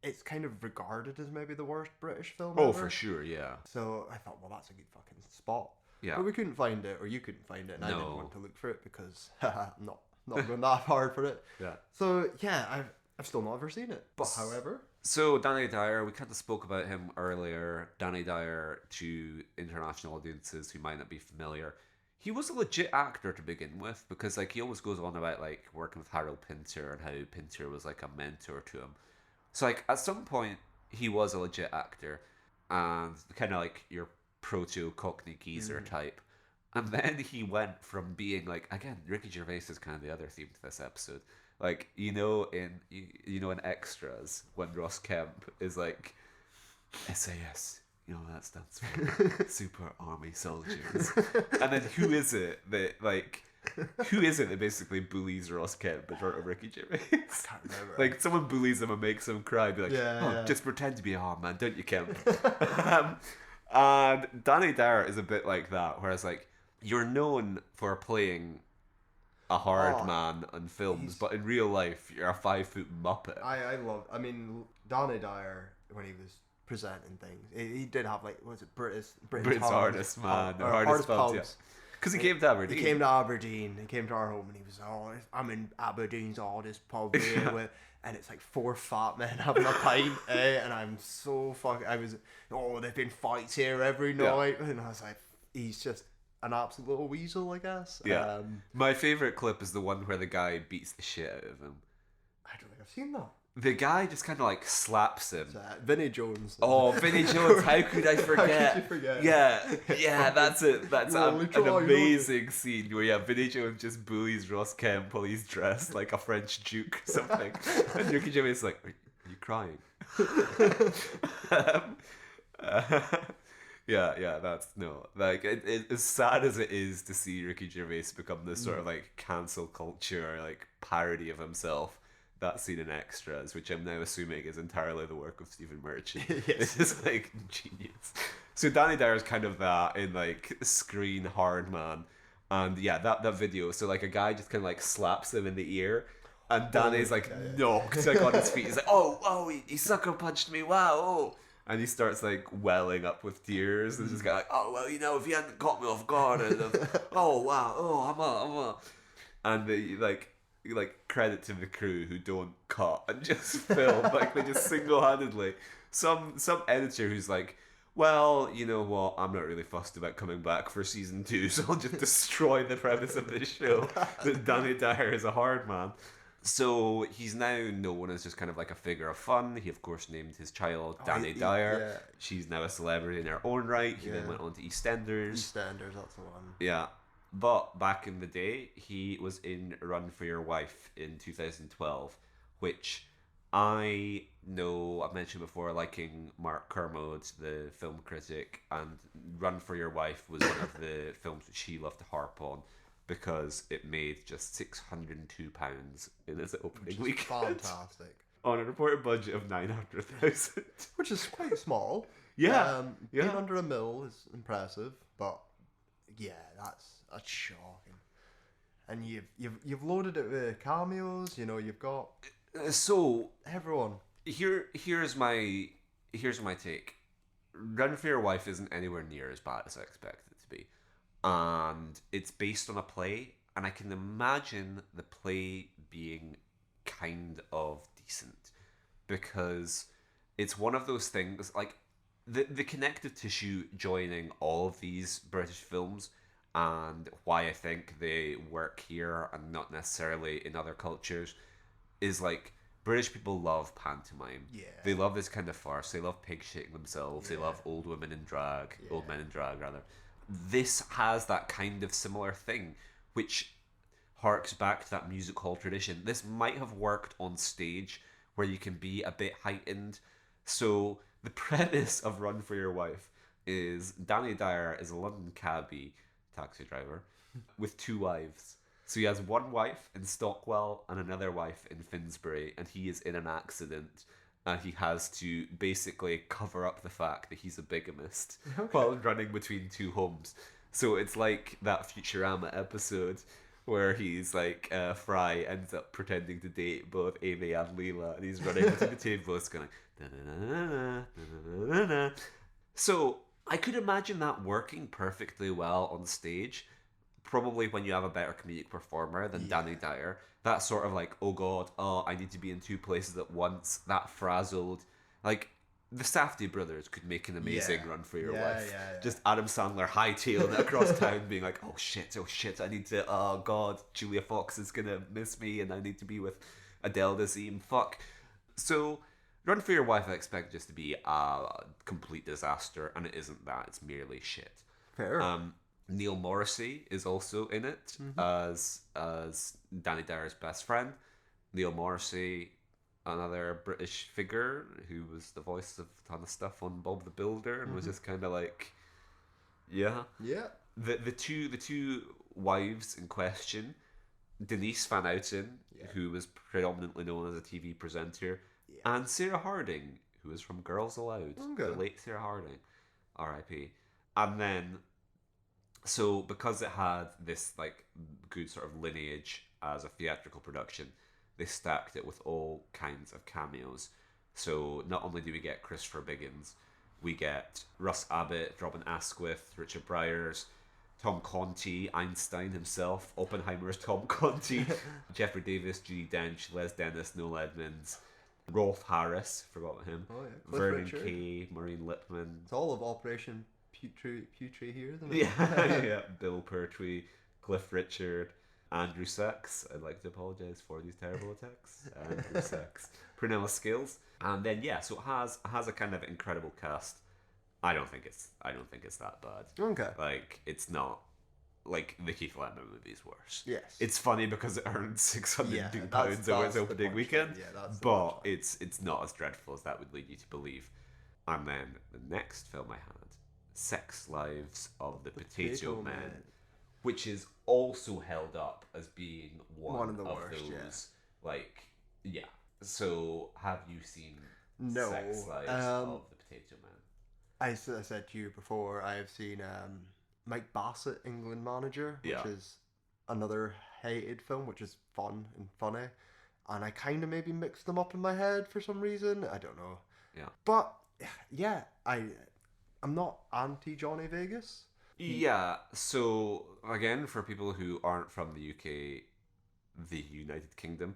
it's kind of regarded as maybe the worst British film ever. For sure, yeah. So I thought, well, that's a good fucking spot. Yeah. But we couldn't find it, or you couldn't find it, and I didn't No. want to look for it because I'm not going that hard for it. Yeah. So yeah, I've still not ever seen it. But however, so Danny Dyer, we kind of spoke about him earlier. Danny Dyer, to international audiences who might not be familiar, he was a legit actor to begin with, because like he always goes on about like working with Harold Pinter and how Pinter was like a mentor to him. So like at some point he was a legit actor and kind of like your proto Cockney geezer type. And then he went from being like, again, Ricky Gervais is kind of the other theme to this episode. Like, in Extras, when Ross Kemp is like, SAS, that stands for Super Army Soldiers. And then who is it that basically bullies Ross Kemp in front of Ricky Gervais? I can't remember. Like, someone bullies him and makes him cry, be like, just pretend to be a hard man, don't you, Kemp? And Danny Dyer is a bit like that, whereas like, you're known for playing a hard man on films, but in real life, you're a 5-foot muppet. I mean, Danny Dyer, when he was presenting things, he did have like, what was it, Britain's Hardest Man, or Hardest Pubs, yeah. Because he came to Aberdeen. He came to our home, and he was, I'm in Aberdeen's hardest pub here, and it's like 4 fat men having a pint, and I'm so there've been fights here every night, and I was like, he's just an absolute little weasel, I guess. Yeah. My favourite clip is the one where the guy beats the shit out of him. I don't think I've seen that. The guy just kind of like slaps him. Vinnie Jones. Oh, Vinnie Jones! How could I forget? How could you forget? Yeah, that's it. That's an amazing scene where Vinnie Jones just bullies Ross Kemp while he's dressed like a French duke or something, and Ricky Gervais is like, "Are you crying?" Yeah, that's like it, as sad as it is to see Ricky Gervais become this sort of like cancel culture like parody of himself. That scene in Extras, which I'm now assuming is entirely the work of Stephen Merchant, yes. is like genius. So Danny Dyer is kind of that in like screen hard man, and that video. So like a guy just kind of like slaps him in the ear, and Danny's like knocked like on his feet. He's like, oh, he sucker punched me. Wow. Oh. And he starts like welling up with tears, and just kind of like, oh well, if you hadn't caught me off guard, oh wow, I'm a, and they like credit to the crew who don't cut and just film, like they just single-handedly. Some editor who's like, well, you know what, I'm not really fussed about coming back for season 2, so I'll just destroy the premise of this show that Danny Dyer is a hard man. So he's now known as just kind of like a figure of fun. He of course named his child Danny Dyer. Yeah. She's now a celebrity in her own right. He then went on to EastEnders. EastEnders, that's the one. Yeah. But back in the day, he was in Run for Your Wife in 2012, which I know I've mentioned before liking Mark Kermode, the film critic, and Run for Your Wife was one of the films that she loved to harp on because it made just £602 in its opening weekend. Fantastic. On a reported budget of 900,000. Which is quite small. Yeah. Being under a mil is impressive, but yeah, that's shocking. And you've loaded it with cameos. You've got So everyone. here's my take. Run for Your Wife isn't anywhere near as bad as I expected it to be, and it's based on a play, and I can imagine the play being kind of decent because it's one of those things like the connective tissue joining all of these British films and why I think they work here and not necessarily in other cultures is like British people love pantomime. Yeah. They love this kind of farce. They love pig shitting themselves. They Yeah. love old women in drag, Yeah. old men in drag rather. This has that kind of similar thing, which harks back to that music hall tradition. This might have worked on stage where you can be a bit heightened. So the premise of Run for Your Wife is Danny Dyer is a London cabbie, taxi driver, with two wives. So he has one wife in Stockwell and another wife in Finsbury, and he is in an accident. And he has to basically cover up the fact that he's a bigamist while running between two homes. So it's like that Futurama episode where he's like, Fry ends up pretending to date both Amy and Leela, and he's running between the two both going, da-da-da-da-da, da-da-da-da-da. So I could imagine that working perfectly well on stage. Probably when you have a better comedic performer than Danny Dyer, that sort of like, oh god, I need to be in two places at once, that frazzled, like the Safdie brothers could make an amazing Run for Your Wife. Yeah. Just Adam Sandler hightailing it across town, being like, oh shit, I need to, oh god, Julia Fox is gonna miss me, and I need to be with Adele Dazeem. Fuck. So Run for Your Wife, I expect just to be a complete disaster, and it isn't that. It's merely shit. Fair. Neil Morrissey is also in it as Danny Dyer's best friend. Neil Morrissey, another British figure who was the voice of a ton of stuff on Bob the Builder and was just kind of like, yeah. The two wives in question, Denise Van Outen, who was predominantly known as a TV presenter, and Sarah Harding, who was from Girls Aloud, the late Sarah Harding, R.I.P. And then, so because it had this like good sort of lineage as a theatrical production, they stacked it with all kinds of cameos. So not only do we get Christopher Biggins, we get Russ Abbott, Robin Asquith, Richard Bryars, Tom Conti, Einstein himself, Oppenheimer's Tom Conti, Jeffrey Davis, Judi Dench, Les Dennis, Noel Edmonds, Rolf Harris, forgot about him, Vernon Richard. Kay, Maureen Lipman. It's all of Operation Putri here, isn't it? Yeah. Bill Pertwee, Cliff Richard, Andrew Sachs. I'd like to apologise for these terrible attacks. Andrew Sachs, Prunella Scales, and then so it has a kind of incredible cast. I don't think it's that bad. Okay. Like it's not like the Keith Lemon movie's worse. Yes. It's funny because it earned £602 that's over its the opening punchline. weekend. Yeah, that's the but punchline. it's not as dreadful as that would lead you to believe. And then the next film I had, Sex Lives of the Potato Man, which is also held up as being one of the worst, those. So have you seen Sex Lives of the Potato Man? As I said to you before, I have seen Mike Bassett, England Manager, which is another hated film, which is fun and funny. And I kind of maybe mixed them up in my head for some reason. I don't know. Yeah. But, yeah, I'm not anti-Johnny Vegas. Yeah, so again, for people who aren't from the UK, the United Kingdom,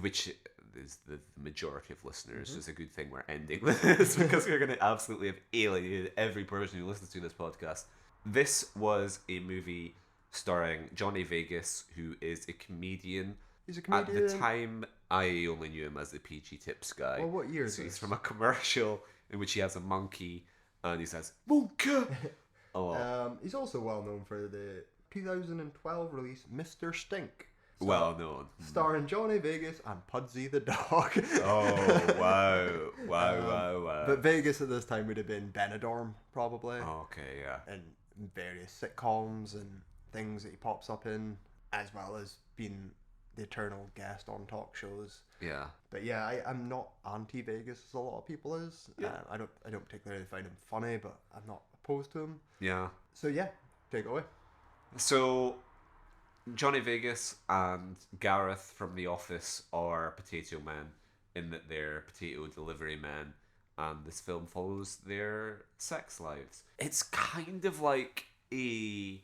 which is the majority of listeners, is a good thing we're ending this because we're going to absolutely have alienated every person who listens to this podcast. This was a movie starring Johnny Vegas, who is a comedian. He's a comedian. At the time, I only knew him as the PG Tips guy. Well, what year is So this? he's from a commercial in which he has a monkey and he says, "Monkey!" a lot. He's also well known for the 2012 release Mr. Stink. well known. Starring Johnny Vegas and Pudsey the dog. Oh, wow. But Vegas at this time would have been Benidorm, probably. Okay, yeah. And various sitcoms and things that he pops up in, as well as being the eternal guest on talk shows. Yeah. But yeah, I'm not anti-Vegas as a lot of people is. Yeah. I don't particularly find him funny, but I'm not opposed to him. Yeah. So yeah, take it away. So, Johnny Vegas and Gareth from The Office are potato men, in that they're potato delivery men, and this film follows their sex lives. It's kind of like a...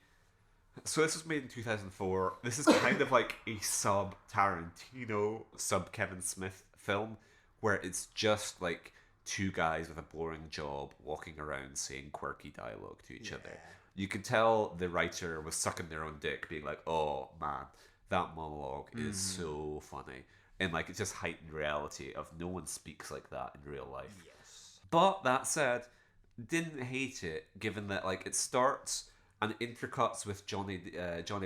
So this was made in 2004. This is kind of like a sub-Tarantino, sub-Kevin Smith film, where it's just like two guys with a boring job walking around saying quirky dialogue to each other. You could tell the writer was sucking their own dick, being like, oh man, that monologue is so funny. And like, it's just heightened reality of no one speaks like that in real life. Yes. But that said, didn't hate it, given that like it starts and intercuts with Johnny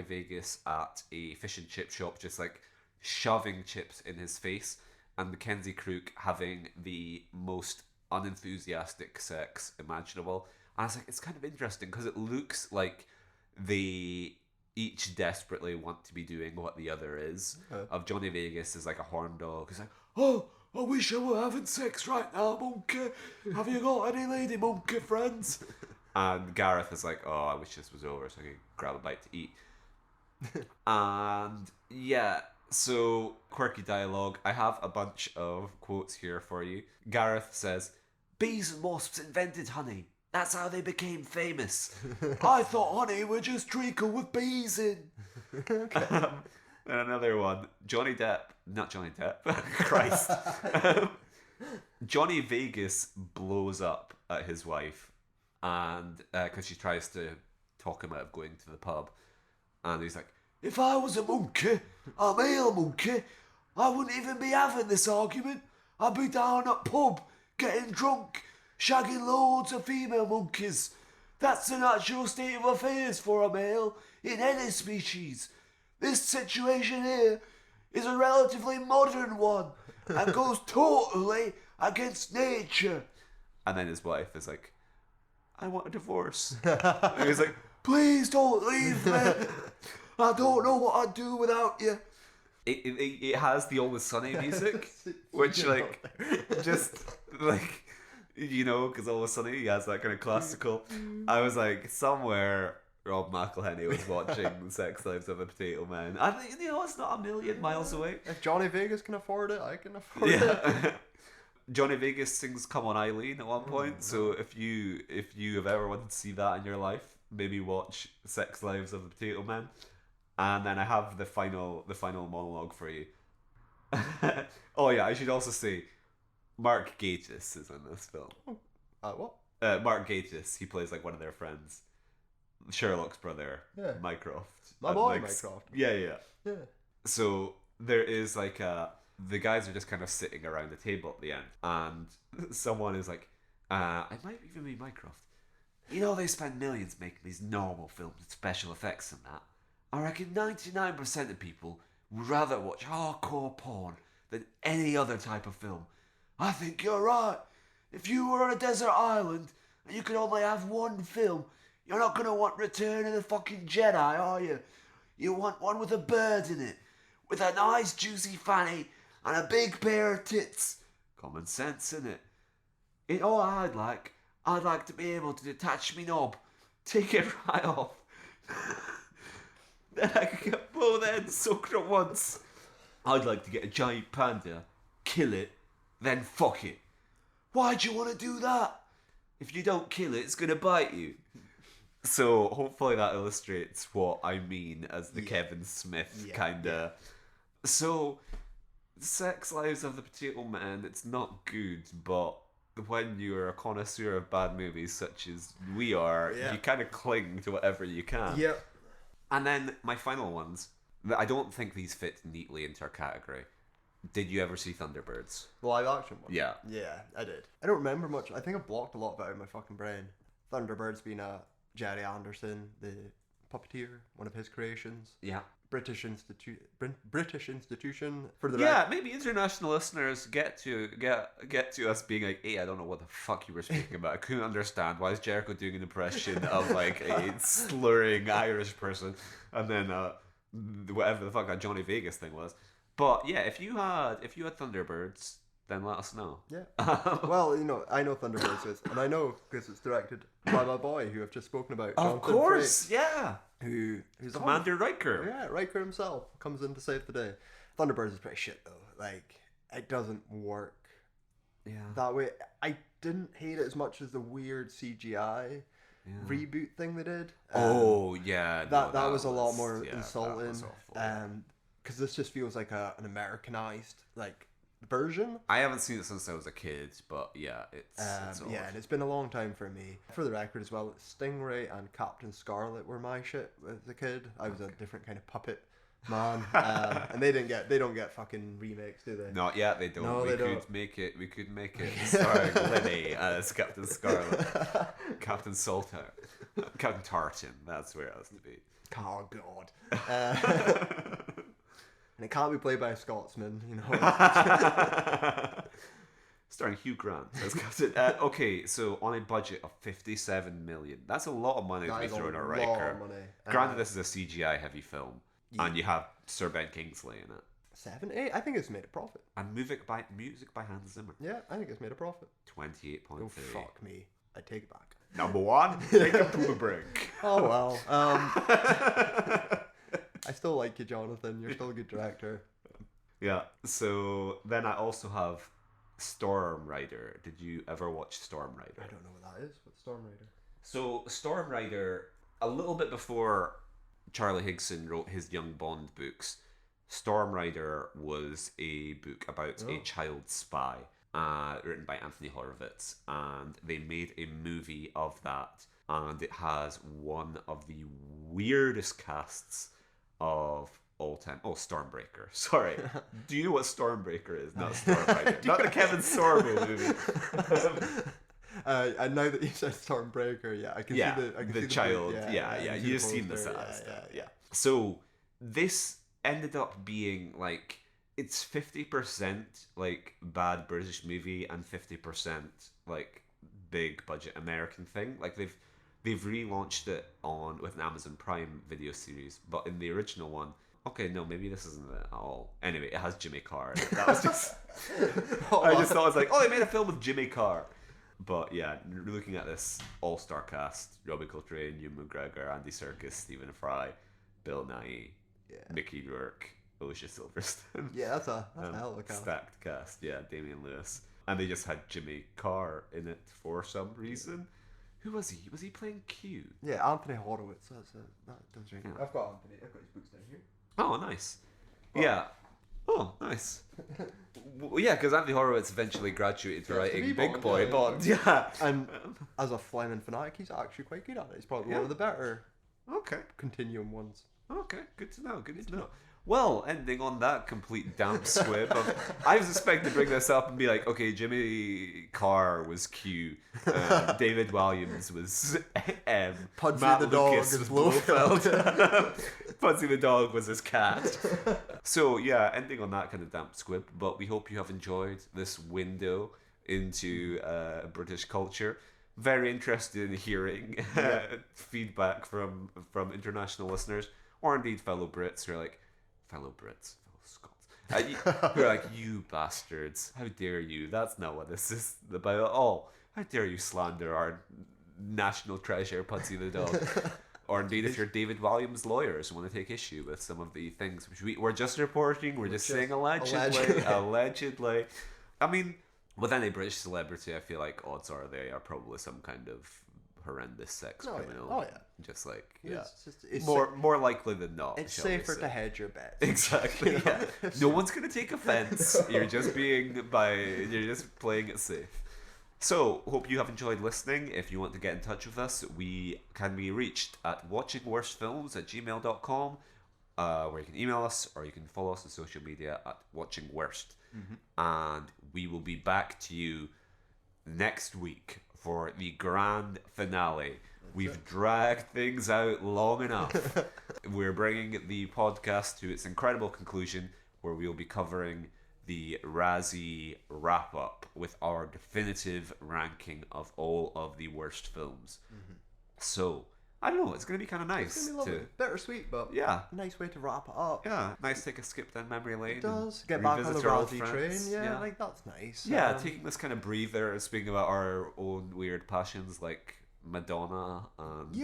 Vegas at a fish and chip shop, just like shoving chips in his face, and Mackenzie Crook having the most unenthusiastic sex imaginable. And I was like, it's kind of interesting because it looks like they each desperately want to be doing what the other is. Of Johnny Vegas is like a horn dog. He's like, oh, I wish I were having sex right now, monkey. Have you got any lady monkey friends? And Gareth is like, oh, I wish this was over so I could grab a bite to eat. And yeah, so quirky dialogue. I have a bunch of quotes here for you. Gareth says, bees and wasps invented honey. That's how they became famous. I thought honey would just treacle with bees in. And another one, not Johnny Depp, Christ. Johnny Vegas blows up at his wife, and because she tries to talk him out of going to the pub, and he's like, if I was a monkey, a male monkey, I wouldn't even be having this argument. I'd be down at pub, getting drunk, shagging loads of female monkeys. That's the natural state of affairs for a male in any species. This situation here is a relatively modern one and goes totally against nature. And then his wife is like, I want a divorce. And he's like, please don't leave me. I don't know what I'd do without you. It has the Always Sunny music, which like, just like, you know, because Always Sunny, he has that kind of classical. I was like, somewhere Rob McElhenney was watching The Sex Lives of a Potato Man. I think, you know, it's not a million miles away. If Johnny Vegas can afford it, I can afford it. Yeah. Johnny Vegas sings "Come On Eileen" at one point. So if you have ever wanted to see that in your life, maybe watch Sex Lives of the Potato Man. And then I have the final monologue for you. Oh yeah, I should also say Mark Gatiss is in this film. What? Mark Gatiss, he plays like one of their friends, Sherlock's brother, Mycroft. My boy, Mycroft. Yeah. So there is like the guys are just kind of sitting around the table at the end, and someone is like, it might even be Mycroft. You know, they spend millions making these normal films with special effects and that. I reckon 99% of people would rather watch hardcore porn than any other type of film. I think you're right. If you were on a desert island and you could only have one film, you're not going to want Return of the fucking Jedi, are you? You want one with a bird in it, with a nice juicy fanny and a big pair of tits. Common sense, innit? I'd like to be able to detach me knob, take it right off. Then I could get both ends sucked at once. I'd like to get a giant panda, kill it, then fuck it. Why'd you want to do that? If you don't kill it, it's going to bite you. So hopefully that illustrates what I mean as the Kevin Smith kind of... So, Sex Lives of the Potato Man, it's not good, but when you're a connoisseur of bad movies such as we are, you kind of cling to whatever you can. Yep. And then my final ones, I don't think these fit neatly into our category. Did you ever see Thunderbirds? The live action one? Yeah. Yeah, I did. I don't remember much. I think I blocked a lot of it out of my fucking brain. Thunderbirds being Jerry Anderson, the puppeteer, one of his creations. Yeah. British institution for the Yeah, maybe international listeners get to us being like, hey, I don't know what the fuck you were speaking about. I couldn't understand. Why is Jericho doing an impression of like a slurring Irish person? And then whatever the fuck that Johnny Vegas thing was. But yeah, if you had Thunderbirds, then let us know. Yeah. Well, I know Thunderbirds is, and I know because it's directed by my boy who I've just spoken about. Of course, yeah. Who's Commander Riker. Yeah, Riker himself comes in to save the day. Thunderbirds is pretty shit though. Like, it doesn't work. Yeah. That way, I didn't hate it as much as the weird CGI reboot thing they did. Yeah. That was a lot more insulting. Because this just feels like an Americanized version. I haven't seen it since I was a kid, but yeah, it's and it's been a long time for me. For the record as well, Stingray and Captain Scarlet were my shit as a kid. I was a different kind of puppet man, and they don't get fucking remakes, do they? Not yet, they don't. No, we could make it. Starring Lenny as Captain Scarlet, Captain Salter, Captain Tartan. That's where it has to be. Oh God. And it can't be played by a Scotsman, Starring Hugh Grant as Captain. Okay, so on a budget of 57 million, that's a lot of money to be thrown at Riker. Granted, this is a CGI heavy film, and you have Sir Ben Kingsley in it. 7, 8? I think it's made a profit. And music by Hans Zimmer. Yeah, I think it's made a profit. 28.3. Oh fuck me! I take it back. Number 1, take it to the brink. Oh well. I still like you, Jonathan. You're still a good director. Yeah. So then I also have Storm Rider. Did you ever watch Storm Rider? I don't know what that is. What's Storm Rider? So Storm Rider, a little bit before Charlie Higson wrote his Young Bond books, Storm Rider was a book about a child spy, written by Anthony Horowitz, and they made a movie of that, and it has one of the weirdest casts of all time. Oh, Stormbreaker. Sorry. Do you know what Stormbreaker is? Not Stormbringer. Not the Kevin Sorbo movie. And now that you said Stormbreaker, I can see the child. You've seen the sad stuff. Yeah. So this ended up being like, it's 50% like bad British movie and 50% like big budget American thing. Like they've relaunched it with an Amazon Prime video series, but in the original one, okay, no, maybe this isn't it at all. Anyway, it has Jimmy Carr. That was just I just thought I was like, oh, they made a film with Jimmy Carr. But yeah, looking at this all-star cast: Robbie Coltrane, Ewan McGregor, Andy Serkis, Stephen Fry, Bill Nighy, Mickey Rourke, Alicia Silverstone. Yeah, that's a hell of a cast. Stacked cast. Yeah, Damian Lewis, and they just had Jimmy Carr in it for some reason. Who was he? Was he playing Q? Yeah, Anthony Horowitz. That does ring. I've got Anthony. I've got his books down here. Oh, nice. Yeah. Oh, nice. Well, yeah, because Anthony Horowitz eventually graduated to writing Big Boy Bond. Yeah. And as a Fleming fanatic, he's actually quite good at it. He's probably one of the better Continuum ones. Okay, good to know. Good to know. Well, ending on that complete damp squib I was expecting to bring this up and be like, okay, Jimmy Carr was Q, David Walliams was M, Pudsey Matt the dog Lucas is was Blofeld. Pudsey the dog was his cat. So yeah, ending on that kind of damp squib, but we hope you have enjoyed this window into British culture. Very interested in hearing feedback from international listeners, or indeed fellow Brits who are like, fellow Scots, who are like, you bastards, how dare you, that's not what this is about at all, how dare you slander our national treasure Pudsey the dog. Or indeed if you're David Walliams' lawyers and want to take issue with some of the things which we're just reporting, we're just saying allegedly. I mean, with any British celebrity, I feel like odds are they are probably some kind of horrendous sex criminal. Oh yeah. Just like it's more likely than not. It's safer to hedge your bets. Exactly. Yeah. No one's gonna take offense. You're just playing it safe. So, hope you have enjoyed listening. If you want to get in touch with us, we can be reached at watchingworstfilms@gmail.com, where you can email us or you can follow us on social media at watchingworst. And we will be back to you next week for the grand finale We've dragged things out long enough. We're bringing the podcast to its incredible conclusion, where we'll be covering the Razzie wrap-up with our definitive ranking of all of the worst films. So, I don't know, it's going to be kind of nice. It's going to be bittersweet, but yeah, nice way to wrap it up. Yeah, nice to take a skip down memory lane. It does. Get back on the our old Razzie train. friends. Yeah, like, that's nice. Yeah, taking this kind of breather, speaking about our own weird passions like Madonna and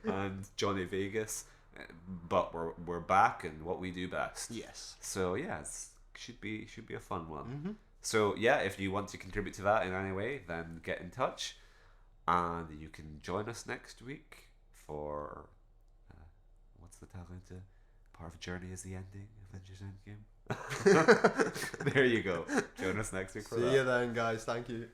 and Johnny Vegas, but we're back in what we do best. Yes. So yeah, should be a fun one. So yeah, if you want to contribute to that in any way, then get in touch, and you can join us next week for what's the tagline to "Part of a Journey is the ending." Avengers Endgame. There you go. Join us next week for that. See you then, guys. Thank you.